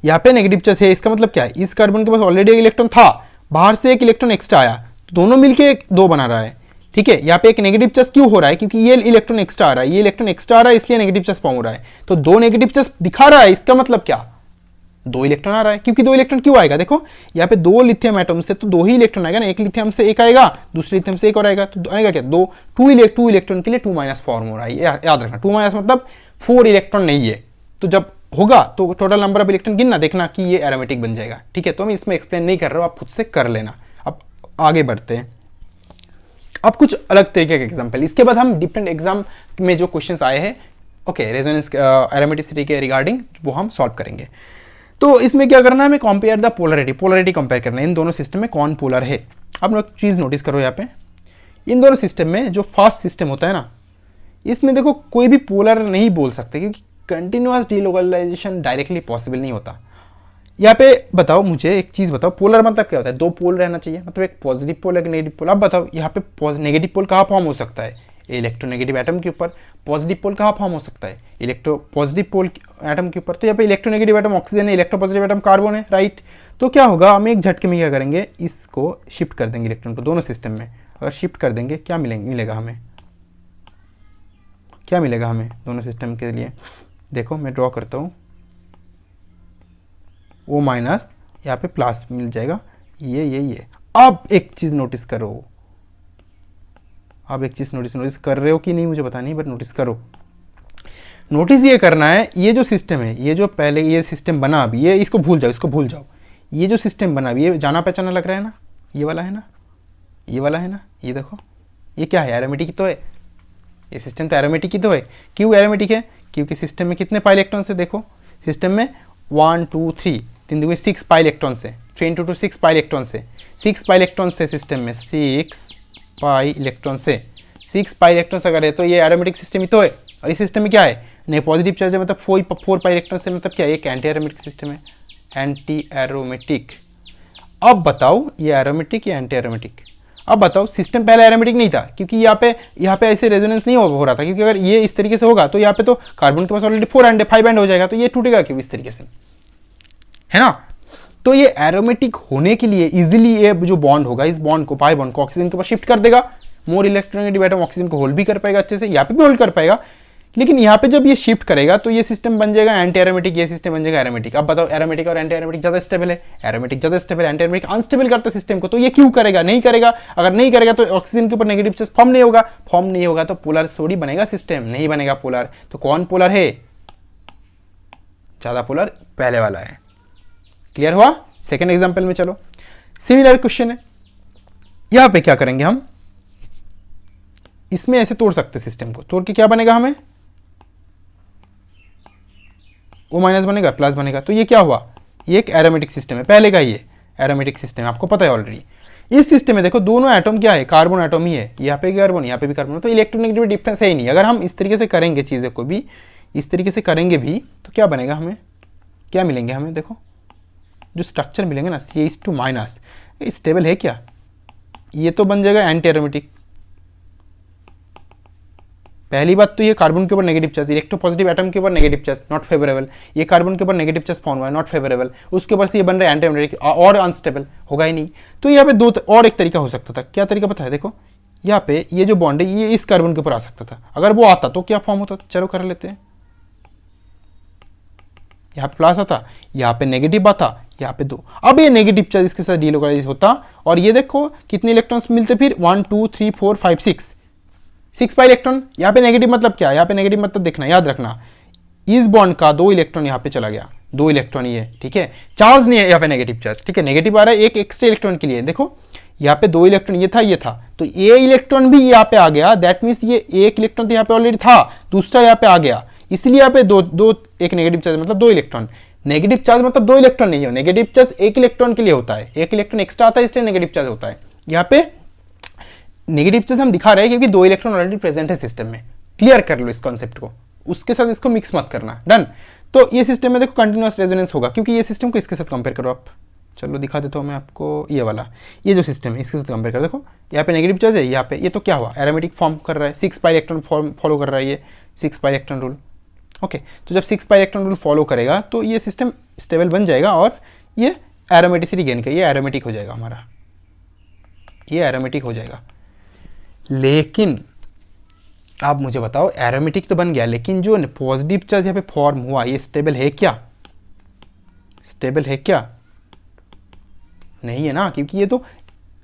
यहाँ पे नेगेटिव चार्ज है, इसका मतलब क्या है, इस कार्बन के पास ऑलरेडी 1 इलेक्ट्रॉन था, बाहर से 1 इलेक्ट्रॉन एक्स्ट्रा आया, तो दोनों मिलके 2 बना रहा है, ठीक है। यहाँ पे एक नेगेटिव चार्ज क्यों हो रहा है, क्योंकि ये इलेक्ट्रॉन एक्स्ट्रा आ रहा है, ये इलेक्ट्रॉन एक्स्ट्रा आ रहा है, इसलिए नेगेटिव चार्ज फॉर्म हो रहा है। तो 2 नेगेटिव चार्ज दिखा रहा है, इसका मतलब क्या, 2 इलेक्ट्रॉन आ रहा है। क्योंकि 2 इलेक्ट्रॉन क्यों आएगा, देखो यहाँ पे 2 लिथियम एटम से तो 2 ही इलेक्ट्रॉन आएगा ना, एक लिथियम से 1 आएगा, दूसरे लिथियम से 1 और आएगा, तो आएगा क्या, 2 इलेक्ट्रॉन के लिए 2 माइनस फॉर्म हो रहा है, याद रखना। 2 माइनस मतलब 4 इलेक्ट्रॉन नहीं है, तो जब होगा तो टोटल नंबर ऑफ इलेक्ट्रॉन गिनना, देखना कि ये एरोमेटिक बन जाएगा, ठीक है। तो मैं इसमें एक्सप्लेन नहीं कर रहा हूँ, आप खुद से कर लेना। अब आगे बढ़ते हैं, अब कुछ अलग तरीके के एग्जाम्पल, इसके बाद हम डिफरेंट एग्जाम में जो क्वेश्चंस आए हैं ओके, रेजोनेंस एरोमेटिसिटी के रिगार्डिंग वो हम सॉल्व करेंगे। तो इसमें क्या करना है, हमें कंपेयर द पोलरिटी कंपेयर करना है, इन दोनों सिस्टम में कौन पोलर है। आप लोग चीज़ नोटिस करो यहाँ पे, इन दोनों सिस्टम में जो फास्ट सिस्टम होता है ना, इसमें देखो कोई भी पोलर नहीं बोल सकते, क्योंकि कंटिन्यूअस डीलोकलाइजेशन डायरेक्टली पॉसिबल नहीं होता। यहाँ पे बताओ मुझे एक चीज़ बताओ, पोलर मतलब क्या होता है, दो पोल रहना चाहिए, मतलब एक पॉजिटिव पोल एक नेगेटिव पोल। आप बताओ यहाँ पे नेगेटिव पोल कहाँ फॉर्म हो सकता है, इलेक्ट्रोनेगेटिव एटम के ऊपर। पॉजिटिव पोल कहाँ फॉर्म हो सकता है, पॉजिटिव पोल एटम के ऊपर। तो यहाँ पे इलेक्ट्रोनेगेटिव एटम ऑक्सीजन है, इलेक्ट्रोपॉजिटिव एटम कार्बन है, राइट। तो क्या होगा, हम एक झटके में क्या करेंगे, इसको शिफ्ट कर देंगे इलेक्ट्रॉन को दोनों सिस्टम में। अगर शिफ्ट कर देंगे क्या मिलेगा हमें, क्या मिलेगा हमें दोनों सिस्टम के लिए। देखो मैं ड्रॉ करता हूँ, O माइनस यहाँ पे प्लस मिल जाएगा, ये। अब एक चीज़ नोटिस करो, अब एक चीज़ नोटिस कर रहे हो कि नहीं मुझे पता नहीं, बट नोटिस करो। नोटिस ये करना है, ये जो सिस्टम है, ये जो पहले ये सिस्टम बना, अभी ये इसको भूल जाओ, ये जो सिस्टम बना अभी, ये जाना पहचाना लग रहा है ना, ये वाला है ना, ये वाला है ना, ये देखो ये क्या है, एरोमेटिक ही तो है, ये सिस्टम तो एरोमेटिक ही तो है। क्यों एरोमेटिक है, क्योंकि सिस्टम में कितने पाई इलेक्ट्रॉन से, देखो सिस्टम में 1 2 3 3 दूसरे 6 पाई इलेक्ट्रॉन से, 3 × 2 6 पाई इलेक्ट्रॉन से, 6 पाई इलेक्ट्रॉन से सिस्टम में, 6 पाई इलेक्ट्रॉन से, 6 पाई इलेक्ट्रॉन अगर है तो ये एरोमेटिक सिस्टम ही तो है। और इस सिस्टम में क्या है, नहीं पॉजिटिव चार्ज है, मतलब 4 पाई इलेक्ट्रॉन से, मतलब क्या है, एक एंटी एरोमेटिक सिस्टम है, एंटी एरोमेटिक। अब बताओ ये एरोमेटिक या एंटी एरोमेटिक। अब बताओ, सिस्टम पहले एरोमेटिक नहीं था, क्योंकि यहाँ पे ऐसे रेजोनेंस नहीं हो रहा था, क्योंकि अगर ये इस तरीके से होगा तो यहाँ पे तो कार्बन के पास ऑलरेडी 4 एंड 5 एंड हो जाएगा, तो ये टूटेगा क्यों इस तरीके से, है ना। तो ये एरोमेटिक होने के लिए इजीली ये जो बॉन्ड होगा, इस बॉन्ड को, पाई बॉन्ड को ऑक्सीजन के ऊपर शिफ्ट कर देगा, मोर इलेक्ट्रोनेगेटिव एटम ऑक्सीजन को होल्ड भी कर पाएगा अच्छे से, यहाँ पे भी होल्ड कर पाएगा। लेकिन यहाँ पे जब ये शिफ्ट करेगा तो ये सिस्टम बन जाएगा एंटी एरोमेटिक, ये सिस्टम बन जाएगा एरोमेटिक। अब बताओ, एरोमेटिक और एंटी एरोमेटिक ज्यादा स्टेबल है, एरोमेटिक ज्यादा स्टेबल है, एंटी एरोमेटिक अनस्टेबल करता है सिस्टम को। तो ये क्यों करेगा, नहीं करेगा। अगर नहीं करेगा तो ऑक्सीजन के ऊपर नेगेटिव चार्ज फॉर्म नहीं होगा तो पोलर थोड़ी बनेगा सिस्टम, नहीं बनेगा पोलर। तो कौन पोलर है, ज्यादा पोलर पहले वाला है। क्लियर हुआ। सेकेंड एग्जाम्पल में चलो, सिमिलर क्वेश्चन है। यहां पे क्या करेंगे हम, इसमें ऐसे तोड़ सकते सिस्टम को, तोड़ के क्या बनेगा हमें, O माइनस बनेगा, प्लस बनेगा। तो ये क्या हुआ, ये एक एरोमेटिक सिस्टम है, पहले का ये एरोमेटिक सिस्टम है, आपको पता है ऑलरेडी। इस सिस्टम में देखो दोनों एटम क्या है, कार्बन एटम ही है, यहाँ पे कार्बन यहाँ पे भी कार्बन, तो इलेक्ट्रोनेगेटिव डिफरेंस है ही नहीं। अगर हम इस तरीके से करेंगे चीज़ें को भी, इस तरीके से करेंगे भी, तो क्या बनेगा, हमें क्या मिलेंगे, हमें देखो जो स्ट्रक्चर मिलेंगे ना, CH2 माइनस, स्टेबल है क्या, ये तो बन जाएगा एंटी एरोमेटिक। पहली बात तो ये कार्बन के ऊपर नेगेटिव चार्ज, इलेक्ट्रोपॉजिटिव एटम के ऊपर नेगेटिव चार्ज, नॉट फेवरेबल। ये कार्बन के ऊपर नेगेटिव चार्ज फॉर्म हुआ है, नॉट फेवरेबल। उसके ऊपर से ये बन रहा है एंटी एरोमेटिक और अनस्टेबल, होगा ही नहीं। तो यहाँ पे और एक तरीका हो सकता था। क्या तरीका पता है, देखो यहाँ पे ये जो बॉन्ड है ये इस कार्बन के ऊपर आ सकता था, अगर वो आता तो क्या फॉर्म होता, चलो कर लेते हैं। यहाँ पे प्लस आता, यहाँ पे नेगेटिव आता, यहाँ पे 2। अब ये नेगेटिव चार्ज इसके साथ डीलोकलाइज होता और ये देखो कितने इलेक्ट्रॉन्स मिलते फिर, 1 2 3 4 5 6 पाई इलेक्ट्रॉन। यहाँ पे नेगेटिव मतलब क्या, यहाँ पे नेगेटिव मतलब देखना, याद रखना, इस बॉन्ड का 2 इलेक्ट्रॉन यहाँ पे चला गया, 2 इलेक्ट्रॉन ये, ठीक है, चार्ज नहीं है यहाँ पे नेगेटिव चार्ज, ठीक है, नेगेटिव आ रहा है एक एक्स्ट्रा इलेक्ट्रॉन के लिए। देखो यहाँ पे 2 इलेक्ट्रॉन ये था, तो ये इलेक्ट्रॉन भी यहाँ पे आ गया, दैट मीन्स ये एक इलेक्ट्रॉन तो यहाँ पे ऑलरेडी था, दूसरा यहाँ पे आ गया, इसलिए यहाँ पे दो एक नेगेटिव चार्ज मतलब 2 इलेक्ट्रॉन। नेगेटिव चार्ज मतलब 2 इलेक्ट्रॉन नहीं हो, नेगेटिव चार्ज एक इलेक्ट्रॉन के लिए होता है, एक इलेक्ट्रॉन एक्स्ट्रा आता है इसलिए नेगेटिव चार्ज होता है। यहाँ पे नेगेटिव चार्ज हम दिखा रहे हैं क्योंकि 2 इलेक्ट्रॉन ऑलरेडी प्रेजेंट है सिस्टम में। क्लियर कर लो इस कॉन्सेप्ट को, उसके साथ इसको मिक्स मत करना, डन। तो ये सिस्टम में देखो कंटिन्यूअस रेजोनेंस होगा, क्योंकि ये सिस्टम को इसके साथ कंपेयर करो आप। चलो दिखा देता हूँ मैं आपको, ये वाला, ये जो सिस्टम है इसके साथ कंपेयर कर, देखो यहाँ पे नेगेटिव चार्ज है, यहाँ पे ये तो क्या हुआ, एरोमेटिक फॉर्म कर रहा है, 6 पाई इलेक्ट्रॉन फॉलो कर रहा है, ये 6 पाई इलेक्ट्रॉन रूल। ओके, तो जब 6 पाई इलेक्ट्रॉन रूल फॉलो करेगा तो ये सिस्टम स्टेबल बन जाएगा और ये एरोमेटिसिटी गेन का, ये एरोमेटिक हो जाएगा हमारा, ये एरोमेटिक हो जाएगा। लेकिन आप मुझे बताओ, एरोमेटिक तो बन गया, लेकिन जो पॉजिटिव चार्ज यहाँ पे फॉर्म हुआ ये स्टेबल है क्या, स्टेबल है क्या, नहीं है ना, क्योंकि ये तो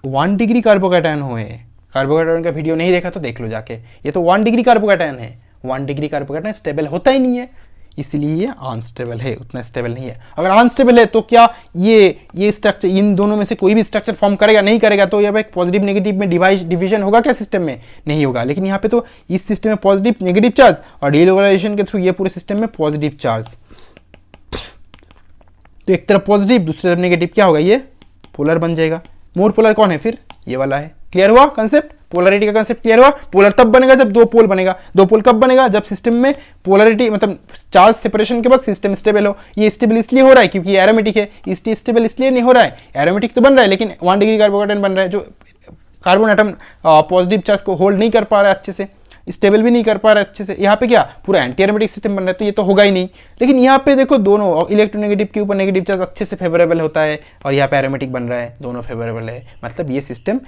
1 डिग्री कार्बोकैटायन हुए हैं। कार्बोकैटायन का वीडियो नहीं देखा तो देख लो जाके, ये तो 1 डिग्री कार्बोकैटायन है, 1 डिग्री कार्बोकैटायन स्टेबल होता ही नहीं है। इसलिए ये अनस्टेबल है, उतना स्टेबल नहीं है। अगर अनस्टेबल है तो क्या ये स्ट्रक्चर, इन दोनों में से कोई भी स्ट्रक्चर फॉर्म करेगा? नहीं करेगा। तो यहाँ पे पॉजिटिव नेगेटिव में डिवीजन होगा क्या सिस्टम में? नहीं होगा। लेकिन यहाँ पे तो इस सिस्टम में पॉजिटिव नेगेटिव चार्ज और डीलोकलाइजेशन के थ्रू ये पूरे सिस्टम में पॉजिटिव चार्ज। तो एक तरफ पॉजिटिव दूसरी तरफ नेगेटिव, क्या होगा? ये पोलर बन जाएगा। मोर पोलर कौन है फिर? ये वाला है। क्लियर हुआ कंसेप्ट? पोलरिटी का कंसेप्ट क्लियर हुआ? पोलर तब बनेगा जब दो पोल बनेगा। दो पोल कब बनेगा? जब सिस्टम में पोलरिटी मतलब चार्ज सेपरेशन के बाद सिस्टम स्टेबल हो। ये स्टेबल इसलिए हो रहा है क्योंकि एरोमेटिक है। स्टेबल इसलिए नहीं हो रहा है, एरोमेटिक तो बन रहा है लेकिन 1 डिग्री कार्बोकेटन बन रहा है, जो कार्बन एटम पॉजिटिव चार्ज को होल्ड नहीं कर पा रहा है अच्छे से, स्टेबल भी नहीं कर पा रहा है अच्छे से। यहाँ पे क्या पूरा एंटी एरोमेटिक सिस्टम बन रहा है, तो ये तो होगा ही नहीं। लेकिन यहाँ पे देखो दोनों इलेक्ट्रोनेगेटिव के ऊपर नेगेटिव चार्ज अच्छे से फेवरेबल होता है और यहाँ पे एरोमेटिक बन रहा है, दोनों फेवरेबल है। मतलब ये सिस्टम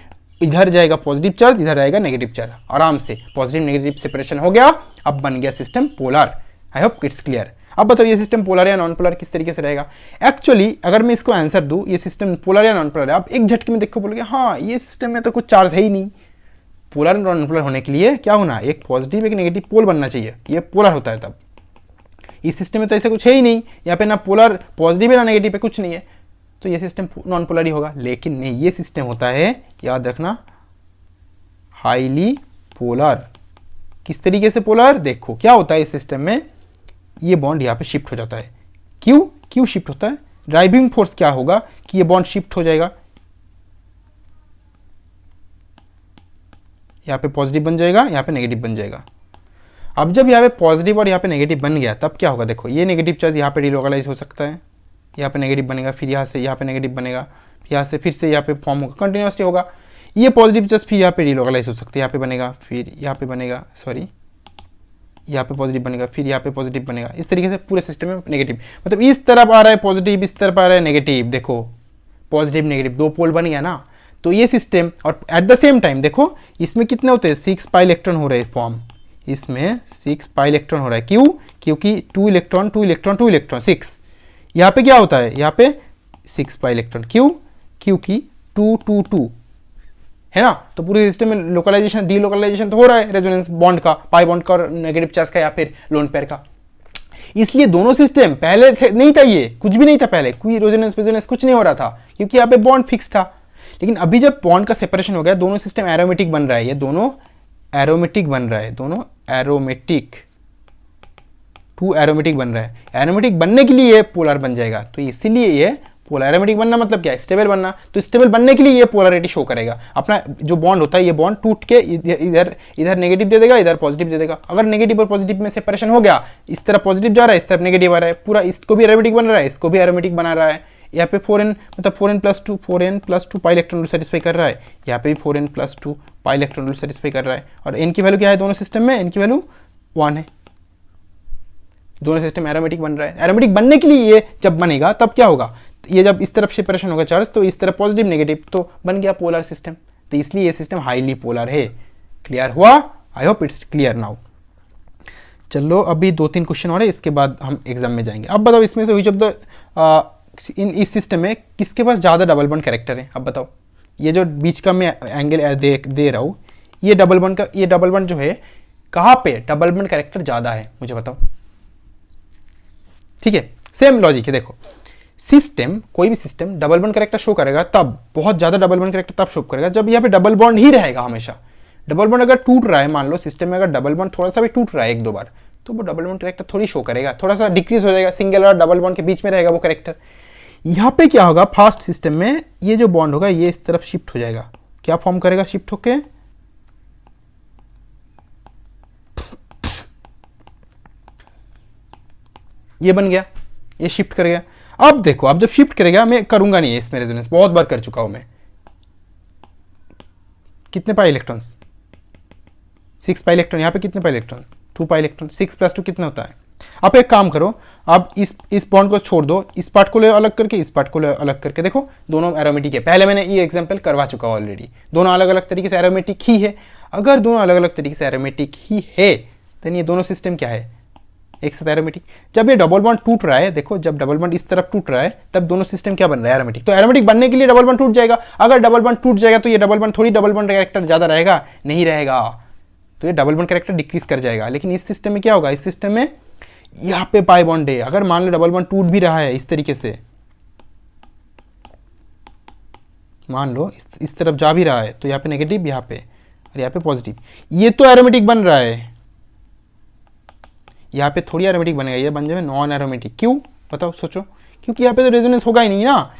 इधर जाएगा पॉजिटिव चार्ज, इधर आएगा नेगेटिव चार्ज, आराम से पॉजिटिव नेगेटिव सेपरेशन हो गया। अब बन गया system polar. I hope it's clear. अब बताओ ये सिस्टम पोलर या नॉन पोलर किस तरीके से रहेगा? एक्चुअली अगर मैं इसको आंसर दूं ये सिस्टम पोलर या नॉन पोलर है, आप एक झटके में देखो बोलोगे हाँ ये सिस्टम में तो कुछ चार्ज है ही नहीं। पोलर नॉन पोलर होने के लिए क्या होना? एक पॉजिटिव एक नेगेटिव पोल बनना चाहिए, ये पोलर होता है तब। इस सिस्टम में तो ऐसे कुछ है ही नहीं, यहाँ पे ना पोलर पॉजिटिव है ना नेगेटिव है, कुछ नहीं है, तो ये सिस्टम नॉन पोलर ही होगा। लेकिन नहीं, ये सिस्टम होता है, याद रखना, हाईली पोलर। किस तरीके से पोलर? देखो क्या होता है इस सिस्टम में, ये बॉन्ड यहाँ पे शिफ्ट हो जाता है। क्यों शिफ्ट होता है? ड्राइविंग फोर्स क्या होगा कि ये बॉन्ड शिफ्ट हो जाएगा, यहाँ पे पॉजिटिव बन जाएगा, यहाँ पे नेगेटिव बन जाएगा। अब जब यहाँ पे पॉजिटिव और यहाँ पे नेगेटिव बन गया तब क्या होगा? देखो ये नेगेटिव चार्ज यहाँ पे डिलोकलाइज हो सकता है, यहाँ पे नेगेटिव बनेगा, फिर यहाँ से यहाँ पे नेगेटिव बनेगा, यहाँ से फिर से यहाँ पे फॉर्म होगा, कंटिन्यूसली होगा। ये पॉजिटिव चार्ज फिर यहाँ पे डिलोकलाइज हो सकता है, यहाँ पे बनेगा, फिर यहाँ पे बनेगा, सॉरी यहाँ पे पॉजिटिव बनेगा, फिर यहाँ पे पॉजिटिव बनेगा। इस तरीके से पूरे सिस्टम में नेगेटिव, मतलब इस तरफ आ रहा है पॉजिटिव, इस तरफ आ रहा है नेगेटिव। देखो पॉजिटिव नेगेटिव दो पोल बन गया ना, तो ये सिस्टम। और एट द सेम टाइम देखो इसमें कितने होते हैं? 6 पाई इलेक्ट्रॉन हो रहे हैं फॉर्म, इसमें 6 पाई इलेक्ट्रॉन हो रहा है। क्यों? क्योंकि 2 इलेक्ट्रॉन 2 इलेक्ट्रॉन 2 इलेक्ट्रॉन 6। यहाँ पे क्या होता है? यहाँ पे 6 पाई इलेक्ट्रॉन। क्यों? क्योंकि 2 2 2 है ना, तो पूरे सिस्टम में लोकलाइजेशन डीलोकलाइजेशन तो हो रहा है रेजोनेंस बॉन्ड का, पाई बॉन्ड का और नेगेटिव चार्ज का या फिर लोन पेयर का। इसलिए दोनों सिस्टम पहले नहीं था, ये कुछ भी नहीं था पहले, कोई रेजोनेंस कुछ नहीं हो रहा था क्योंकि यहाँ पे बॉन्ड फिक्स था। लेकिन अभी जब बॉन्ड का सेपरेशन हो गया, दोनों सिस्टम एरोमेटिक बन रहा है, ये दोनों एरोमेटिक बन रहा है, दोनों एरोमेटिक, 2 एरोमेटिक बन रहा है। एरोमेटिक बनने के लिए ये पोलर बन जाएगा, तो इसीलिए ये पोलर। एरोमेटिक बनना मतलब क्या है? स्टेबल बनना। तो स्टेबल बनने के लिए ये पोलरिटी शो करेगा। अपना जो बॉन्ड होता है ये बॉन्ड टूट के इधर नेगेटिव दे देगा, इधर पॉजिटिव दे देगा। अगर नेगेटिव और पॉजिटिव में सेपरेशन हो गया, इस तरफ पॉजिटिव जा रहा है, इस तरफ नेगेटिव आ रहा है, पूरा इसको भी एरोमेटिक बन रहा है, इसको भी एरोमेटिक बना रहा है। यहाँ पे 4n मतलब 4n+2 पाई इलेक्ट्रॉन रूल सेटिस्फाई कर रहा है, यहाँ पे भी 4n+2 पाई इलेक्ट्रॉन रूल सेटिस्फाई कर रहा है। और n की वैल्यू क्या है दोनों सिस्टम में? n की वैल्यू 1 है। दोनों सिस्टम एरोमेटिक बन रहा है। एरोमेटिक बनने के लिए ये जब बनेगा तब क्या होगा? ये जब इस तरफ सेपरेशन होगा चार्ज, तो इस तरफ पॉजिटिव नेगेटिव, तो बन गया पोलर सिस्टम। तो इसलिए ये सिस्टम हाईली पोलर है। क्लियर हुआ? I hope it's clear now. चलो अभी 2-3 क्वेश्चन और है, इसके बाद हम एग्जाम में जाएंगे। अब बताओ इसमें से व्हिच ऑफ द इस सिस्टम में किसके पास ज़्यादा डबल बॉन्ड कैरेक्टर है? अब बताओ, ये जो बीच का मैं एंगल दे रहा हूँ, ये डबल बॉन्ड जो है कहाँ पे डबल बॉन्ड कैरेक्टर ज़्यादा है मुझे बताओ। ठीक है, सेम लॉजिक है। देखो सिस्टम, कोई भी system double bond character show करेगा तब, बहुत ज़्यादा डबल बॉन्ड कैरेक्टर तब शो करेगा जब यहाँ पे डबल बॉन्ड ही रहेगा हमेशा। डबल बॉन्ड अगर टूट रहा है, मान लो सिस्टम में अगर डबल बॉन्ड थोड़ा सा भी टूट रहा है 1-2 बार, तो वो डबल बॉन्ड कैरेक्टर थोड़ी शो करेगा, थोड़ा सा डिक्रीज हो जाएगा, सिंगल और डबल बॉन्ड के बीच में रहेगा वो कैरेक्टर। यहाँ पे क्या होगा? फास्ट सिस्टम में ये जो बॉन्ड होगा ये इस तरफ शिफ्ट हो जाएगा। क्या फॉर्म करेगा शिफ्ट होके? ये बन गया, ये शिफ्ट कर गया। अब देखो, अब जब शिफ्ट करेगा, मैं करूंगा नहीं इसमें रेजोनेंस, बहुत बार कर चुका हूं मैं। कितने पाई इलेक्ट्रॉन्स? 6 pi electron. यहाँ पे कितने पाई इलेक्ट्रॉन? 2 pi electron. 6+2 कितना होता है? आप एक काम करो, आप इस बॉन्ड को छोड़ दो, इस पार्ट को ले अलग करके, इस पार्ट को ले अलग करके। देखो दोनों एरोमेटिक है, पहले मैंने ये एग्जांपल करवा चुका हूं ऑलरेडी। दोनों अलग अलग तरीके से एरोमेटिक ही है। अगर दोनों अलग अलग तरीके से एरोमेटिक ही है, तो ये दोनों सिस्टम क्या है? एक साथ एरोमेटिक। जब ये डबल बॉन्ड टूट रहा है, देखो जब डबल बॉन्ड इस तरफ टूट रहा है, तब दोनों सिस्टम क्या बन रहा है? एरोमेटिक। तो एरोमेटिक बनने के लिए डबल बॉन्ड टूट जाएगा। अगर डबल बॉन्ड टूट जाएगा तो ये डबल बॉन्ड थोड़ी डबल बॉन्ड कैरेक्टर ज्यादा रहेगा, नहीं रहेगा, तो ये डबल बॉन्ड कैरेक्टर डिक्रीज कर जाएगा। लेकिन इस सिस्टम में क्या होगा? इस सिस्टम में यहाँ पे पाई बॉन्ड है, अगर मान लो डबल बॉन्ड टूट भी रहा है इस तरीके से, मान लो इस तरफ जा भी रहा है, तो यहाँ पे नेगेटिव, यहाँ पे और यहाँ पे पॉजिटिव, ये तो एरोमेटिक बन रहा है, यहाँ पे थोड़ी एरोमेटिक बनेगा, ये बन जाए नॉन एरोमेटिक। क्यों बताओ, सोचो, क्योंकि यहाँ पे तो रेजोनेंस होगा ही नहीं ना।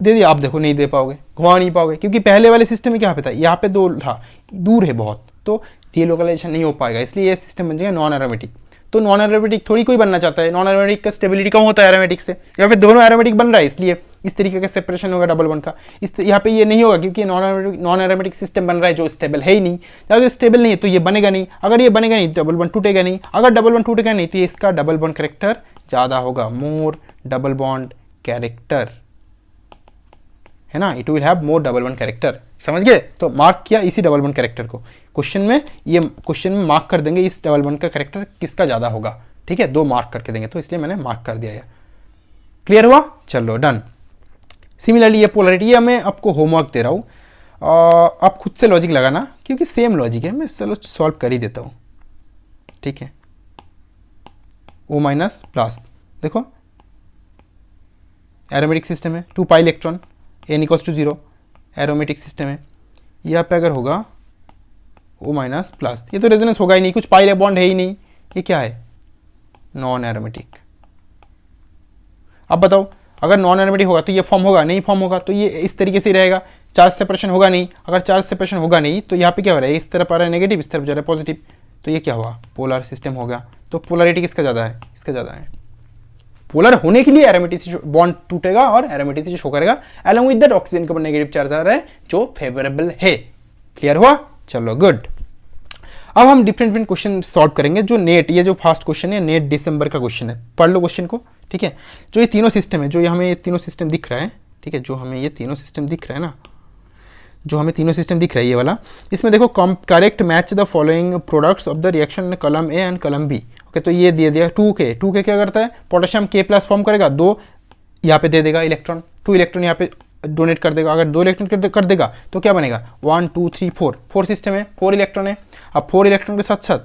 दे दिया, आप देखो नहीं दे पाओगे, घुमा नहीं पाओगे, क्योंकि पहले वाले सिस्टम में क्या पे था, यहाँ पे दो था, दूर है बहुत, तो डीलोकलाइजेशन नहीं हो पाएगा, इसलिए ये सिस्टम बन जाएगा नॉन एरोमेटिक। तो नॉन एरोमेटिक थोड़ी कोई बनना चाहता है, नॉन एरोमेटिक का स्टेबिलिटी कम होता है एरोमेटिक से, या फिर दोनों एरोमेटिक बन रहा है इसलिए इस तरीके का सेपरेशन होगा डबल बॉन्ड का। इस यहाँ पे ये नहीं होगा, क्योंकि नॉन एरोमेटिक सिस्टम बन रहा है जो स्टेबल है ही नहीं। अगर स्टेबल नहीं है तो ये बनेगा नहीं, अगर ये बनेगा नहीं तो डबल बॉन्ड टूटेगा नहीं, अगर डबल बॉन्ड टूटेगा नहीं तो इसका डबल बॉन्ड कैरेक्टर ज़्यादा होगा, मोर डबल बॉन्ड कैरेक्टर, है ना, it will have more double bond character. समझ गए? तो मार्क किया इसी डबल बॉन्ड कैरेक्टर को क्वेश्चन में, ये क्वेश्चन में मार्क कर देंगे इस डबल बॉन्ड का कैरेक्टर किसका ज़्यादा होगा, ठीक है, 2 मार्क करके देंगे, तो इसलिए मैंने मार्क कर दिया। क्लियर हुआ? चलो डन। सिमिलरली ये पोलरिटी, ये मैं आपको होमवर्क दे रहा हूँ, आप खुद से लॉजिक लगाना, क्योंकि सेम लॉजिक है, मैं चलो सॉल्व कर ही देता हूँ, ठीक है। O माइनस प्लस, देखो एरोमेटिक सिस्टम है, 2 pi electron, n equals to 0, aromatic system है। यहाँ पे अगर होगा O माइनस प्लस, ये तो रेजोनेंस होगा ही नहीं, कुछ पाई बॉन्ड है ही नहीं, ये क्या है, नॉन एरोमेटिक। अब बताओ, अगर नॉन एरोमेटिक होगा तो ये फॉर्म होगा नहीं, फॉर्म होगा तो ये इस तरीके से ही रहेगा, चार्ज सेपरेशन होगा नहीं, अगर चार्ज सेपरेशन होगा नहीं तो यहाँ पे क्या हो रहा है, इस तरफ आ रहा है नेगेटिव, इस तरफ जा रहा है पॉजिटिव, तो ये क्या हुआ, पोलर सिस्टम हो गया। तो पोलरिटी किसका ज़्यादा है, इसका ज़्यादा है। पोलर होने के लिए एरोमेटिसिटी बॉन्ड टूटेगा और एरोमेटिसिटी शो करेगा, अलॉन्ग विद दैट ऑक्सीजन के ऊपर नेगेटिव चार्ज आ रहा है जो फेवरेबल है। क्लियर हुआ? चलो गुड। अब हम डिफरेंट क्वेश्चन सॉल्व करेंगे। जो नेट, ये जो फर्स्ट क्वेश्चन है नेट दिसंबर का क्वेश्चन है, पढ़ लो क्वेश्चन को, ठीक है। जो ये तीनों सिस्टम है, जो ये हमें ये तीनों सिस्टम दिख रहा है, ठीक है, जो हमें ये तीनों सिस्टम दिख रहा है ना, जो हमें तीनों सिस्टम दिख रहा है ये वाला, इसमें देखो correct match the following products of the reaction कलम ए एंड कलम बी। ओके, तो ये दे दिया 2K क्या करता है, पोटेशियम K+ फॉर्म करेगा, 2 यहाँ पे दे देगा इलेक्ट्रॉन, 2 इलेक्ट्रॉन यहाँ पे डोनेट कर देगा। अगर 2 इलेक्ट्रॉन कर देगा तो क्या बनेगा, 1 2 3 4 सिस्टम है, 4 इलेक्ट्रॉन है। अब 4 इलेक्ट्रॉन के साथ साथ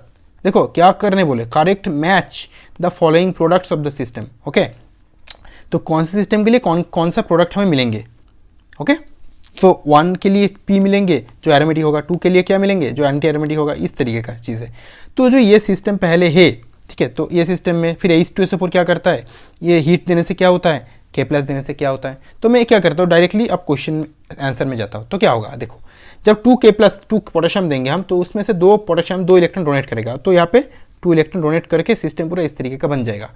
देखो क्या करने बोले, correct match the following products of the system. Okay, तो कौन से सिस्टम के लिए कौन सा प्रोडक्ट हमें मिलेंगे। ओके, तो 1 के लिए P मिलेंगे जो एरोमेटिक होगा, 2 के लिए क्या मिलेंगे जो एंटी एरोमेटिक होगा, इस तरीके का चीज़ है। तो जो ये सिस्टम पहले है, ठीक है, तो ये सिस्टम में फिर H2SO4 क्या करता है, ये हीट देने से क्या होता है, K+ देने से क्या होता है। तो मैं क्या करता हूँ, डायरेक्टली अब क्वेश्चन आंसर में जाता हूँ। तो क्या होगा, देखो जब 2K+2 पोटेशियम देंगे हम, तो उसमें से 2 पोटेशियम 2 इलेक्ट्रॉन डोनेट करेगा, तो यहाँ पे 2 इलेक्ट्रॉन डोनेट करके सिस्टम पूरा इस तरीके का बन जाएगा।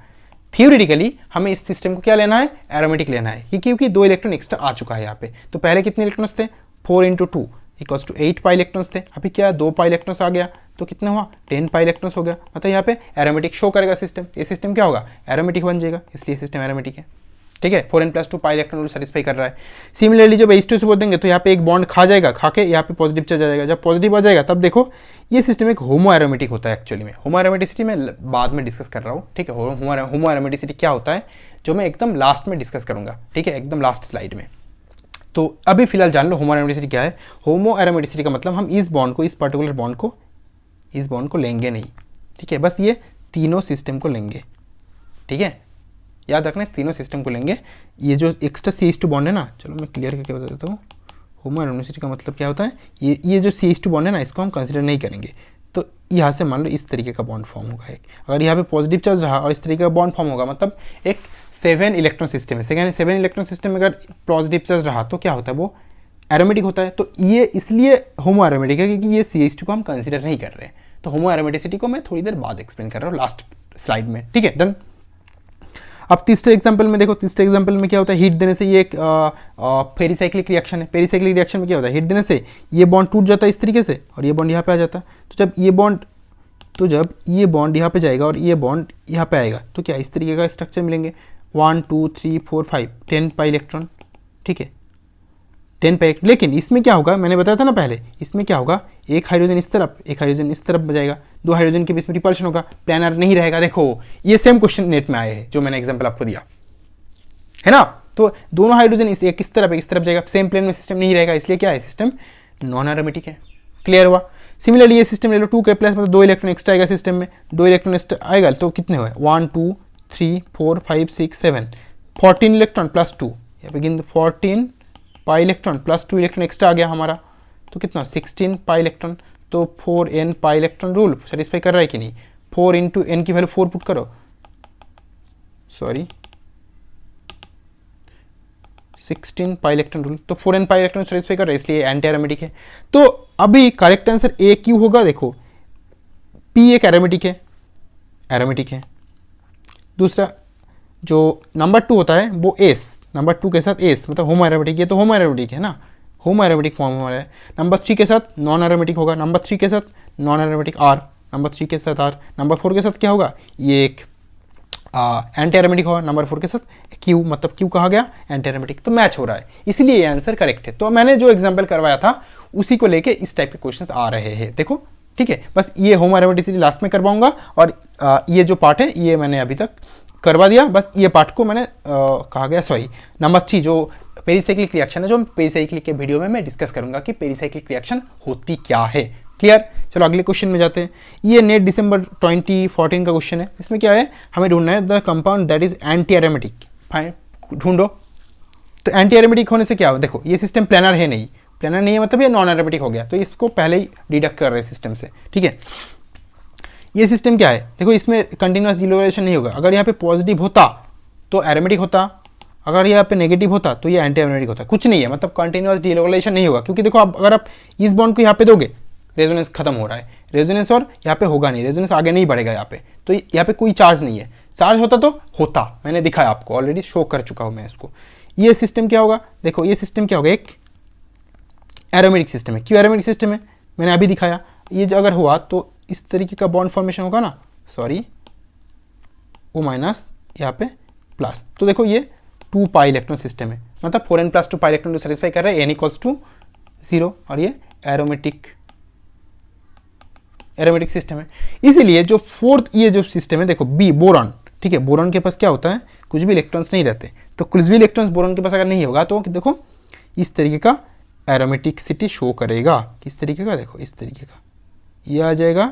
थियोरेटिकली हमें इस सिस्टम को क्या लेना है, एरोमेटिक लेना है, क्योंकि 2 इलेक्ट्रॉन एक्स्ट्रा आ चुका है यहाँ पे। तो पहले कितने इलेक्ट्रॉन्स थे, 4 × 2 = 8 पाई इलेक्ट्रॉन्स थे, अभी क्या 2 पाई इलेक्ट्रॉन्स आ गया, तो कितना हुआ 10 पाई इलेक्ट्रॉन्स हो गया। मतलब यहाँ पे एरोमेटिक शो करेगा सिस्टम, ये सिस्टम क्या होगा, एरोमेटिक बन जाएगा, इसलिए सिस्टम एरोमेटिक है। ठीक है, 4n+2 पाई इलेक्ट्रॉन रूल सेटिस्फाई कर रहा है। सिमिलरली जब H2SO4 देंगे तो यहाँ पे एक बॉन्ड खा जाएगा, खा के यहाँ पे पॉजिटिव चला जाएगा। जब पॉजिटिव आ जाएगा तब देखो ये सिस्टम एक होमो एरोमेटिक होता है। एक्चुअली में होमो एरोमेटिसिटी मैं बाद में डिस्कस कर रहा हूँ, ठीक है। होमो एरोमेटिसिटी क्या होता है जो मैं एकदम लास्ट में डिस्कस करूँगा, ठीक है, एकदम लास्ट स्लाइड में। तो अभी फिलहाल जान लो होमो एरोमेटिसिटी क्या है। होमो एरोमेटिसिटी का मतलब हम इस बॉन्ड को, इस पर्टिकुलर बॉन्ड को, इस बॉन्ड को लेंगे नहीं, ठीक है, बस ये तीनों सिस्टम को लेंगे, ठीक है, याद रखना इस तीनों सिस्टम को लेंगे। ये जो एक्स्ट्रा CH2 बॉन्ड है ना, चलो मैं क्लियर करके बता देता हूँ। होमो एरोमेटिसिटी का मतलब क्या होता है, ये जो CH2 बॉन्ड है ना, इसको हम कंसिडर नहीं करेंगे। तो यहाँ से मान लो इस तरीके का बॉन्ड फॉर्म होगा एक, अगर यहाँ पे पॉजिटिव चार्ज रहा और इस तरीके का बॉन्ड फॉर्म होगा, मतलब एक 7 इलेक्ट्रॉन सिस्टम है। सेकेंड 7 इलेक्ट्रॉन सिस्टम में अगर पॉजिटिव चार्ज रहा तो क्या होता है, वो एरोमेटिक होता है। तो ये इसलिए होमो एरोमेटिक है क्योंकि ये CH2 को हम कंसिडर नहीं कर रहे हैं। तो होमो एरोमेटिसिटी को मैं थोड़ी देर बाद एक्सप्लेन कर रहा हूँ लास्ट स्लाइड में, ठीक है, डन। अब तीसरे एग्जांपल में देखो, तीसरे एग्जांपल में क्या होता है, हीट देने से ये एक पेरिसाइक्लिक रिएक्शन है। पेरिसाइक्लिक रिएक्शन में क्या होता है, हीट देने से ये बॉन्ड टूट जाता है इस तरीके से और ये बॉन्ड यहाँ पे आ जाता है। तो जब ये बॉन्ड यहाँ पे जाएगा और ये बॉन्ड यहाँ पे आएगा तो क्या इस तरीके का स्ट्रक्चर मिलेंगे, 1 2 3 4 5 10 पाई इलेक्ट्रॉन, ठीक है, 10 पाई। लेकिन इसमें क्या होगा, मैंने बताया था ना पहले, इसमें क्या होगा, एक हाइड्रोजन इस तरफ, एक हाइड्रोजन इस तरफ बजाएगा, 2 हाइड्रोजन के बीच में रिपल्शन होगा, प्लानर नहीं रहेगा। देखो ये सेम क्वेश्चन नेट में आए हैं जो मैंने एग्जांपल आपको दिया है ना। तो दोनों हाइड्रोजन एक इस तरफ जाएगा, सेम प्लेन में सिस्टम नहीं रहेगा, इसलिए क्या है, सिस्टम नॉन एरोमेटिक है। क्लियर हुआ। सिमिलरली ये सिस्टम ले लो 2k प्लस, मतलब 2 इलेक्ट्रॉन एक्स्ट्रा आएगा सिस्टम में, 2 इलेक्ट्रॉन एक्स्ट्रा आएगा तो कितने हुए 1 2 3 4 5 6 7 14 इलेक्ट्रॉन प्लस 2, यहाँ पे गिन 14 pi electron plus 2 electron extra आ गया हमारा, तो कितना 16 पाई इलेक्ट्रॉन, तो 4n pi electron rule satisfy कर रहा है कि नहीं, 4 इंटू एन की वैल्यू 4 पुट करो, सॉरी 16 पाई इलेक्ट्रॉन रूल, तो 4n पाई इलेक्ट्रॉन सेटिस्फाई कर रहा है, इसलिए एंटी एरोमेटिक है। तो अभी करेक्ट आंसर ए क्यू होगा, देखो पी एक एरोमेटिक है। दूसरा जो नंबर 2 होता है वो एस, नंबर 2 के साथ एस मतलब होमो एरोमेटिक, ये तो होमो एरोमेटिक है ना, होमो एरोमेटिक फॉर्म हमारा है। नंबर 3 के साथ नॉन एरोमेटिक होगा, नंबर 3 के साथ नॉन एरोमेटिक आर, नंबर 3 के साथ आर, नंबर 4 के साथ क्या होगा, ये एक एंटी एरोमेटिक होगा, नंबर 4 के साथ क्यू, मतलब क्यू कहा गया एंटी एरोमेटिक, तो मैच हो रहा है, इसलिए ये आंसर करेक्ट है। तो मैंने जो एग्जांपल करवाया था उसी को लेके इस टाइप के क्वेश्चंस आ रहे हैं, देखो ठीक है। बस ये होमो एरोमेटिसिटी लास्ट में करवाऊंगा, और ये जो पार्ट है ये मैंने अभी तक करवा दिया, बस ये पार्ट को मैंने कहा गया, सॉरी नंबर 3 जो पेरिसाइक्लिक रिएक्शन है, जो पेरिसाइक्लिक के वीडियो में मैं डिस्कस करूंगा कि पेरिसाइक्लिक रिएक्शन होती क्या है। क्लियर, चलो अगले क्वेश्चन में जाते हैं। ये नेट दिसंबर 2014 का क्वेश्चन है, इसमें क्या है, हमें ढूंढना है the compound that is anti aromatic, fine ढूंढो। तो एंटी एरोमेटिक होने से क्या हो, देखो ये सिस्टम प्लानर है नहीं, प्लानर नहीं है मतलब ये नॉन एरोमेटिक हो गया, तो इसको पहले ही डिडक्ट कर रहे हैं सिस्टम से, ठीक है। ये सिस्टम क्या है, देखो इसमें कंटिन्यूअस डिलोरेशन नहीं होगा, अगर यहाँ पे पॉजिटिव होता तो एरोमेटिक होता, अगर यहाँ पे नेगेटिव होता तो ये एंटी एरोमेटिक होता, कुछ नहीं है, मतलब कंटिन्यूअस डिलोरेशन नहीं होगा, क्योंकि देखो अगर आप इस बॉन्ड को यहाँ पे दोगे रेजोनेंस खत्म हो रहा है, रेजोनेंस और यहाँ पे होगा नहीं, रेजोनेंस आगे नहीं बढ़ेगा यहाँ पे, तो यहाँ पे कोई चार्ज नहीं है, चार्ज होता तो होता, मैंने दिखाया आपको ऑलरेडी, शो कर चुका हूँ मैं इसको। ये सिस्टम क्या होगा, देखो ये सिस्टम क्या होगा, एक एरोमेटिक सिस्टम है, क्यों एरोमेटिक सिस्टम है मैंने अभी दिखाया, ये जो अगर हुआ तो इस तरीके का बॉन्ड फॉर्मेशन होगा ना, सॉरी O माइनस यहाँ पे प्लस, तो देखो ये 2 पाई इलेक्ट्रॉन सिस्टम है, मतलब 4n प्लस 2 पाई इलेक्ट्रॉन को सेटिस्फाई कर रहा है, n इक्वल्स टू 0, और ये एरोमेटिक सिस्टम है। इसीलिए जो फोर्थ ये जो सिस्टम है, देखो बी बोरॉन, ठीक है, बोरॉन के पास क्या होता है, कुछ भी इलेक्ट्रॉन्स नहीं रहते, तो कुछ भी इलेक्ट्रॉन्स बोरॉन के पास अगर नहीं होगा तो देखो इस तरीके का एरोमेटिसिटी शो करेगा, किस तरीके का, देखो इस तरीके का, ये आ जाएगा,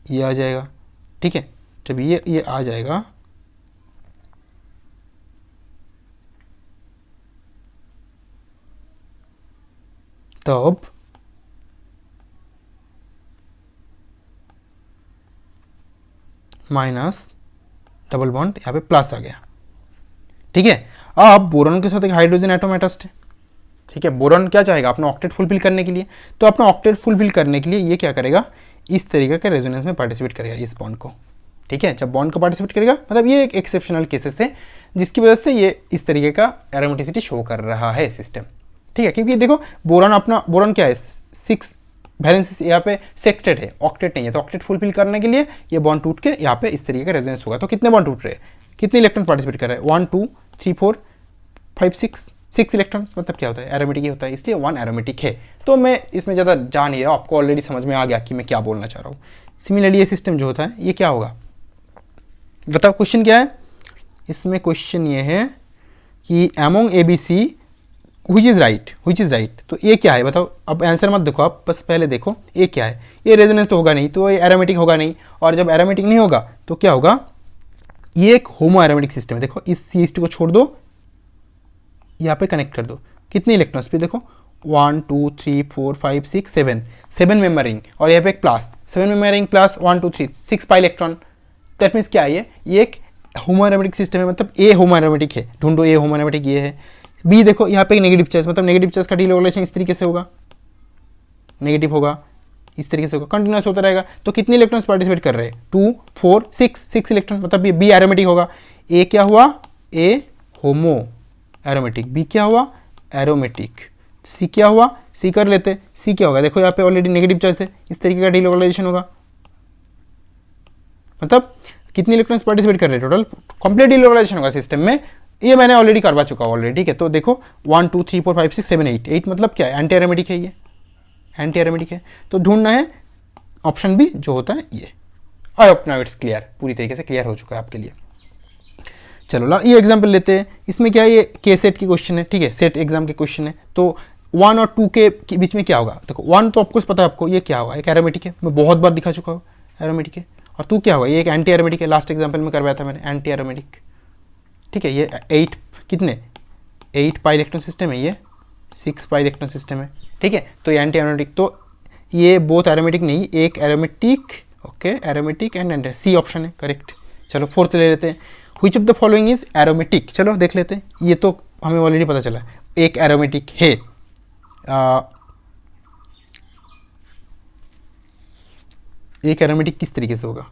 ये आ जाएगा, ठीक है। जब ये आ जाएगा तब माइनस डबल बॉन्ड यहाँ पे प्लस आ गया, ठीक है। अब बोरॉन के साथ एक हाइड्रोजन एटम अटैच्ड है, ठीक है। बोरॉन क्या चाहेगा, अपना ऑक्टेट फुलफिल करने के लिए, तो अपना ऑक्टेट फुलफिल करने के लिए ये क्या करेगा, इस तरीके के रेजोनेंस में पार्टिसिपेट करेगा इस बॉन्ड को, ठीक है। जब बॉन्ड को पार्टिसिपेट करेगा, मतलब ये एक एक्सेप्शनल केसेस है जिसकी वजह से ये इस तरीके का एरोमेटिसिटी शो कर रहा है सिस्टम, ठीक है। क्योंकि देखो बोरॉन क्या है, 6 वैलेंस यहाँ पे सेक्सटेट है, ऑक्टेट नहीं है, तो ऑक्टेट फुलफिल करने के लिए ये बॉन्ड टूट के यहाँ पे इस तरीके का रेजोनेंस होगा। तो कितने बॉन्ड टूट रहे हैं, कितने इलेक्ट्रॉन पार्टिसिपेट कर रहे हैं, 1 2 3 4 5 6 इलेक्ट्रॉन्स, मतलब क्या होता है, एरोमेटिक ही होता है, इसलिए 1 एरोमेटिक है। तो मैं इसमें ज़्यादा जा नहीं रहा हूँ, आपको ऑलरेडी समझ में आ गया कि मैं क्या बोलना चाह रहा हूँ। सिमिलरली ये सिस्टम जो होता है ये क्या होगा, बताओ क्वेश्चन क्या है, इसमें क्वेश्चन ये है कि among ABC which is right, तो ये क्या है बताओ। अब आंसर मत देखो आप, बस पहले देखो ये क्या है, ये रेजोनेंस तो होगा नहीं, तो ये एरोमेटिक होगा नहीं, और जब एरोमेटिक नहीं होगा तो क्या होगा, ये एक होमो एरोमेटिक सिस्टम है। देखो इस CH2 को छोड़ दो, यहाँ पे कनेक्ट कर दो, कितने इलेक्ट्रॉन्स पे देखो 1 2 3 4 5 6 7 मेंबर रिंग, और यहाँ पे एक plus 7 member ring plus 1 2 3 6 pi electron, that means क्या है, ये एक होमो एरोमेटिक सिस्टम है, मतलब ए होमो एरोमेटिक है, ढूंढो ए होमो एरोमेटिक ये है। बी देखो यहाँ पे नेगेटिव चार्ज, मतलब नेगेटिव चार्ज का डिलोरेशन इस तरीके से होगा, नेगेटिव होगा, इस तरीके से होगा, कंटिन्यूस होता रहेगा। तो कितने इलेक्ट्रॉन्स पार्टिसिपेट कर रहे हैं, 2 4 6 इलेक्ट्रॉन, मतलब ये बी एरोमेटिक होगा। ए क्या हुआ, ए होमो एरोमेटिक, बी क्या हुआ एरोमेटिक, सी क्या हुआ, सी कर लेते, सी क्या होगा, देखो यहाँ पे ऑलरेडी नेगेटिव चार्ज है, इस तरीके का डिलोरेशन होगा, मतलब कितने इलेक्ट्रॉन्स पार्टिसिपेट कर रहे हैं, टोटल कंप्लीट डिलोरेशन होगा सिस्टम में, ये मैंने ऑलरेडी करवा चुका हूँ ऑलरेडी, ठीक है। तो देखो 1 2 3 4 5 6 7 8 मतलब क्या है, एंटी एरोमेटिक है, ये एंटी एरोमेटिक है, तो ढूंढना है ऑप्शन बी जो होता है ये। आई होप नाउ इट्स क्लियर, पूरी तरीके से क्लियर हो चुका है आपके लिए। चलो ये एग्जाम्पल लेते हैं, इसमें क्या है, ये के सेट की क्वेश्चन है, ठीक है, सेट एग्जाम के क्वेश्चन है। तो 1 और 2 के बीच में क्या होगा? देखो 1 तो आपको पता है, आपको ये क्या होगा, एक एरोमेटिक है, मैं बहुत बार दिखा चुका हूँ एरोमेटिक है। और 2 क्या होगा, ये एक एंटी एरोमेटिक है, लास्ट एग्जाम्पल में करवाया था मैंने, एंटी एरोमेटिक। ठीक है, ये 8 कितने 8 पाई इलेक्ट्रॉन सिस्टम है, ये 6 पाई इलेक्ट्रॉन सिस्टम है। ठीक है, तो ये एंटी एरोमेटिक, तो ये बोथ एरोमेटिक नहीं, एक aromatic, okay aromatic and C option है करेक्ट। चलो फोर्थ ले लेते हैं, which of the following is aromatic. चलो देख लेते हैं, ये तो हमें ऑलरेडी पता चला एक एरोमेटिक है। एक एरोमेटिक किस तरीके से होगा?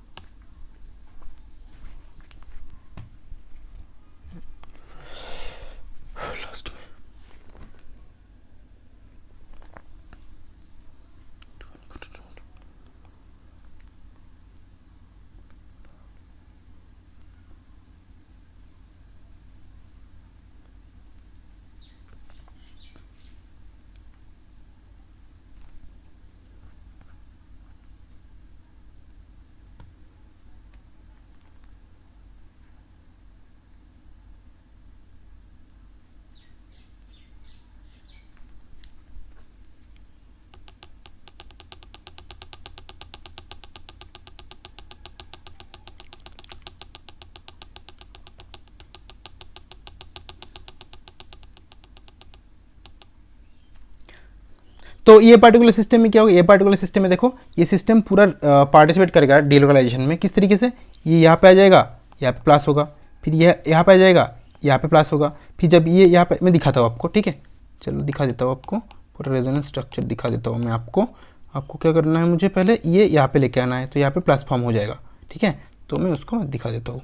तो ये पार्टिकुलर सिस्टम में क्या होगा, ये पार्टिकुलर सिस्टम में देखो ये सिस्टम पूरा पार्टिसिपेट करेगा डीलोकलाइजेशन में। किस तरीके से, ये यहाँ पे आ जाएगा, यहाँ पे प्लस होगा, फिर यह यहाँ पे आ जाएगा, यहाँ पे प्लस होगा, फिर जब ये यहाँ पे मैं दिखाता हूँ आपको। ठीक है, चलो दिखा देता हूँ आपको, पूरा रेजोनेंस स्ट्रक्चर दिखा देता हूँ मैं आपको। आपको क्या करना है, मुझे पहले ये यहाँ पे लेके आना है, तो यहाँ पे प्लस फॉर्म हो जाएगा। ठीक है, तो मैं उसको दिखा देता हूँ।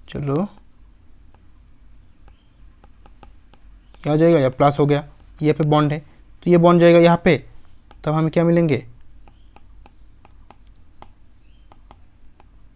चलो क्या हो जाएगा, यहाँ प्लस हो गया, ये पे बॉन्ड है, तो ये बॉन्ड जाएगा यहाँ पे, तब हमें क्या मिलेंगे,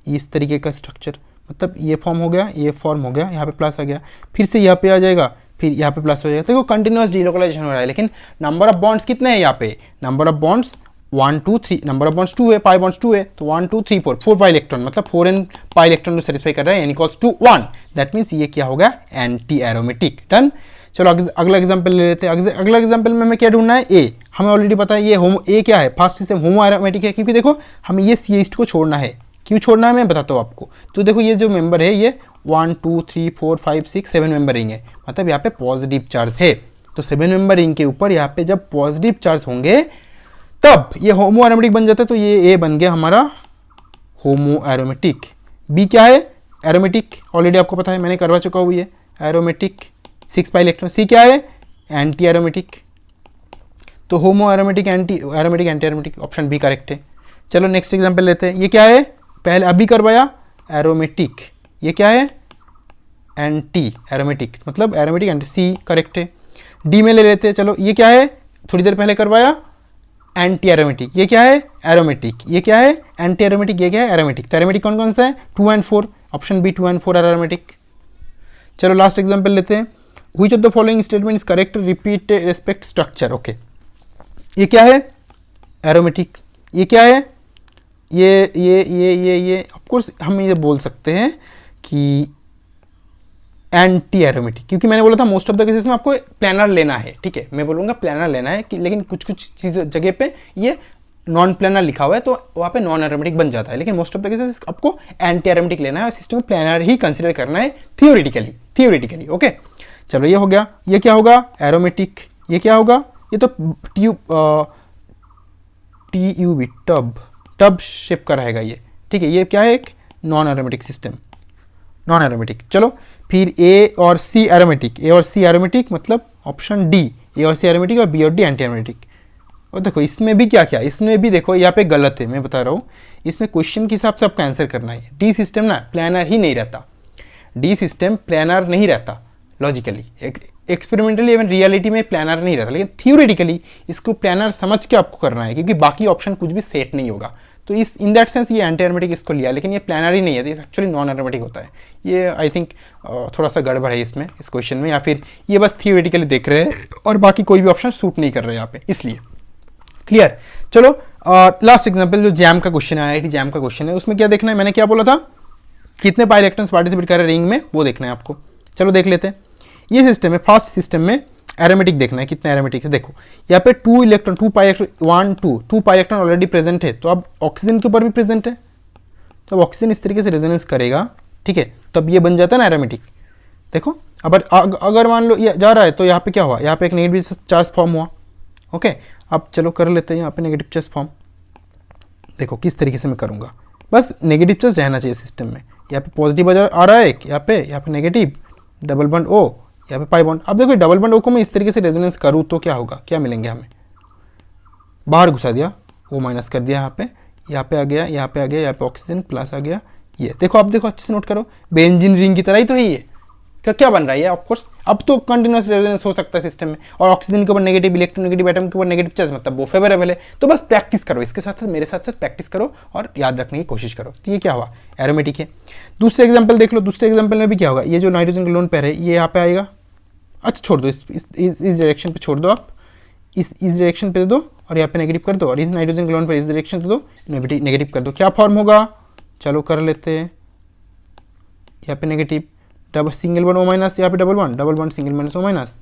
इस तरीके का स्ट्रक्चर, मतलब ये फॉर्म हो गया, ये फॉर्म हो गया, यहाँ पे प्लस आ गया, फिर से यहाँ पे आ जाएगा, फिर यहाँ पे प्लस हो जाएगा। देखो कंटिन्यूअस डीलोकलाइजेशन हो रहा है, लेकिन नंबर ऑफ बॉन्ड्स कितने हैं यहाँ पे, number of bonds 1 2 3, number of bonds 2 है, पाई बॉन्ड्स 2 है, तो 1 2 3 4 पाई इलेक्ट्रॉन, मतलब 4n पाई इलेक्ट्रॉन को सेटिस्फाई कर रहा है, n equals to 1। That means ये क्या होगा, एंटी एरोमेटिक। डन। चलो अगला एग्जांपल ले लेते हैं। अगला एग्जांपल में हमें क्या ढूंढना है, ए। हमें ऑलरेडी पता है ये होमो, ए क्या है, फर्स्ट सिस्टम होमो एरोमेटिक है, क्योंकि देखो हमें ये CH को छोड़ना है। क्यों छोड़ना है मैं बताता हूँ आपको। तो देखो ये जो मेंबर है ये 1 2 3 4 5 6 7 मेंबर रिंग है, मतलब यहाँ पे पॉजिटिव चार्ज है। तो 7 मेंबर रिंग के ऊपर यहाँ पे जब पॉजिटिव चार्ज होंगे तब ये होमो एरोमेटिक बन जाता है। तो ये ए बन गया हमारा होमो एरोमेटिक। बी क्या है, एरोमेटिक, ऑलरेडी आपको पता है, मैंने करवा चुका हूँ ये एरोमेटिक 6 पाई इलेक्ट्रॉन। सी क्या है, एंटी एरोमेटिक। तो homo aromatic anti aromatic option B correct है। चलो नेक्स्ट एग्जांपल लेते हैं। ये क्या है, पहले अभी करवाया एरोमेटिक, ये क्या है, एंटी एरोमेटिक, मतलब एरोमेटिक एंटी, सी करेक्ट है। डी में ले लेते हैं। चलो ये क्या है, थोड़ी देर पहले करवाया एंटी एरोमेटिक, ये क्या है, एरोमेटिक, ये क्या है, एंटी एरोमेटिक, ये क्या है, एरोमेटिक। तो एरोमेटिक कौन कौन सा है, 2 और 4, ऑप्शन बी 2 और 4 एरोमेटिक। चलो लास्ट एग्जांपल लेते हैं। Which of the following statement is correct, repeat respect structure. Okay, ये क्या है, एरोमेटिक, ये क्या है, ये ऑफ कोर्स हम ये बोल सकते हैं कि एंटी एरोमेटिक, क्योंकि मैंने बोला था मोस्ट ऑफ द केसेस में आपको प्लानर लेना है। ठीक है, मैं बोलूँगा प्लानर लेना है कि, लेकिन कुछ कुछ चीज़ जगह पे ये नॉन प्लानर लिखा हुआ है तो वहाँ पे नॉन एरोमेटिक बन जाता है, लेकिन मोस्ट ऑफ द केसेस आपको एंटी एरोमेटिक लेना है और सिस्टम को प्लानर ही कंसिडर करना है थियोरेटिकली। ओके, चलो ये हो गया। ये क्या होगा, एरोमेटिक। ये क्या होगा, ये तो TUB टब शेप का रहेगा ये। ठीक है, ये क्या है, एक non aromatic system, non aromatic. चलो फिर ए और सी एरोमेटिक, ए और सी एरोमेटिक, मतलब ऑप्शन डी, ए और सी एरोमेटिक और बी और डी एंटी एरोमेटिक। और देखो इसमें भी क्या, इसमें भी देखो यहाँ पे गलत है, मैं बता रहा हूँ। इसमें क्वेश्चन के हिसाब से आपको आंसर करना है। डी सिस्टम ना प्लानर ही नहीं रहता, डी सिस्टम प्लानर नहीं रहता लॉजिकली, एक्सपेरिमेंटली इवन रियलिटी में प्लानर नहीं रहता, लेकिन थियोरेटिकली इसको प्लानर समझ के आपको करना है, क्योंकि बाकी ऑप्शन कुछ भी सेट नहीं होगा। तो इस इन दैट सेंस ये एंटी एरोमेटिक इसको लिया, लेकिन ये प्लानर ही नहीं है, ये एक्चुअली नॉन एरोमेटिक होता है। ये आई थिंक थोड़ा सा गड़बड़ है इसमें, इस क्वेश्चन में, या फिर ये बस थियोरेटिकली देख रहे हैं और बाकी कोई भी ऑप्शन सूट नहीं कर रहे यहाँ पे, इसलिए। क्लियर। चलो लास्ट एग्जाम्पल जो जैम का क्वेश्चन है, IIT जैम का क्वेश्चन है, उसमें क्या देखना है, मैंने क्या बोला था, कितने पाई इलेक्ट्रॉन्स पार्टिसिपेट कर रहे हैं रिंग में, वो देखना है आपको। चलो देख लेते हैं। ये सिस्टम है, फर्स्ट सिस्टम में एरोमेटिक देखना है कितना एरोमेटिक है। देखो यहाँ पे 2 electron 2 pi electron 2 pi electron already present है, तो अब ऑक्सीजन के ऊपर भी प्रेजेंट है, तो अब ऑक्सीजन इस तरीके से रेजोनेंस करेगा, ठीक है, तब ये बन जाता है ना एरोमेटिक। देखो अब अगर मान लो ये जा रहा है तो यहाँ पे क्या हुआ, यहाँ पे एक नेगेटिव चार्ज फॉर्म हुआ। ओके, अब चलो कर लेते हैं यहाँ पे नेगेटिव चार्ज फॉर्म। देखो किस तरीके से मैं करूँगा, बस नेगेटिव चार्ज रहना चाहिए सिस्टम में। यहाँ पे पॉजिटिव आ रहा है एक, यहाँ पे नेगेटिव, डबल बॉन्ड ओ, यहाँ पे पाई बॉन्ड। अब देखो डबल बॉन्ड ओ को मैं इस तरीके से रेजोनेंस करूँ तो क्या होगा, क्या मिलेंगे हमें, बाहर घुसा दिया, ओ माइनस कर दिया, यहाँ पे आ गया, यहाँ पे आ गया, यहाँ पे ऑक्सीजन प्लस आ गया। ये देखो, अब देखो अच्छे से नोट करो, बेंजीन रिंग की तरह ही तो है ये। क्या बन रहा है ऑफकोर्स, अब तो कंटिन्यूस रेजोनेंस हो सकता है सिस्टम में, और ऑक्सीजन के ऊपर नेगेटिव, इलेक्ट्रोनेगेटिव एटम के ऊपर नेगेटिव चार्ज, मतलब वो फेवरेबल है। तो बस प्रैक्टिस करो, इसके साथ साथ मेरे साथ साथ प्रैक्टिस करो और याद रखने की कोशिश करो। तो ये क्या हुआ, एरोमेटिक है। दूसरे एग्जाम्पल देख लो, दूसरे एग्जाम्पल में भी क्या होगा, ये जो नाइट्रोजन का लोन पेयर है ये यहाँ पे आएगा। अच्छा छोड़ दो, इस डायरेक्शन पे छोड़ दो, आप इस डायरेक्शन पे दे दो और यहाँ पे नेगेटिव कर दो, और इस नाइट्रोजन के लोन पर इस डायरेक्शन दे दो, नेगेटिव कर दो। क्या फॉर्म होगा, चलो कर लेते हैं, यहाँ पे negative, double single bond O minus, यहाँ पे double bond single minus O minus.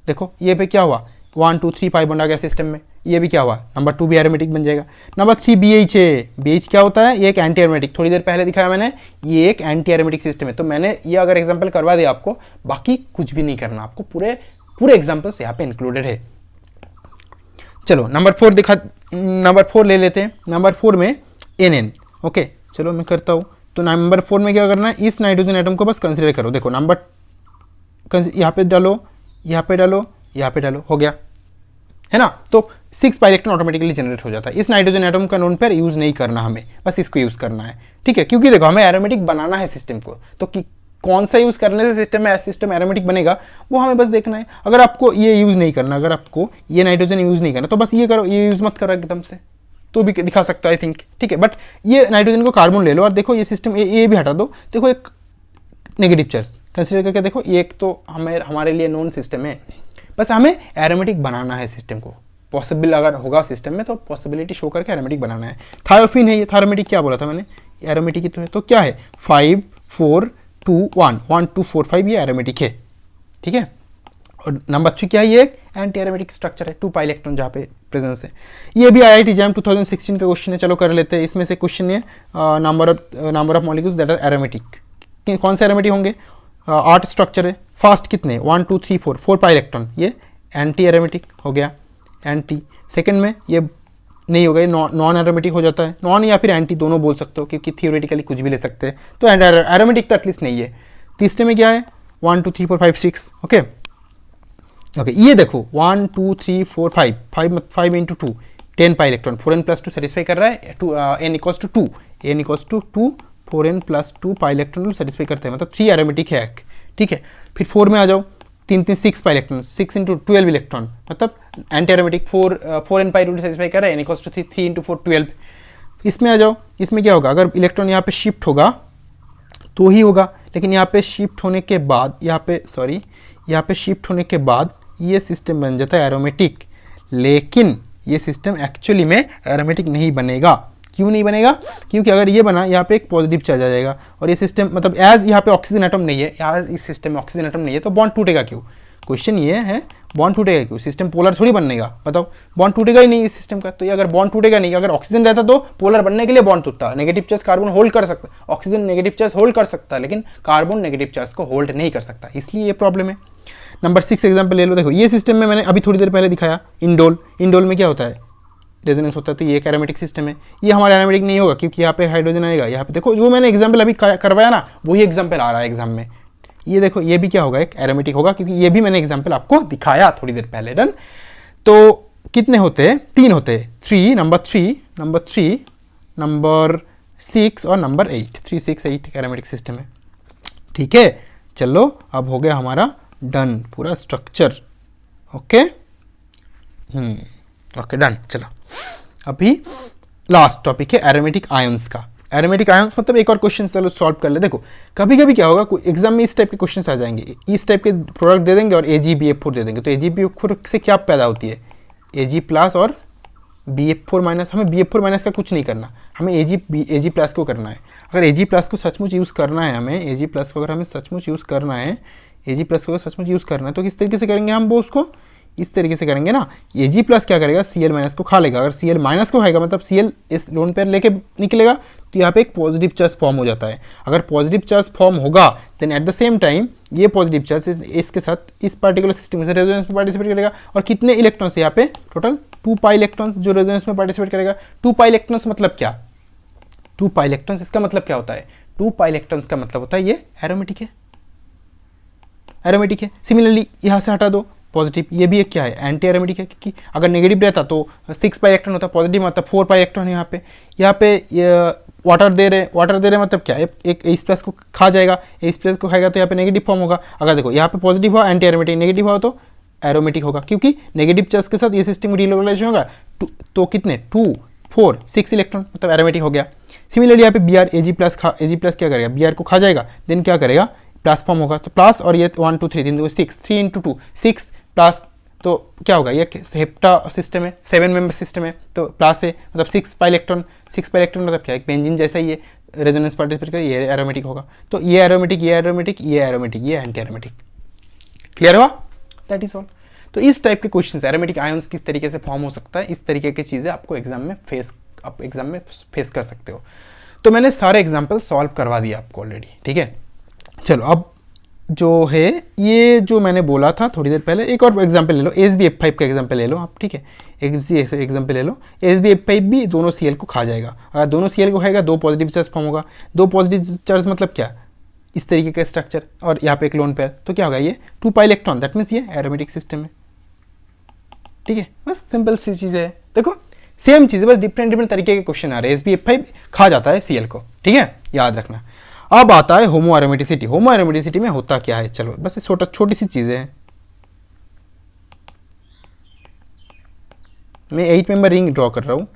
देखो ये पे क्या हुआ, 1 2 3 5 बॉन्ड आ गया सिस्टम में, ये भी क्या हुआ, नंबर 2 भी एरोमेटिक बन जाएगा। नंबर 3 BH है। BH क्या होता है, ये एक एंटी एरोमेटिक, थोड़ी देर पहले दिखाया मैंने, ये एक एंटी एरोमेटिक सिस्टम है। तो मैंने ये अगर एग्जाम्पल करवा दिया आपको, बाकी कुछ भी नहीं करना आपको, पूरे एग्जाम्पल्स यहाँ पे इंक्लूडेड है। चलो नंबर 4 ले लेते हैं। नंबर 4 में NN। ओके चलो मैं करता हूँ। तो नंबर 4 में क्या करना है, इस नाइट्रोजन एटम को बस कंसीडर करो। देखो नंबर यहाँ पे डालो, यहाँ पे डालो, यहाँ पे डालो, हो गया है ना। तो 6 पाई इलेक्ट्रॉन ऑटोमेटिकली जनरेट हो जाता है। इस नाइट्रोजन एटम का नोन पेयर यूज नहीं करना हमें, बस इसको यूज करना है, ठीक है, क्योंकि देखो हमें एरोमेटिक बनाना है सिस्टम को, तो कौन सा यूज करने से सिस्टम एरोमेटिक बनेगा वो हमें बस देखना है। अगर आपको ये यूज नहीं करना, अगर आपको ये नाइट्रोजन यूज नहीं करना, तो बस ये करो, ये यूज मत करो एकदम से, तो भी दिखा सकता है आई थिंक, ठीक है। बट ये नाइट्रोजन को कार्बन ले लो और देखो ये सिस्टम ये भी हटा दो। देखो एक नेगेटिव चार्ज कंसीडर करके देखो, ये एक तो हमारे लिए नॉन सिस्टम है, बस हमें एरोमेटिक बनाना है सिस्टम को। पॉसिबल अगर होगा सिस्टम में तो पॉसिबिलिटी शो करके एरोमेटिक बनाना है। थायोफिन है ये, थायोमेटिक क्या बोला था मैंने, एरोमेटिक ही तो है। तो क्या है, 5 4 2 1 1 2 4 5, ये एरोमेटिक है, ठीक है। और नंबर 3 क्या है, ये एक एंटी एरोमेटिक स्ट्रक्चर है, 2 पाई इलेक्ट्रॉन जहाँ पे प्रेजेंस है। ये भी IIT JAM 2016 का क्वेश्चन है, चलो कर लेते हैं। इसमें से क्वेश्चन है number of molecules that are aromatic. कौन से एरोमेटिक होंगे, 8 स्ट्रक्चर है। फर्स्ट कितने, 1 2 3 4 पाई इलेक्ट्रॉन, ये एंटी एरोमेटिक हो गया, एंटी। सेकंड में ये नहीं होगा, ये नॉन एरोमेटिक हो जाता है, नॉन या फिर एंटी दोनों बोल सकते हो, क्योंकि थियोरेटिकली कुछ भी ले सकते हैं, तो एरोमेटिक तो एटलीस्ट नहीं है। तीसरे में क्या है, 1 2 3 4 5 6, ओके ओके। ये देखो 1 2 3 4 5 5 into 2 10 pi electron, 4n + 2 satisfy कर रहा है, n = 2, n = 2 4n + 2 pi electron satisfy करते हैं, मतलब 3 एरोमेटिक है, ठीक है। फिर 4 में आ जाओ, 3 3 6 पाई इलेक्ट्रॉन, 6 × 12 इलेक्ट्रॉन, मतलब एंटी एरोमेटिक, 4n पाई सेटिस्फाई कर रहा है, n = 3 × 4 12। इसमें आ जाओ, इसमें क्या होगा, अगर इलेक्ट्रॉन यहाँ पे शिफ्ट होगा तो ही होगा, लेकिन यहाँ पे शिफ्ट होने के बाद, यहाँ पे शिफ्ट होने के बाद ये सिस्टम बन जाता है एरोमेटिक, लेकिन ये सिस्टम एक्चुअली में एरोमेटिक नहीं बनेगा। क्यों नहीं बनेगा, क्योंकि अगर ये बना, यहाँ पे एक पॉजिटिव चार्ज आ जाएगा, और ये सिस्टम मतलब एज यहाँ पे ऑक्सीजन एटम नहीं है, एज इस सिस्टम में ऑक्सीजन एटम नहीं है, तो बॉन्ड टूटेगा क्यों। क्वेश्चन ये है, बॉन्ड टूटेगा क्यों, सिस्टम पोलर थोड़ी बनेगा, बताओ, बॉन्ड टूटेगा ही नहीं इस सिस्टम का। तो ये अगर बॉन्ड टूटेगा नहीं, अगर ऑक्सीजन रहता तो पोलर बनने के लिए बॉन्ड टूटता, नेगेटिव चार्ज कार्बन होल्ड कर सकता, ऑक्सीजन नेगेटिव चार्ज होल्ड कर सकता है, लेकिन कार्बन नेगेटिव चार्ज को होल्ड नहीं कर सकता, इसलिए ये प्रॉब्लम है। नंबर 6 एग्जाम्पल ले लो। देखो ये सिस्टम में मैंने अभी थोड़ी देर पहले दिखाया, इंडोल में क्या होता है, रेजोनेंस होता है, तो ये एक एरोमेटिक सिस्टम है। ये हमारा एरोमेटिक नहीं होगा, क्योंकि यहाँ पे हाइड्रोजन आएगा, यहाँ पे देखो जो मैंने एग्जाम्पल अभी करवाया ना, वही एग्जाम्पल आ रहा है एग्जाम में। ये देखो ये भी क्या होगा, एक एरोमेटिक होगा, क्योंकि ये भी मैंने एग्जाम्पल आपको दिखाया थोड़ी देर पहले। डन। तो कितने होते हैं, 3 होते हैं, 3 नंबर 6 और नंबर 8, 3 6 8 एरोमेटिक सिस्टम है, ठीक है। चलो अब हो गया हमारा डन पूरा स्ट्रक्चर, ओके ओके डन। चलो अभी लास्ट टॉपिक है एरोमेटिक आयंस का। एरोमेटिक आयंस मतलब एक और क्वेश्चन चलो सॉल्व कर ले। देखो कभी कभी क्या होगा, एग्जाम में इस टाइप के क्वेश्चन आ जाएंगे, इस टाइप के प्रोडक्ट दे देंगे और AgBF4 दे देंगे। तो AgBF4 से क्या पैदा होती है, Ag+ और BF4-। हमें BF4- का कुछ नहीं करना, हमें Ag+ को करना है। अगर Ag+ को सचमुच यूज़ करना है, हमें Ag+ को अगर हमें सचमुच यूज़ करना है, Ag+ को सचमुच यूज़ करना है तो किस तरीके से करेंगे हम वो उसको इस तरीके से करेंगे ना। Ag+ क्या करेगा, Cl- को खा लेगा। अगर Cl- को खाएगा मतलब Cl इस लोन पेयर लेके निकलेगा तो यहाँ पे एक पॉजिटिव चार्ज फॉर्म हो जाता है। अगर पॉजिटिव चार्ज फॉर्म होगा then at the same time ये पॉजिटिव चार्ज इसके साथ इस पार्टिकुलर सिस्टम से रेजोनेंस में पार्टिसिपेट करेगा। और कितने इलेक्ट्रॉन्स यहाँ पे टोटल 2 पाई इलेक्ट्रॉन्स जो रेजोनेंस में पार्टिसिपेट करेगा। 2 पाई इलेक्ट्रॉन्स मतलब क्या, 2 पाई इलेक्ट्रॉन्स इसका मतलब क्या होता है, 2 पाई इलेक्ट्रॉन्स का मतलब होता है ये एरोमेटिक है, एरोमेटिक है। सिमिलरली यहाँ से हटा दो पॉजिटिव, ये भी एक क्या है, एंटी एरोमेटिक है, क्योंकि अगर नेगेटिव रहता तो 6 पाई इलेक्ट्रॉन होता, पॉजिटिव मतलब 4 पाई इलेक्ट्रॉन है। यहाँ पे वाटर दे रहे मतलब क्या, एक H+ को खा जाएगा, H+ को खाएगा तो यहाँ पे नेगेटिव फॉर्म होगा। अगर देखो यहाँ पे पॉजिटिव हुआ एंटी एरोमेटिक, नेगेटिव हुआ तो एरोमेटिक होगा, क्योंकि नेगेटिव चार्ज के साथ ये सिस्टम रिलोकलाइजेशन होगा तो कितने 2 4 6 इलेक्ट्रॉन मतलब एरोमेटिक हो गया। सिमिलरली यहाँ पे Br Ag+ क्या करेगा, Br को खा जाएगा, देन क्या करेगा प्लस फॉर्म होगा। तो प्लस और ये 1 2 3 6 3 × 2 6 प्लस, तो क्या होगा ये हेप्टा सिस्टम है, 7 मेंबर सिस्टम है तो प्लस है मतलब 6 पाई इलेक्ट्रॉन मतलब क्या एक बेंजीन जैसा ही ये रेजोनेंस पार्टिसिपेट कर ये एरोमेटिक होगा। तो ये एरोमेटिक ये एरोमेटिक ये एरोमेटिक ये एंटी एरोमेटिक, क्लियर हुआ, दैट इज ऑल। तो इस टाइप के क्वेश्चंस एरोमेटिक आयंस किस तरीके से फॉर्म हो सकता है, इस तरीके की चीज़ें आपको एग्जाम में फेस कर सकते हो। तो मैंने सारे एग्जाम्पल सॉल्व करवा दिया आपको ऑलरेडी, ठीक है। चलो अब जो है ये जो मैंने बोला था थोड़ी देर पहले, एक और एग्जांपल ले लो, SbF5 का एग्जांपल ले लो आप, ठीक है। एक एग्जांपल ले लो, SbF5 भी दोनों Cl को खा जाएगा। अगर दोनों Cl को खाएगा 2 पॉजिटिव चार्ज फॉर्म होगा। 2 पॉजिटिव चार्ज मतलब क्या, इस तरीके का स्ट्रक्चर, और यहाँ पे एक लोन पेयर, तो क्या होगा ये 2 पाई इलेक्ट्रॉन, दैट मीन्स ये एरोमेटिक सिस्टम है, ठीक है। बस सिंपल सी चीज़ है, देखो सेम चीज़ है, बस डिफरेंट तरीके के क्वेश्चन आ रहे हैं। SbF5 खा जाता है Cl को, ठीक है, याद रखना। अब आता है होमो एरोमेटिसिटी। होमो एरोमेटिसिटी में होता क्या है, चलो बस छोटी सी चीज़ें हैं। मैं 8 मेंबर रिंग ड्रॉ कर रहा हूँ,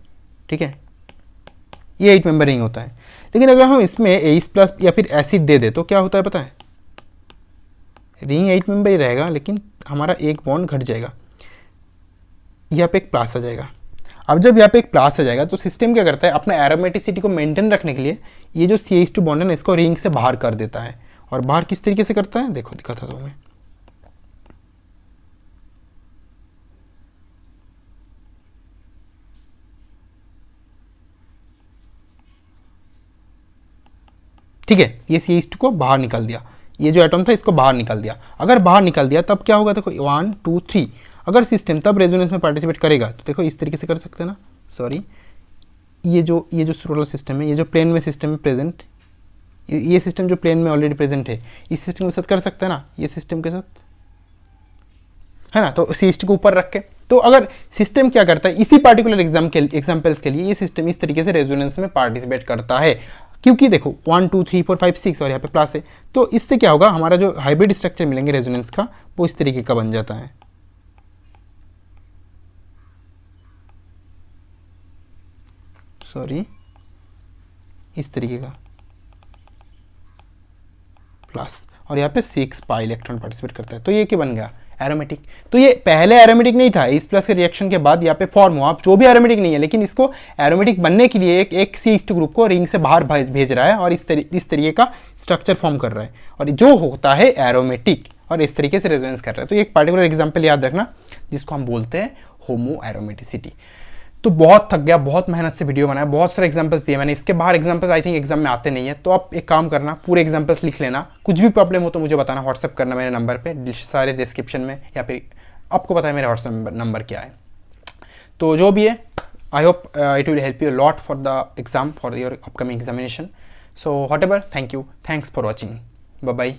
ठीक है, ये 8 मेंबर रिंग होता है। लेकिन अगर हम इसमें H+ या फिर एसिड दे दे तो क्या होता है पता है, रिंग 8 मेंबर ही रहेगा लेकिन हमारा एक बॉन्ड घट जाएगा, यहाँ पे एक प्लस आ जाएगा। अब जब यहाँ पे एक प्लस आ जाएगा तो सिस्टम क्या करता है, अपना एरोमेटिसिटी को मेंटेन रखने के लिए ये जो CH2 बॉन्ड है ना इसको रिंग से बाहर कर देता है। और बाहर किस तरीके से करता है, देखो दिखाता हूँ मैं, ठीक है, ये CH2 को बाहर निकाल दिया, ये जो एटम था इसको बाहर निकाल दिया। अगर बाहर निकाल दिया तब क्या होगा, देखो 1 2 3, अगर सिस्टम तब रेजोनेंस में पार्टिसिपेट करेगा तो देखो इस तरीके से कर सकते हैं ना, सॉरी ये जो सोलर सिस्टम है, ये जो प्लेन में सिस्टम है प्रेजेंट, ये सिस्टम जो प्लेन में ऑलरेडी प्रेजेंट है इस सिस्टम के साथ कर सकते हैं ना, ये सिस्टम के साथ है ना, तो CH2 को ऊपर रख के। तो अगर सिस्टम क्या करता है, इसी पार्टिकुलर एग्जाम्पल्स के लिए ये सिस्टम इस तरीके से रेजोनेंस में पार्टिसिपेट करता है, क्योंकि देखो 1 2 3 4 5 6 और यहाँ पे प्लस है, तो इससे क्या होगा, हमारा जो हाइब्रिड स्ट्रक्चर मिलेंगे रेजोनेंस का वो इस तरीके का बन जाता है। सॉरी इस तरीके का प्लस, और यहाँ पे 6 पाई इलेक्ट्रॉन पार्टिसिपेट करता है, तो ये क्या बन गया एरोमेटिक। तो ये पहले एरोमेटिक नहीं था, H+ के रिएक्शन के बाद यहाँ पे फॉर्म हुआ, जो भी एरोमेटिक नहीं है, लेकिन इसको एरोमेटिक बनने के लिए एक CH2 ग्रुप को रिंग से बाहर भेज रहा है और इस तरीके का स्ट्रक्चर फॉर्म कर रहा है, और जो होता है एरोमेटिक और इस तरीके से रेजोनेंस कर रहा है। तो एक पार्टिकुलर एग्जाम्पल याद रखना जिसको हम बोलते हैं होमो एरोमेटिसिटी। तो बहुत थक गया, बहुत मेहनत से वीडियो बनाया, बहुत सारे एग्जांपल्स दिए मैंने, इसके बाहर एग्जांपल्स आई थिंक एग्जाम में आते नहीं है। तो आप एक काम करना, पूरे एग्जांपल्स लिख लेना, कुछ भी प्रॉब्लम हो तो मुझे बताना, व्हाट्सअप करना मेरे नंबर पे, सारे डिस्क्रिप्शन में, या फिर आपको पता है मेरा व्हाट्सअप नंबर क्या है। तो जो भी है, I hope it will help you lot for the exam, for your upcoming examination. So whatever, thank you, thanks for watching, bye bye.